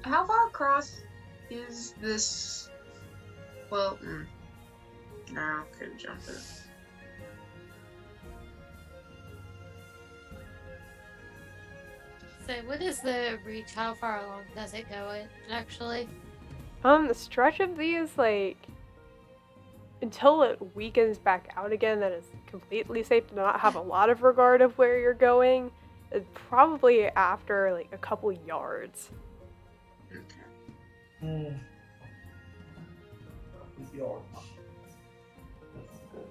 How far across is this? Well, no, couldn't jump it. So what is the reach? How far along does it go in, actually? The stretch of these, like, until it weakens back out again, that is completely safe to not have a lot of regard of where you're going, is probably after, like, a couple yards. Okay. Yards. That's good.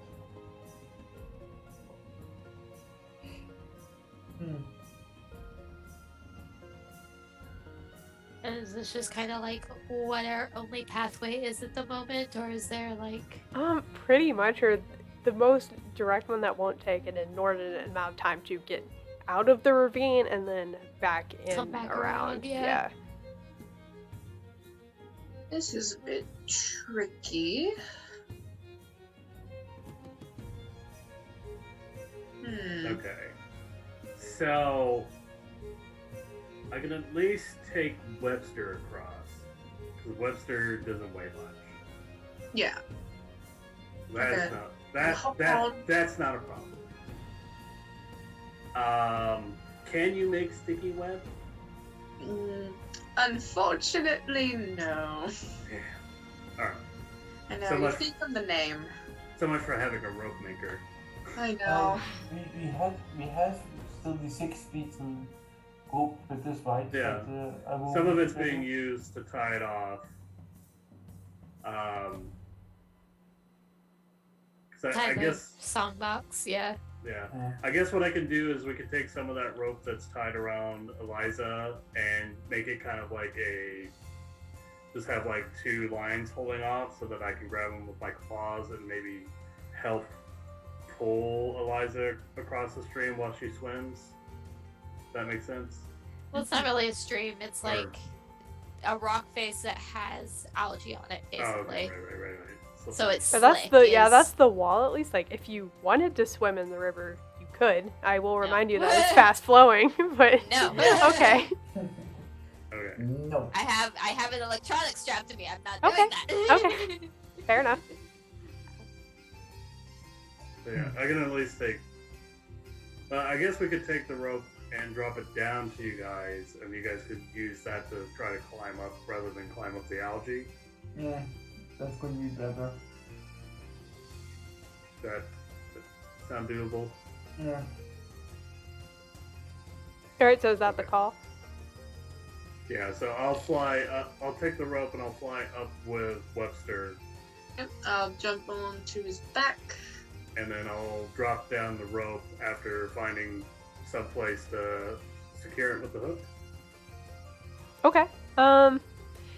And is this just kind of like what our only pathway is at the moment, or is there like... Pretty much, or the most direct one that won't take an inordinate amount of time to get out of the ravine and then back in Come back around. around, yeah. This is a bit tricky. Okay. So I can at least take Webster across, because Webster doesn't weigh much. Yeah. That's Okay. that's not a problem. Can you make sticky web? Unfortunately, no. Yeah. All right. I know. So You much- think of the name. So much for having a rope maker. I know. We have still the 6 feet to cope with this, right? Yeah. But, I will Some of it's being used to tie it off. 'Cause I guess, Songbox, yeah. yeah. Yeah. I guess what I can do is we could take some of that rope that's tied around Eliza and make it kind of like just have like 2 lines holding off so that I can grab them with my claws and maybe help pull Eliza across the stream while she swims. Does that make sense? Well, it's not really a stream. It's Or- like a rock face that has algae on it, basically. Oh, okay, right. So it's But that's slick, that's the wall at least. Like if you wanted to swim in the river, you could. I will remind you that it's No. fast flowing, but No. okay. Okay. Okay. No. I have an electronic strapped to me. I'm not Okay, doing that. okay. Fair enough. So yeah, I can at least take. I guess we could take the rope and drop it down to you guys, and you guys could use that to try to climb up rather than climb up the algae. Yeah, that's going to be better. That sound doable? Yeah. Alright, so is that the call? Yeah, so I'll fly up. I'll take the rope and I'll fly up with Webster, Yep, I'll jump onto his back. and then I'll drop down the rope after finding some place to secure it with the hook. Okay.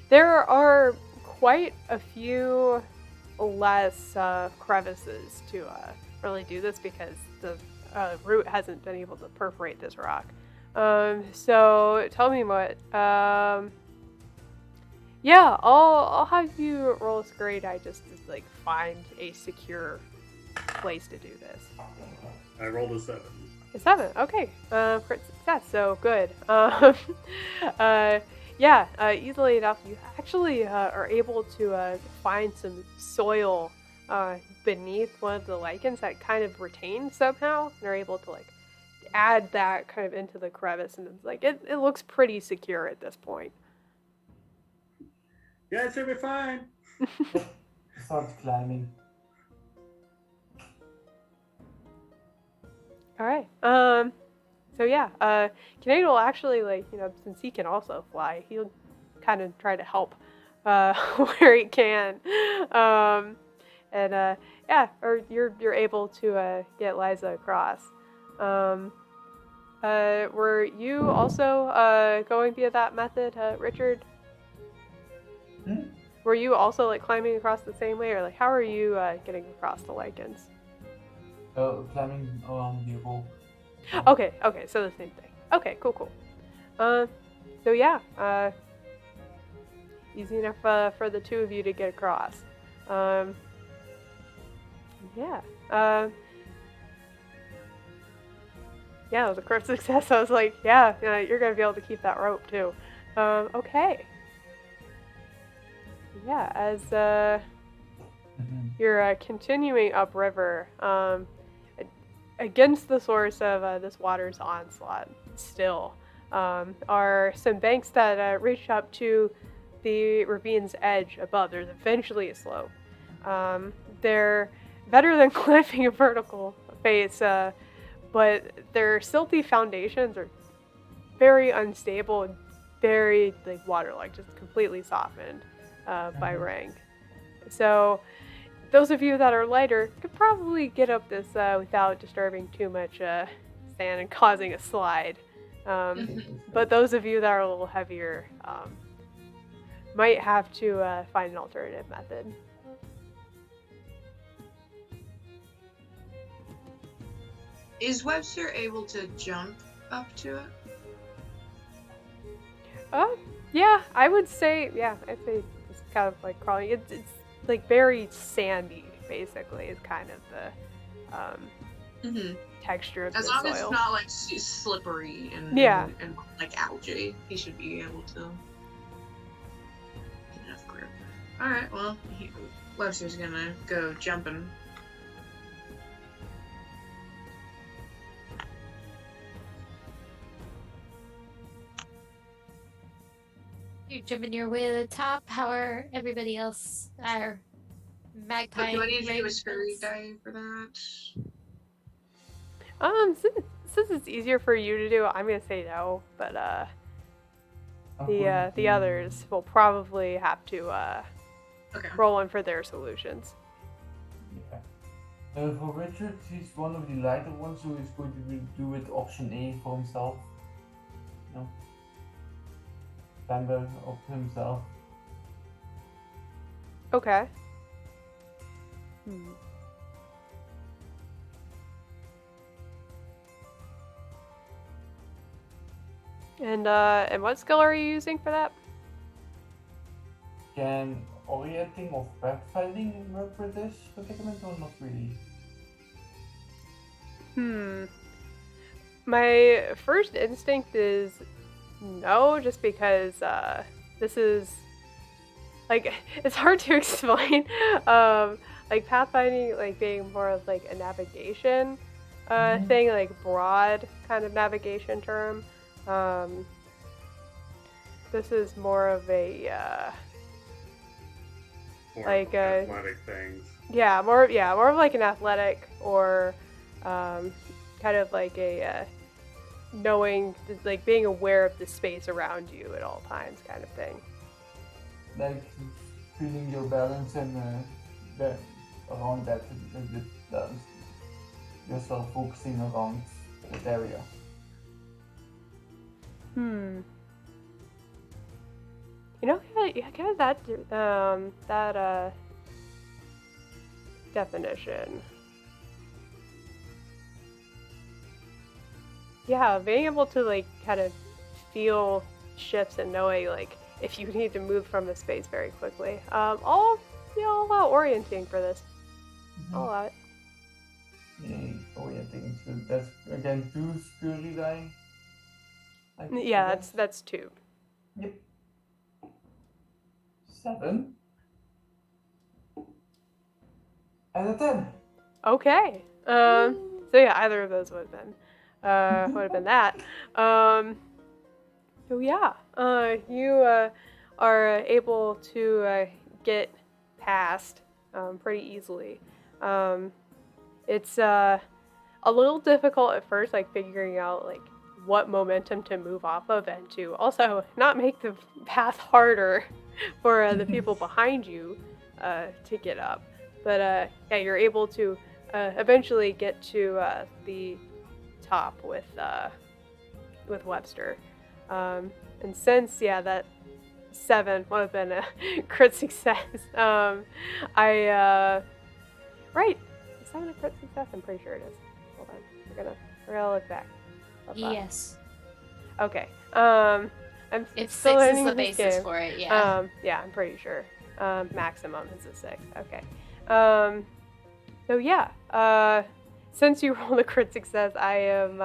There are quite a few less crevices to really do this because the root hasn't been able to perforate this rock. So tell me what. Yeah, I'll have you roll a scurry die just to like find a secure place to do this. I rolled a 7. A 7. Okay. Crit success. So good. Easily enough, you actually are able to find some soil beneath one of the lichens that kind of retained somehow, and are able to like add that kind of into the crevice, and it's like it looks pretty secure at this point. Yeah, it should be fine. Start climbing. All right. So yeah, Cinéad will actually, like, you know, since he can also fly, he'll kind of try to help where he can. Or you're able to get Liza across. Were you also going via that method, Richard? Hmm? Were you also like climbing across the same way, or like how are you getting across the lichens? Climbing along the wall. Okay, so the same thing. Okay, cool. So yeah, easy enough for the two of you to get across. Yeah, it was a crit success. I was like, yeah, you're gonna be able to keep that rope too. Okay. Yeah, as you're continuing upriver, against the source of this water's onslaught, still, are some banks that reach up to the ravine's edge above. There's eventually a slope. They're better than climbing a vertical face, but their silty foundations are very unstable and very like water-like, just completely softened by rank. So those of you that are lighter could probably get up this without disturbing too much sand and causing a slide. But those of you that are a little heavier might have to find an alternative method. Is Webster able to jump up to it? Yeah, I would say, I'd say it's kind of like crawling. It's like very sandy, basically, is kind of the texture of As the long soil. as it's not like slippery and like algae, he should be able to get enough grip. Alright, well, Webster's gonna go jumping. You're jumping your way to the top. How are everybody else? Our magpie. Do I need to do a ravens? scurry die for that? Since it's easier for you to do, I'm gonna say no, but the others will probably have to Okay. roll one for their solutions. Yeah. For Richard, he's one of the lighter ones, so he's going to do it option A for himself. No. Climber up himself. Okay. And what skill are you using for that? Can orienting or pathfinding work for this predicament or not really? My first instinct is no, just because this is like it's hard to explain. Like pathfinding, like being more of like a navigation thing, like broad kind of navigation term. This is more of a More like athletic things. more of like an athletic or kind of like a knowing, like being aware of the space around you at all times kind of thing. Like feeling your balance and that around that yourself focusing around that area. You know, kind of that definition. Yeah, being able to like kind of feel shifts and knowing like if you need to move from a space very quickly. All about orienting for this. I'll allow it. Yeah, orienting. So that's again 2 Scurry die. Yeah, that's 2. Yep. 7. And a 10. Okay. So yeah, either of those would have been that. So yeah, you are able to get past pretty easily. It's a little difficult at first, like figuring out like what momentum to move off of and to also not make the path harder for the people behind you to get up. But yeah, you're able to eventually get to the top with Webster. And since that 7 would have been a crit success, right, 7 a crit success. I'm pretty sure it is. Hold on, we're gonna look back. Yes. Okay. I'm If still 6 is learning the this basis game. for it, yeah. Yeah, I'm pretty sure. Maximum is a 6. Okay. So yeah. Since you rolled a crit success, I am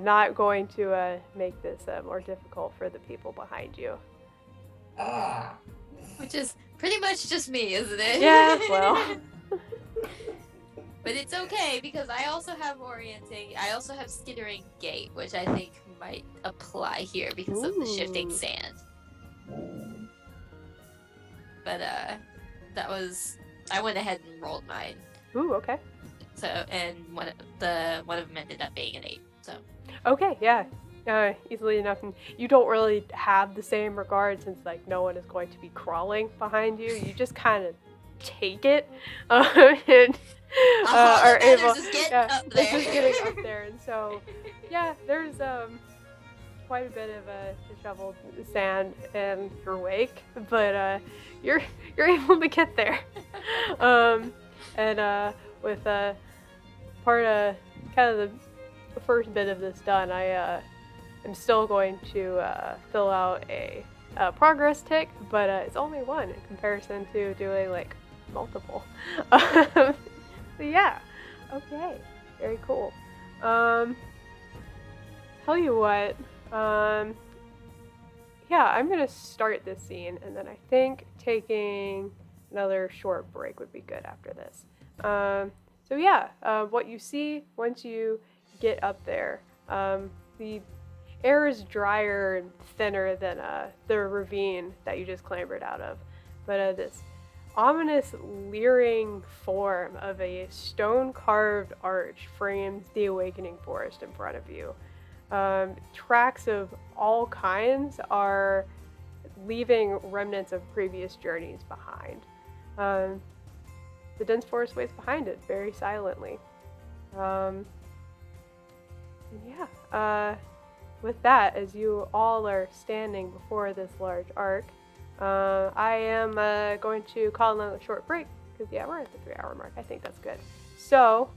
not going to make this more difficult for the people behind you. Which is pretty much just me, isn't it? Yeah. Well. But it's okay because I also have orienting. I also have skittering gait, which I think might apply here because of the shifting Ooh. sand. But I went ahead and rolled mine. Ooh. Okay. So and one of them ended up being an 8. So. Okay. Yeah. Easily enough, and you don't really have the same regard since like no one is going to be crawling behind you. You just kind of take it and are able. Just getting up This there. is getting up there, and so yeah, there's quite a bit of disheveled sand in your wake, but you're able to get there. And with part of kind of the first bit of this done, I am still going to fill out a progress tick, but it's only 1 in comparison to doing like multiple. So yeah, okay, very cool. Tell you what, yeah, I'm gonna start this scene, and then I think taking another short break would be good after this. So yeah, what you see once you get up there, the air is drier and thinner than the ravine that you just clambered out of, but this ominous leering form of a stone-carved arch frames the awakening forest in front of you. Tracks of all kinds are leaving remnants of previous journeys behind. The dense forest waits behind it very silently. With that, as you all are standing before this large arc, I am going to call another short break, because we're at the 3-hour mark. I think that's good. So,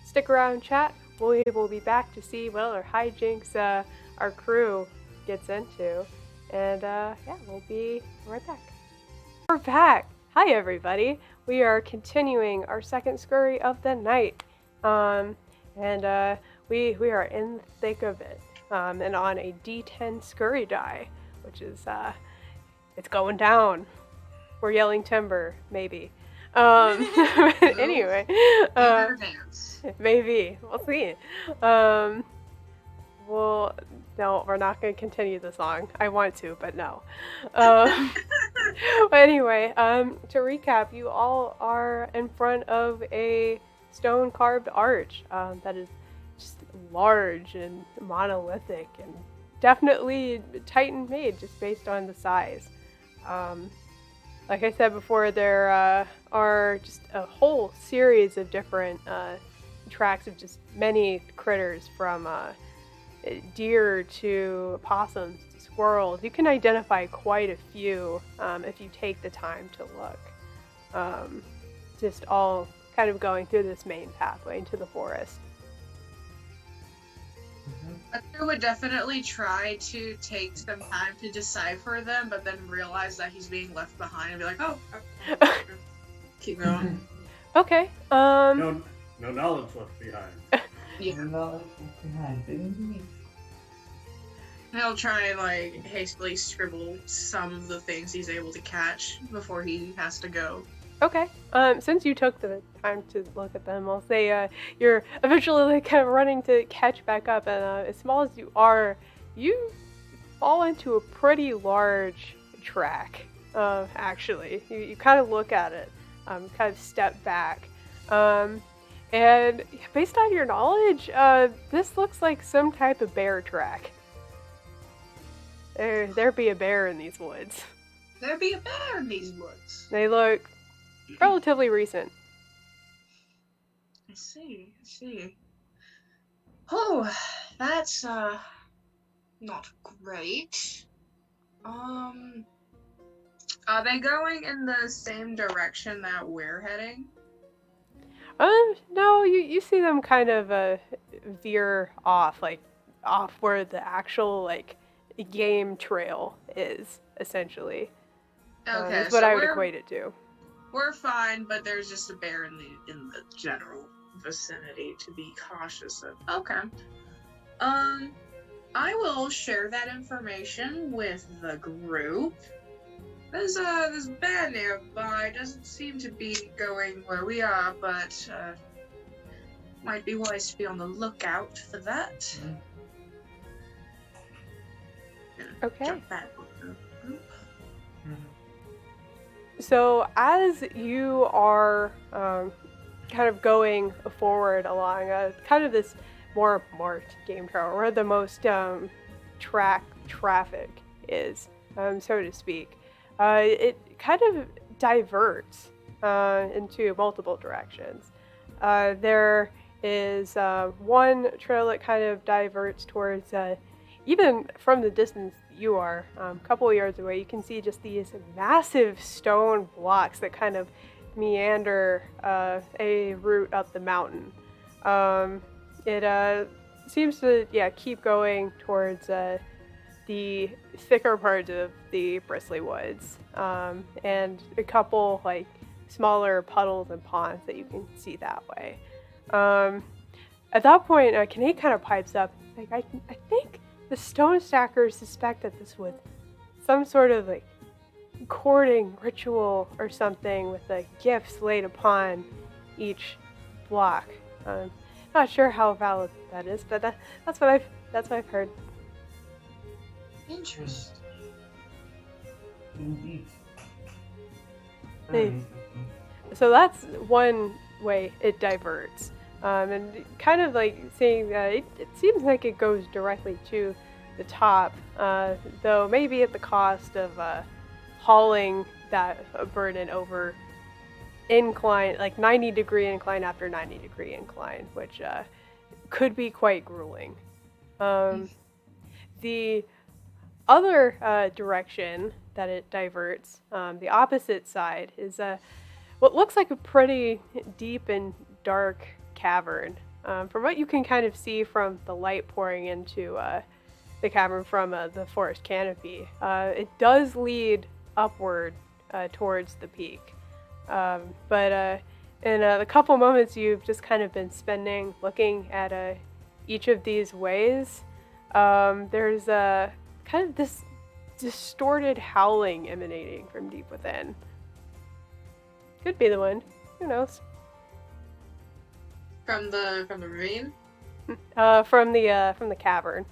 stick around, chat. We'll be back to see what other hijinks our crew gets into. And we'll be right back. We're back! Hi everybody! We are continuing our second scurry of the night. We are in the thick of it. and on a D10 Scurry die, which is it's going down. We're yelling timber, maybe. Anyway, maybe we'll see. Well, no, we're not going to continue the song. I want to, but no. But anyway, to recap, you all are in front of a stone carved arch that is just large and monolithic and definitely Titan made just based on the size. Like I said before, there are just a whole series of different tracks of just many critters from deer to possums to squirrels. You can identify quite a few if you take the time to look. Just all kind of going through this main pathway into the forest. I would definitely try to take some time to decipher them, but then realize that he's being left behind and be like, oh, keep going. Okay. No knowledge left behind. Yeah. No, indeed. He'll try and hastily scribble some of the things he's able to catch before he has to go. Okay. Since you took the time to look at them, I'll say you're eventually kind of running to catch back up, and as small as you are, you fall into a pretty large track. Actually, you kind of look at it, kind of step back, and based on your knowledge, this looks like some type of bear track. There be a bear in these woods. There be a bear in these woods. They look relatively recent. I see. Oh, that's not great. Are they going in the same direction that we're heading? No, you see them kind of veer off where the actual game trail is, essentially. Okay, that's what I would equate it to. We're fine, but there's just a bear in the general vicinity to be cautious of. Okay. I will share that information with the group. There's this bear nearby. Doesn't seem to be going where we are, but might be wise to be on the lookout for that. Okay. Jump back on the group. So as you are kind of going forward along kind of this more marked game trail, where the most traffic is, so to speak, it kind of diverts into multiple directions. There is one trail that kind of diverts towards, even from the distance you are, a couple of yards away, you can see just these massive stone blocks that kind of meander a route up the mountain. It seems to keep going towards the thicker parts of the Bristley Woods, and a couple smaller puddles and ponds that you can see that way. At that point, Kinnaid kind of pipes up, I think the stone stackers suspect that this was some sort of courting ritual or something, with gifts laid upon each block. Not sure how valid that is, but that's what I've heard. Interesting. Indeed. So that's one way it diverts. And kind of seeing that it seems like it goes directly to the top, though maybe at the cost of hauling that burden over incline, 90-degree incline after 90-degree incline, which could be quite grueling. The other direction that it diverts, the opposite side, is what looks like a pretty deep and dark cavern. From what you can kind of see from the light pouring into the cavern from the forest canopy, it does lead upward towards the peak. But in the couple moments you've just kind of been spending looking at each of these ways, there's a kind of this distorted howling emanating from deep within. Could be the wind. Who knows? From the ravine? From the cavern.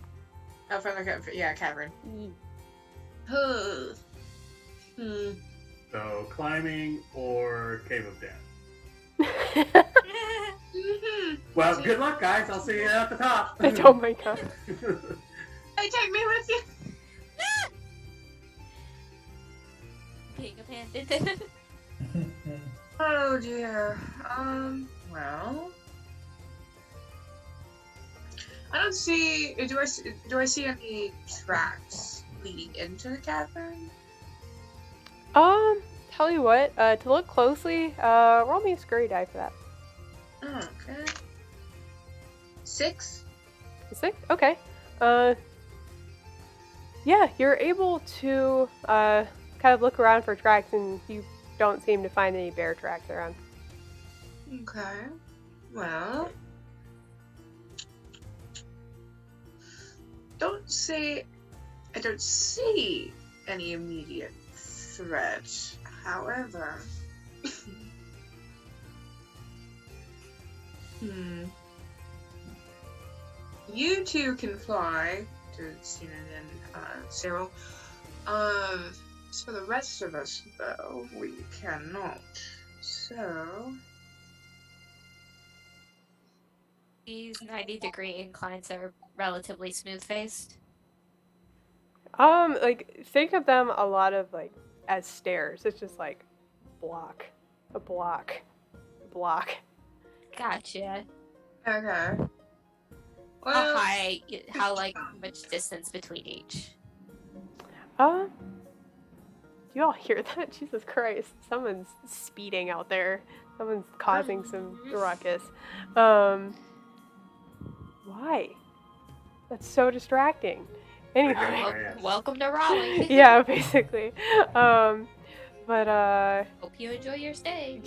Oh, from the cavern. So climbing or cave of death. Well, good luck, guys. I'll see you at the top. Oh my god. Hey, take me with you. Being abandoned. Oh dear. Well, I don't see. Do I see any tracks leading into the cavern? Tell you what. To look closely, roll me a scurry die for that. Okay. 6. 6? Okay. Yeah, you're able to kind of look around for tracks, and you don't seem to find any bear tracks around. Okay. Well, I don't see any immediate threat. However, you two can fly to Cinéad and Cyril. As for the rest of us, though, we cannot. So, These 90-degree inclines are relatively smooth-faced. Like, think of them a lot of, like, as stairs. It's just, like, block, a block, a block. Gotcha. okay. Well, How much distance between each? You all hear that? Jesus Christ. Someone's speeding out there. Someone's causing some ruckus. Why? That's so distracting. Anyway. Welcome to Raleigh. Yeah, basically. But, Hope you enjoy your stay.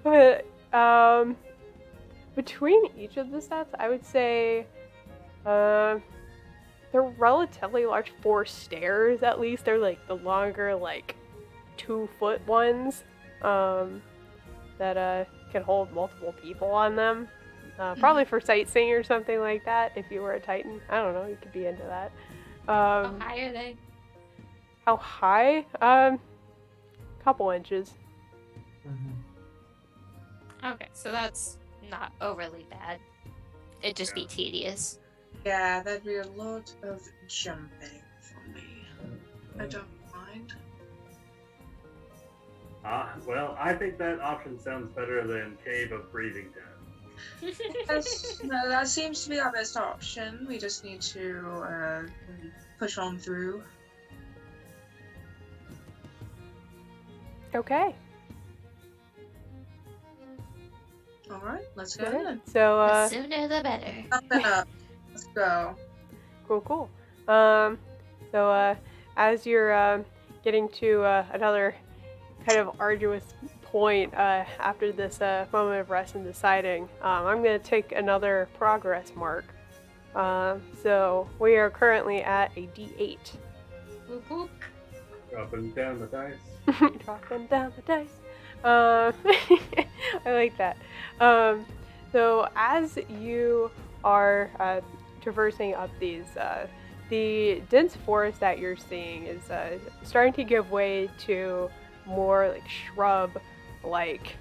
but, between each of the sets, I would say, they're relatively large. 4 stairs, at least. They're, like, the longer, like, 2-foot ones, that, can hold multiple people on them. Probably for sightseeing or something like that, if you were a Titan. I don't know, you could be into that. How high are they? How high? Couple inches. Okay, so that's not overly bad. It'd just be tedious. yeah, that'd be a lot of jumping for me. I don't mind. Well, I think that option sounds better than Cave of Breathing Death. No, that seems to be our best option. We just need to push on through. Okay. Alright, let's go Alright, then. so, The sooner the better. Something up. Let's go. cool. So, as you're, getting to, another kind of arduous point, after this, moment of rest and deciding, I'm gonna take another progress mark. So, we are currently at a D8. Whoop whoop. Dropping down the dice. Dropping down the dice. I like that. So as you are traversing up these, the dense forest that you're seeing is starting to give way to more like shrub-like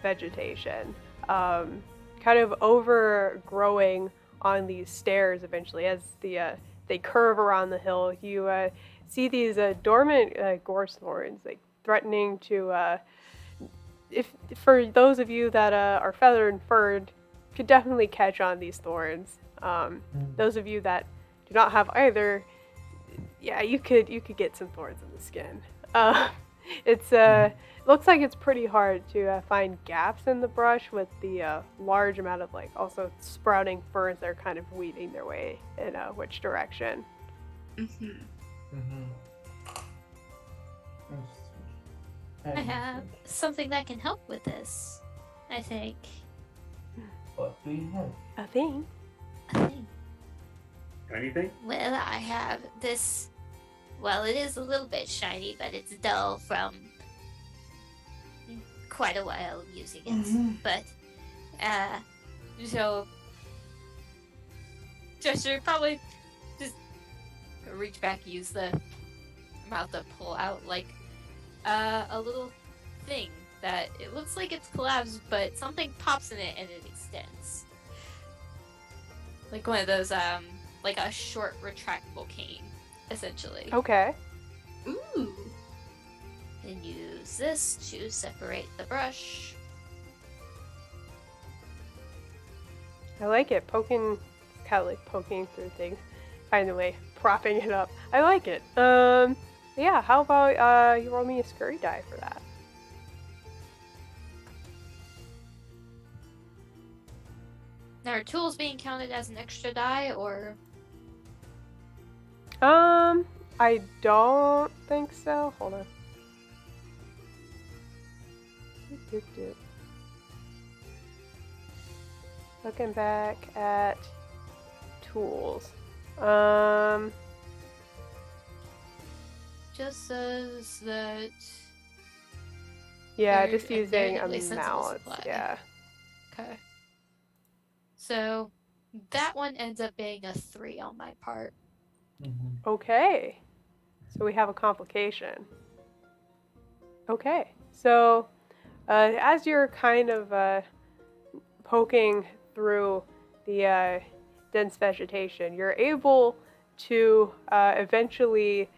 vegetation, kind of overgrowing on these stairs. Eventually, as they curve around the hill, you see these dormant gorse thorns, like threatening to. If for those of you that are feathered and furred, could definitely catch on these thorns. Those of you that do not have either, yeah, you could get some thorns in the skin. It's looks like it's pretty hard to find gaps in the brush with the large amount of like also sprouting ferns that are kind of weaving their way in which direction. I have something that can help with this, I think. What do you have? A thing. I think. Anything? Well, I have this. Well, it is a little bit shiny, but it's dull from quite a while using it. But, So, Chester probably just reach back, use the mouth to pull out like a little thing that it looks like it's collapsed, but something pops in it and it extends. Like one of those, like a short retractable cane, essentially. Okay. Ooh. and use this to separate the brush. I like it. Poking, kind of like poking through things. Finally, propping it up. I like it. Yeah, how about you roll me a scurry die for that? Now, are tools being counted as an extra die, or? I don't think so. Hold on. Looking back at tools. Just says that. Yeah, They're just using inherently sensible amounts. supply. Yeah. Okay. So that one ends up being a 3 on my part. Mm-hmm. Okay. So we have a complication. Okay. So as you're kind of poking through the dense vegetation, you're able to eventually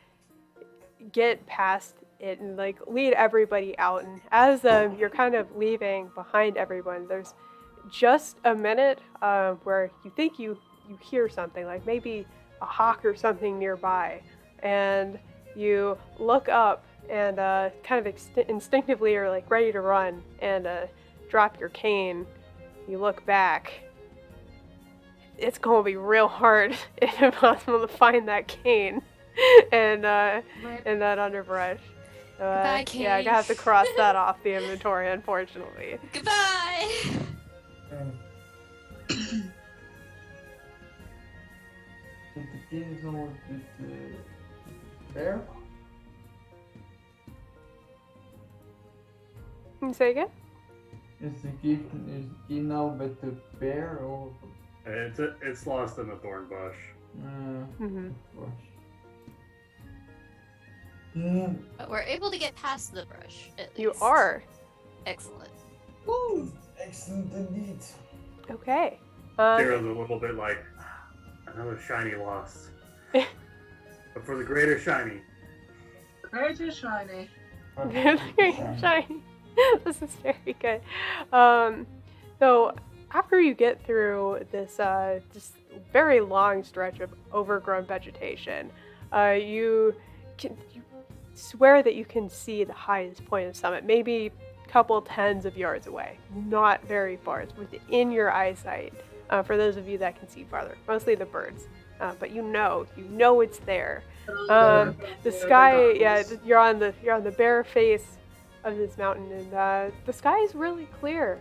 get past it and like lead everybody out. And as you're kind of leaving behind everyone, there's just a minute where you think you hear something, like maybe a hawk or something nearby, and you look up and kind of instinctively are like ready to run and drop your cane. You look back. It's going to be real hard, if impossible, to find that cane and in that underbrush. Goodbye, yeah, I cane. have to cross that off the inventory, unfortunately. Goodbye! So the king is over with the bear? Can you say again? Is the king now with the bear or? It's lost in the thorn bush. Mm-hmm. Of course. Yeah. But we're able to get past the brush, at least. You are. Excellent. Woo! Excellent indeed. Okay. Cyril's a little bit like, another shiny lost. But for the greater shiny. Greater shiny. Shiny. This is very good. So after you get through this very long stretch of overgrown vegetation, you swear that you can see the highest point of the summit, maybe a couple tens of yards away, not very far. It's within your eyesight. For those of you that can see farther, mostly the birds, but you know it's there. The sky, yeah, you're on the bare face of this mountain, and the sky is really clear,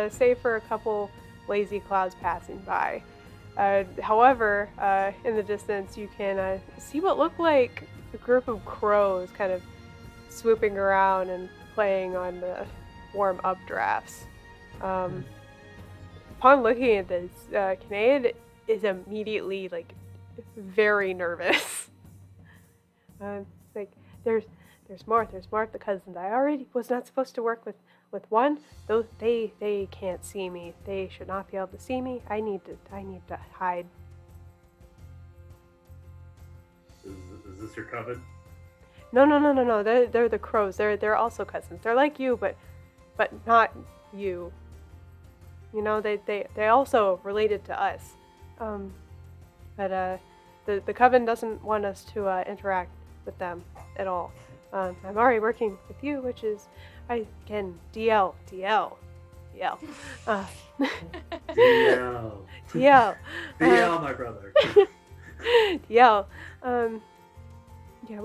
save for a couple lazy clouds passing by. However, in the distance, you can see what look like a group of crows kind of swooping around and playing on the warm updrafts. Upon looking at this, Cinéad is immediately like very nervous. Like there's more of the cousins. I already was not supposed to work with one. Those they can't see me. They should not be able to see me. I need to hide. Is this your coven? No. They're the crows. They're also cousins. They're like you, but not you. You know, they also related to us. But the coven doesn't want us to interact with them at all. I'm already working with you, which is, I can DL. DL. DL. DL, my brother. DL. Yeah,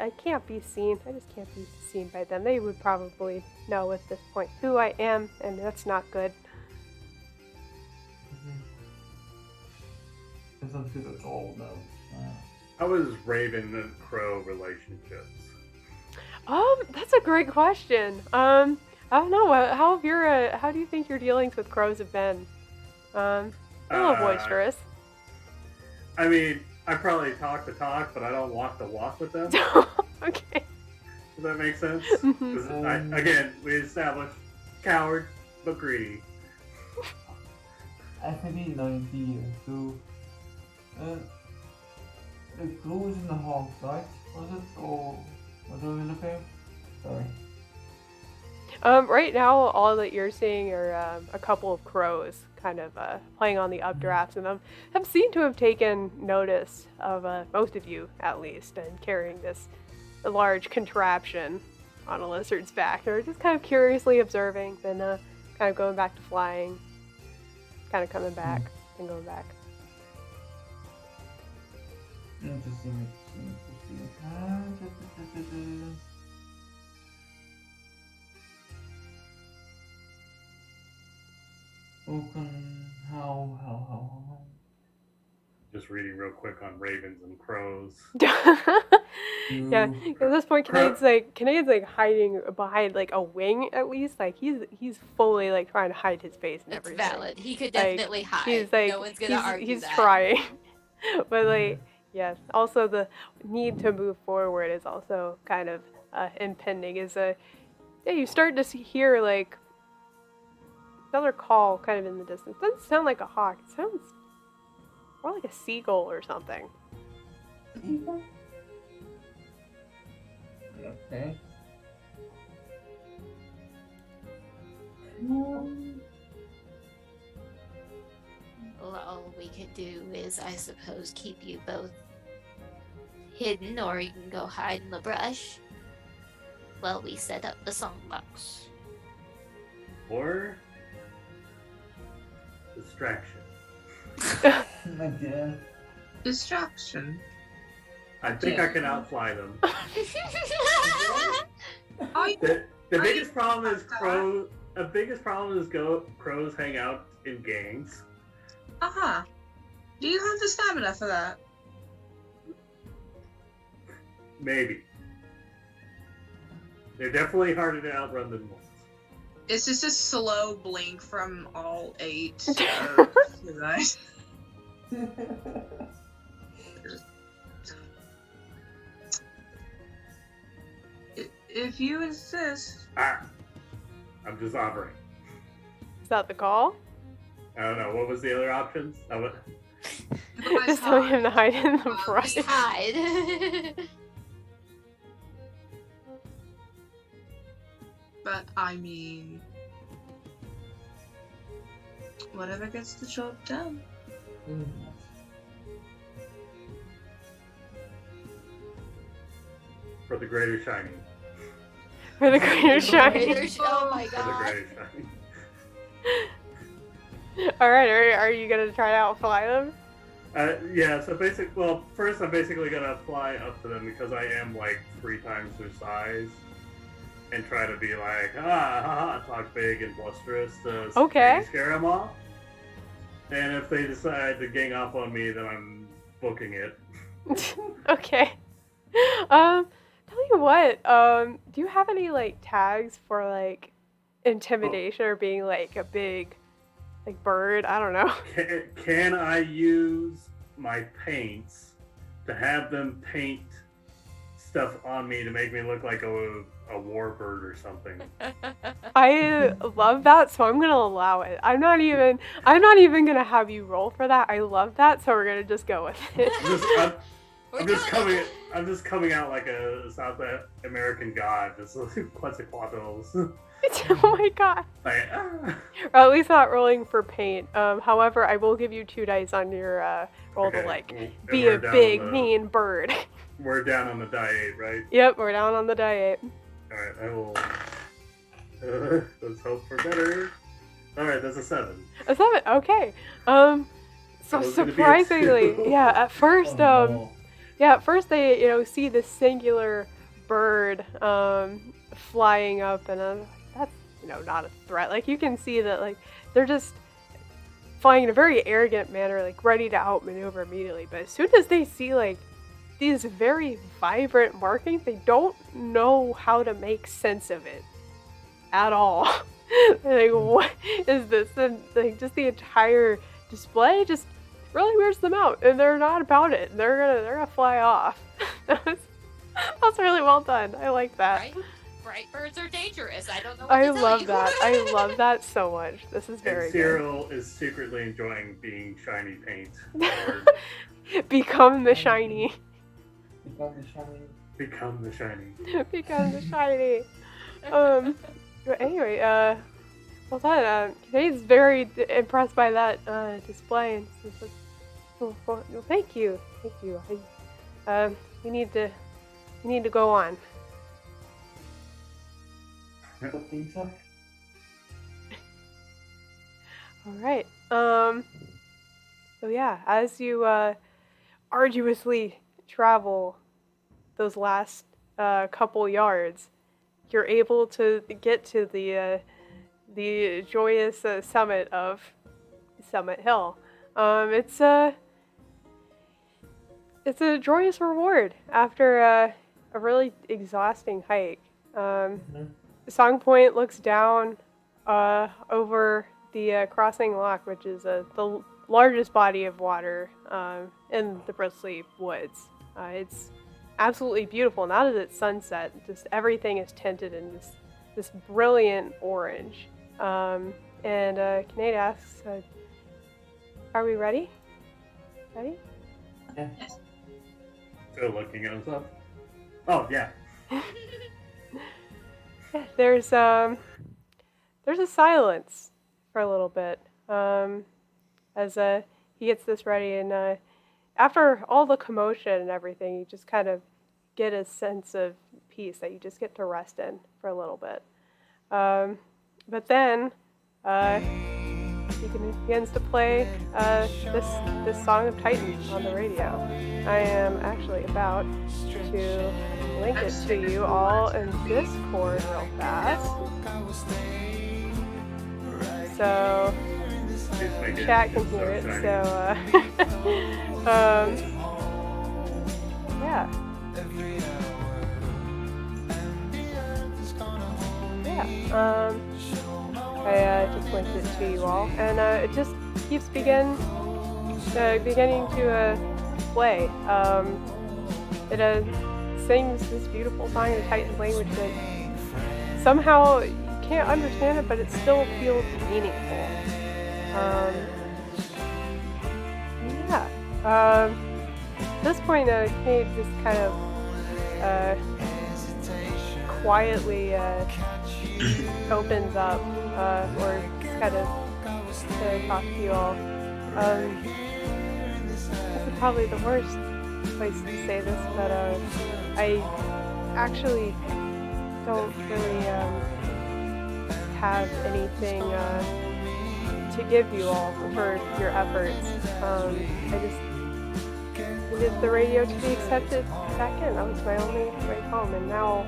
I can't be seen. I just can't be seen by them. They would probably know at this point who I am, and that's not good. Because I'm sure that's all knows. How is Raven and Crow relationships? That's a great question. I don't know. How do you think your dealings with crows have been? A little boisterous. I mean, I probably talk the talk, but I don't walk the walk with them. Okay. Does that make sense? Mhm. 'Cause again, we established coward but greedy. I have an idea. So, the crew is in the hog site, was it? Or what are we looking? Sorry. Right now, all that you're seeing are a couple of crows kind of playing on the updrafts, and have seemed to have taken notice of most of you, at least, and carrying this large contraption on a lizard's back. They're just kind of curiously observing, then kind of going back to flying, kind of coming back, and going back. Interesting. Open. How? Just reading real quick on ravens and crows. Yeah, at this point, Cinéad's like hiding behind like a wing at least. Like he's fully like trying to hide his face and That's everything. valid. He could Like, definitely hide. He's like No one's gonna argue he's that. trying, but like yes. Also, the need to move forward is also kind of impending. You start to hear like another call kind of in the distance. Doesn't sound like a hawk. It sounds more like a seagull or something. Okay. Well, all we could do is, I suppose, keep you both hidden, or you can go hide in the brush while we set up the songbox. Or distraction. Again. Distraction. I think I can outfly them. I The Are biggest you- problem is crows. The biggest problem is crows hang out in gangs. Do you have the stamina for that? Maybe. They're definitely harder to outrun than wolves. It's just a slow blink from all 8 of you guys. If you insist. I'm just offering. Is that the call? I don't know. What was the other options? Just telling him to hide in the brush. Just hide. But I mean, whatever gets the job done. For the greater shining. For the greater shine. Oh my For the god. greater shining. Alright, are you gonna try to outfly them? Yeah, so first I'm basically gonna fly up to them because I am like 3 times their size. And try to be like, talk big and blusterous to Okay. scare them off. And if they decide to gang up on me, then I'm booking it. Okay. Tell you what, do you have any like tags for like intimidation or being like a big like bird? I don't know. Can I use my paints to have them paint stuff on me to make me look like a warbird or something? I love that, so I'm gonna allow it. I'm not even gonna have you roll for that. I love that, so we're gonna just go with it. I'm just coming out like a South American god, just like Quetzalcoatls. Oh my god. Like, Or at least not rolling for paint. However, I will give you 2 dice on your roll to okay, like and be we're a down big on the- mean bird. We're down on the die 8, right? Yep, we're down on the die 8. Alright, I will. Let's hope for better. Alright, that's a 7. A 7. Okay. So That was gonna be a surprisingly, 2. yeah. At first, Oh, yeah. At first, they see this singular bird flying up, and that's not a threat. Like you can see that like they're just flying in a very arrogant manner, like ready to outmaneuver immediately. But as soon as they see like these very vibrant markings, they don't know how to make sense of it at all. Like, what is this? And like, just the entire display just really weirds them out, and they're not about it. They're gonna fly off. That's really well done. I like that. Bright birds are dangerous. I don't know. I love that. I love that so much. This is very And Cyril is secretly enjoying being shiny paint. good. Become the shiny. Become the shiny. Become the shiny. Become the shiny. But anyway, well done. He's very impressed by that display, and says, well, thank you. You need to go on. Put things up. All right. So yeah, as you arduously travel those last couple yards, you're able to get to the joyous summit of Summit Hill. It's a joyous reward after a really exhausting hike. Song Point looks down over the Crossing Loch, which is the largest body of water in the Bristley Woods. It's absolutely beautiful. Now that it's sunset, just everything is tinted in this brilliant orange. And Cinéad asks, "Are we ready? Ready?" Yeah. Still looking at himself. Oh yeah. Yeah, there's a silence for a little bit as he gets this ready, and after all the commotion and everything, you just kind of get a sense of peace that you just get to rest in for a little bit. But then he begins to play this song of Titan on the radio. I am actually about to link it to you all in Discord real fast. So chat can hear it. So yeah. I just linked it to you all, and it just keeps beginning to play. It sings this beautiful song in the Titan language that somehow you can't understand it, but it still feels meaningful. At this point, Cinéad just kind of quietly opens up, or just kind of to talk to you all. This is probably the worst place to say this, but I actually don't really have anything to give you all for your efforts. I just needed the radio to be accepted back in. That was my only way home, and now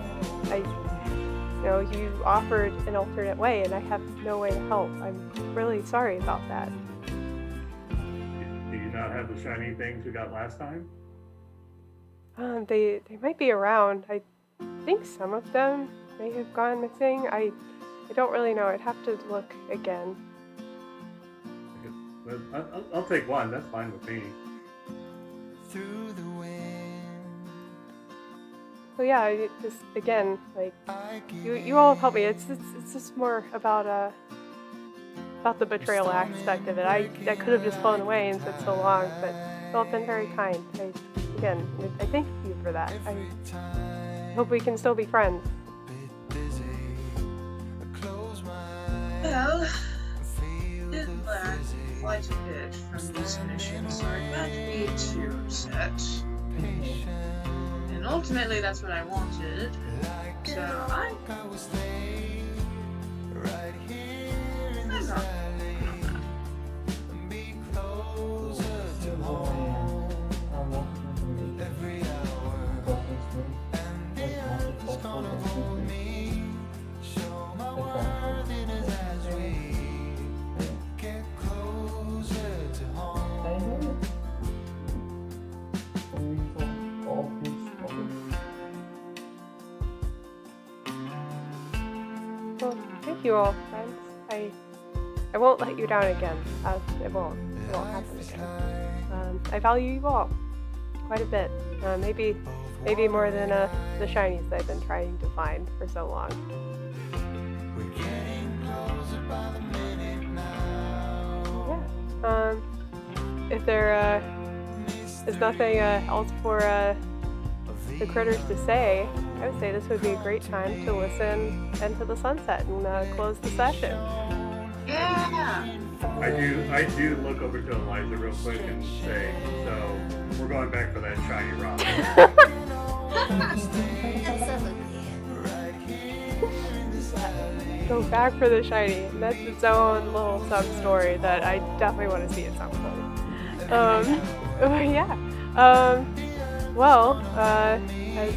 you offered an alternate way, and I have no way to help. I'm really sorry about that. Do you not have the shiny things we got last time? They might be around. I think some of them may have gone missing. I don't really know. I'd have to look again. I'll take one. That's fine with me. Through the wind. So yeah, just again, like you all have helped me. It's just more about the betrayal aspect of it. I could have just flown away and said so long, but you all have been very kind. I thank you for that. I hope we can still be friends. Well, did learn quite a bit from these missions, so I got me to set. And ultimately, that's what I wanted. So I'm not. you all, friends. I won't let you down again. It won't happen again. I value you all quite a bit. Maybe more than the shinies I've been trying to find for so long. Yeah. If there is nothing else for the critters to say, I would say this would be a great time to listen into the sunset and close the session. Yeah. I do look over to Eliza real quick and say, so we're going back for that shiny rock. Absolutely. Go back for the shiny. And that's its own little sub-story that I definitely want to see at some point. Well, as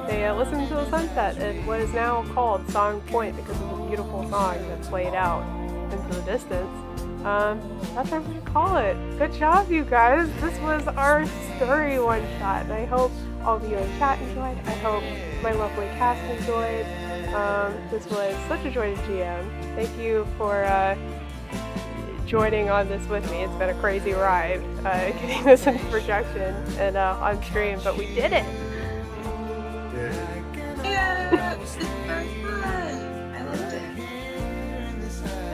they listen to the sunset at what is now called Song Point because of the beautiful song that's played out into the distance. That's what I'm going to call it. Good job, you guys. This was our Scurry one-shot, and I hope all of you in chat enjoyed. I hope my lovely cast enjoyed. This was such a joy to GM. Thank you for joining on this with me. It's been a crazy ride getting this into projection and on stream, but we did it. Yeah, it was very fun. I loved it.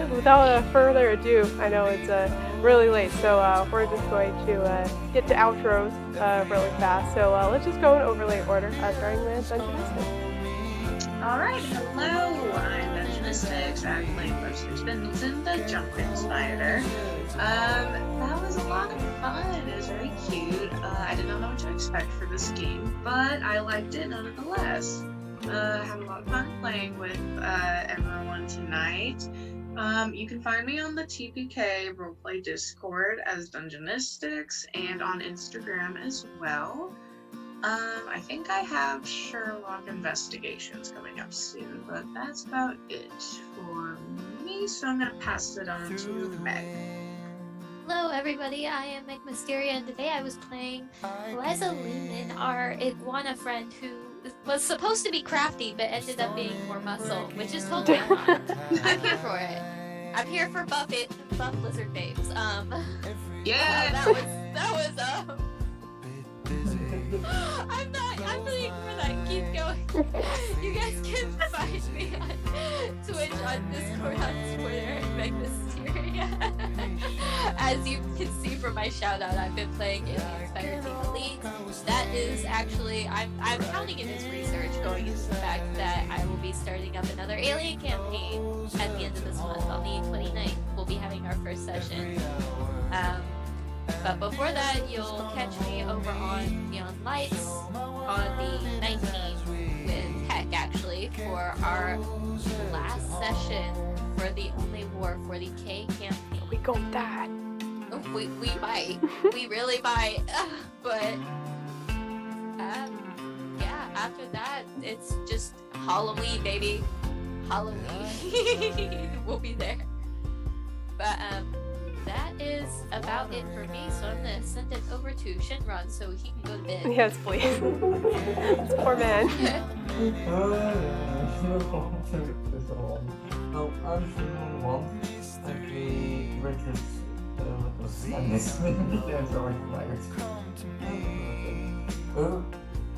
Without further ado, I know it's really late, so we're just going to get to outros really fast. So let's just go in overlay order, starting with Dungeonistics. Alright, hello, I'm Dungeonistics. I'm playing Webster Spindleton, the Jumping Spider. That was a lot of fun. It was very cute. I did not know what to expect for this game, but I liked it nonetheless. Had a lot of fun playing with everyone tonight. You can find me on the TPK Roleplay Discord as Dungeonistics and on Instagram as well. I think I have Sherlock Investigations coming up soon, but that's about it for me, so I'm going to pass it on to Meg. Hello everybody, I am Meg Mysteria, and today I was playing Eliza Lehman, our iguana friend who was supposed to be crafty but ended up being more muscle, which is totally fine. I'm here for it. I'm here for buff lizard babes. Yeah! That was I'm really for that. Keep going. You guys can find me on Twitch, on Discord, on Twitter, Meg Mysteria. As you can see from my shout out, I've been playing Alien Spider Team Elite. That is actually, I'm counting it as research, going into the fact that I will be starting up another Alien campaign at the end of this month on the 29th. We'll be having our first session. But before that, you'll catch me over on Neon Lights on the 19th with Heck, actually, for our last session for the Only War 40k campaign. We got that. We might. We really might. But, yeah, after that, it's just Halloween, baby. Halloween. We'll be there. But, that is about it for me, so I'm gonna send it over to Shinron so he can go to bed. Yes, please. This poor man. I'm Shinron 1. I play Richard's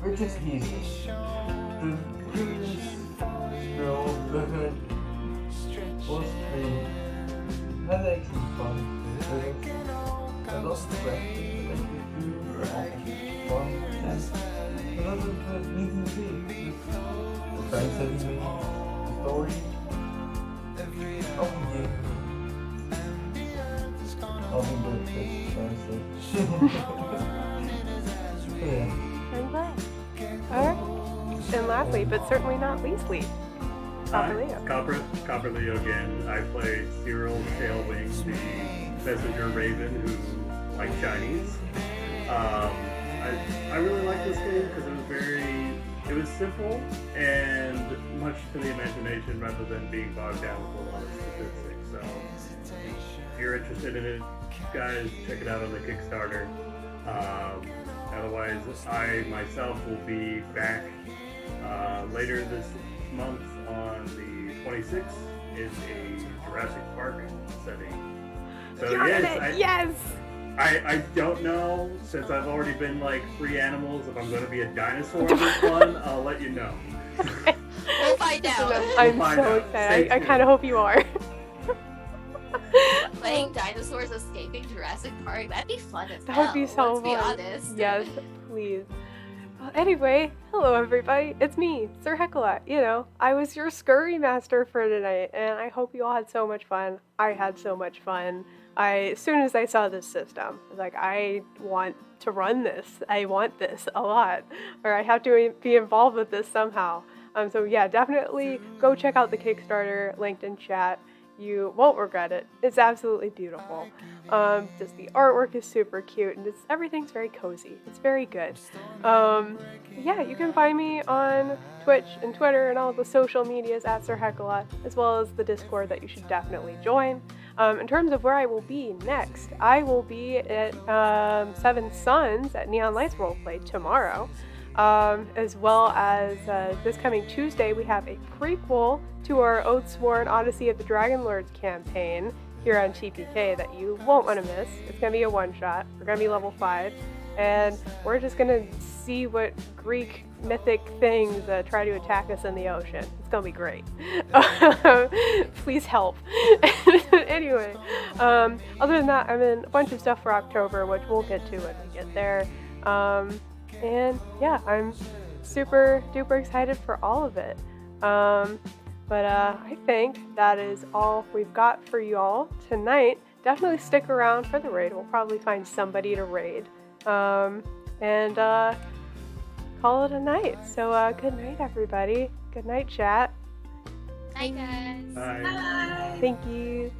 Richard's He's the previous girl was free. Had actually fun. I lost the breath. I do fun. And a lot of neat to see. The friends telling me the story of the game. Nothing but fish, yeah. I'm glad. Alright. And lastly, but certainly not leastly, Copper Leo. Copper Leo again. I play Cyril, Shalewing, the messenger raven who likes shinies. I really like this game because it was simple and much to the imagination rather than being bogged down with a lot of statistics. So if you're interested in it, guys, check it out on the Kickstarter. Otherwise, I myself will be back later this month on the 26 is a Jurassic Park setting. So You're in yes, it! Yes! I don't know, since I've already been like 3 animals, if I'm going to be a dinosaur this one, I'll let you know. We'll find out. I'm find so out. excited. Stay I kind of hope you are. Playing dinosaurs escaping Jurassic Park, that'd be fun as That hell. would be so let's be fun. honest. Yes, please. Well, anyway, hello everybody. It's me, Sir Heckelot. You know, I was your Scurry master for tonight, and I hope you all had so much fun. I had so much fun. As soon as I saw this system, I was like, I want to run this. I want this a lot, or I have to be involved with this somehow. So yeah, definitely go check out the Kickstarter linked in chat. You won't regret it. It's absolutely beautiful. Just the artwork is super cute, and everything's very cozy. It's very good. Yeah, you can find me on Twitch and Twitter and all the social medias at Sir Heckelot, as well as the Discord that you should definitely join. In terms of where I will be next, I will be at Seven Suns at Neon Lights Roleplay tomorrow. As well as this coming Tuesday, we have a prequel to our Oathsworn Odyssey of the Dragonlords campaign here on TPK that you won't want to miss. It's going to be a one-shot. We're going to be level 5, and we're just going to see what Greek mythic things try to attack us in the ocean. It's going to be great. Please help. Anyway, other than that, I'm in a bunch of stuff for October, which we'll get to when we get there. And yeah, I'm super duper excited for all of it. But I think that is all we've got for you all tonight. Definitely stick around for the raid. We'll probably find somebody to raid. And call it a night. So good night, everybody. Good night, chat. Hi, guys. Bye. Bye. Thank you.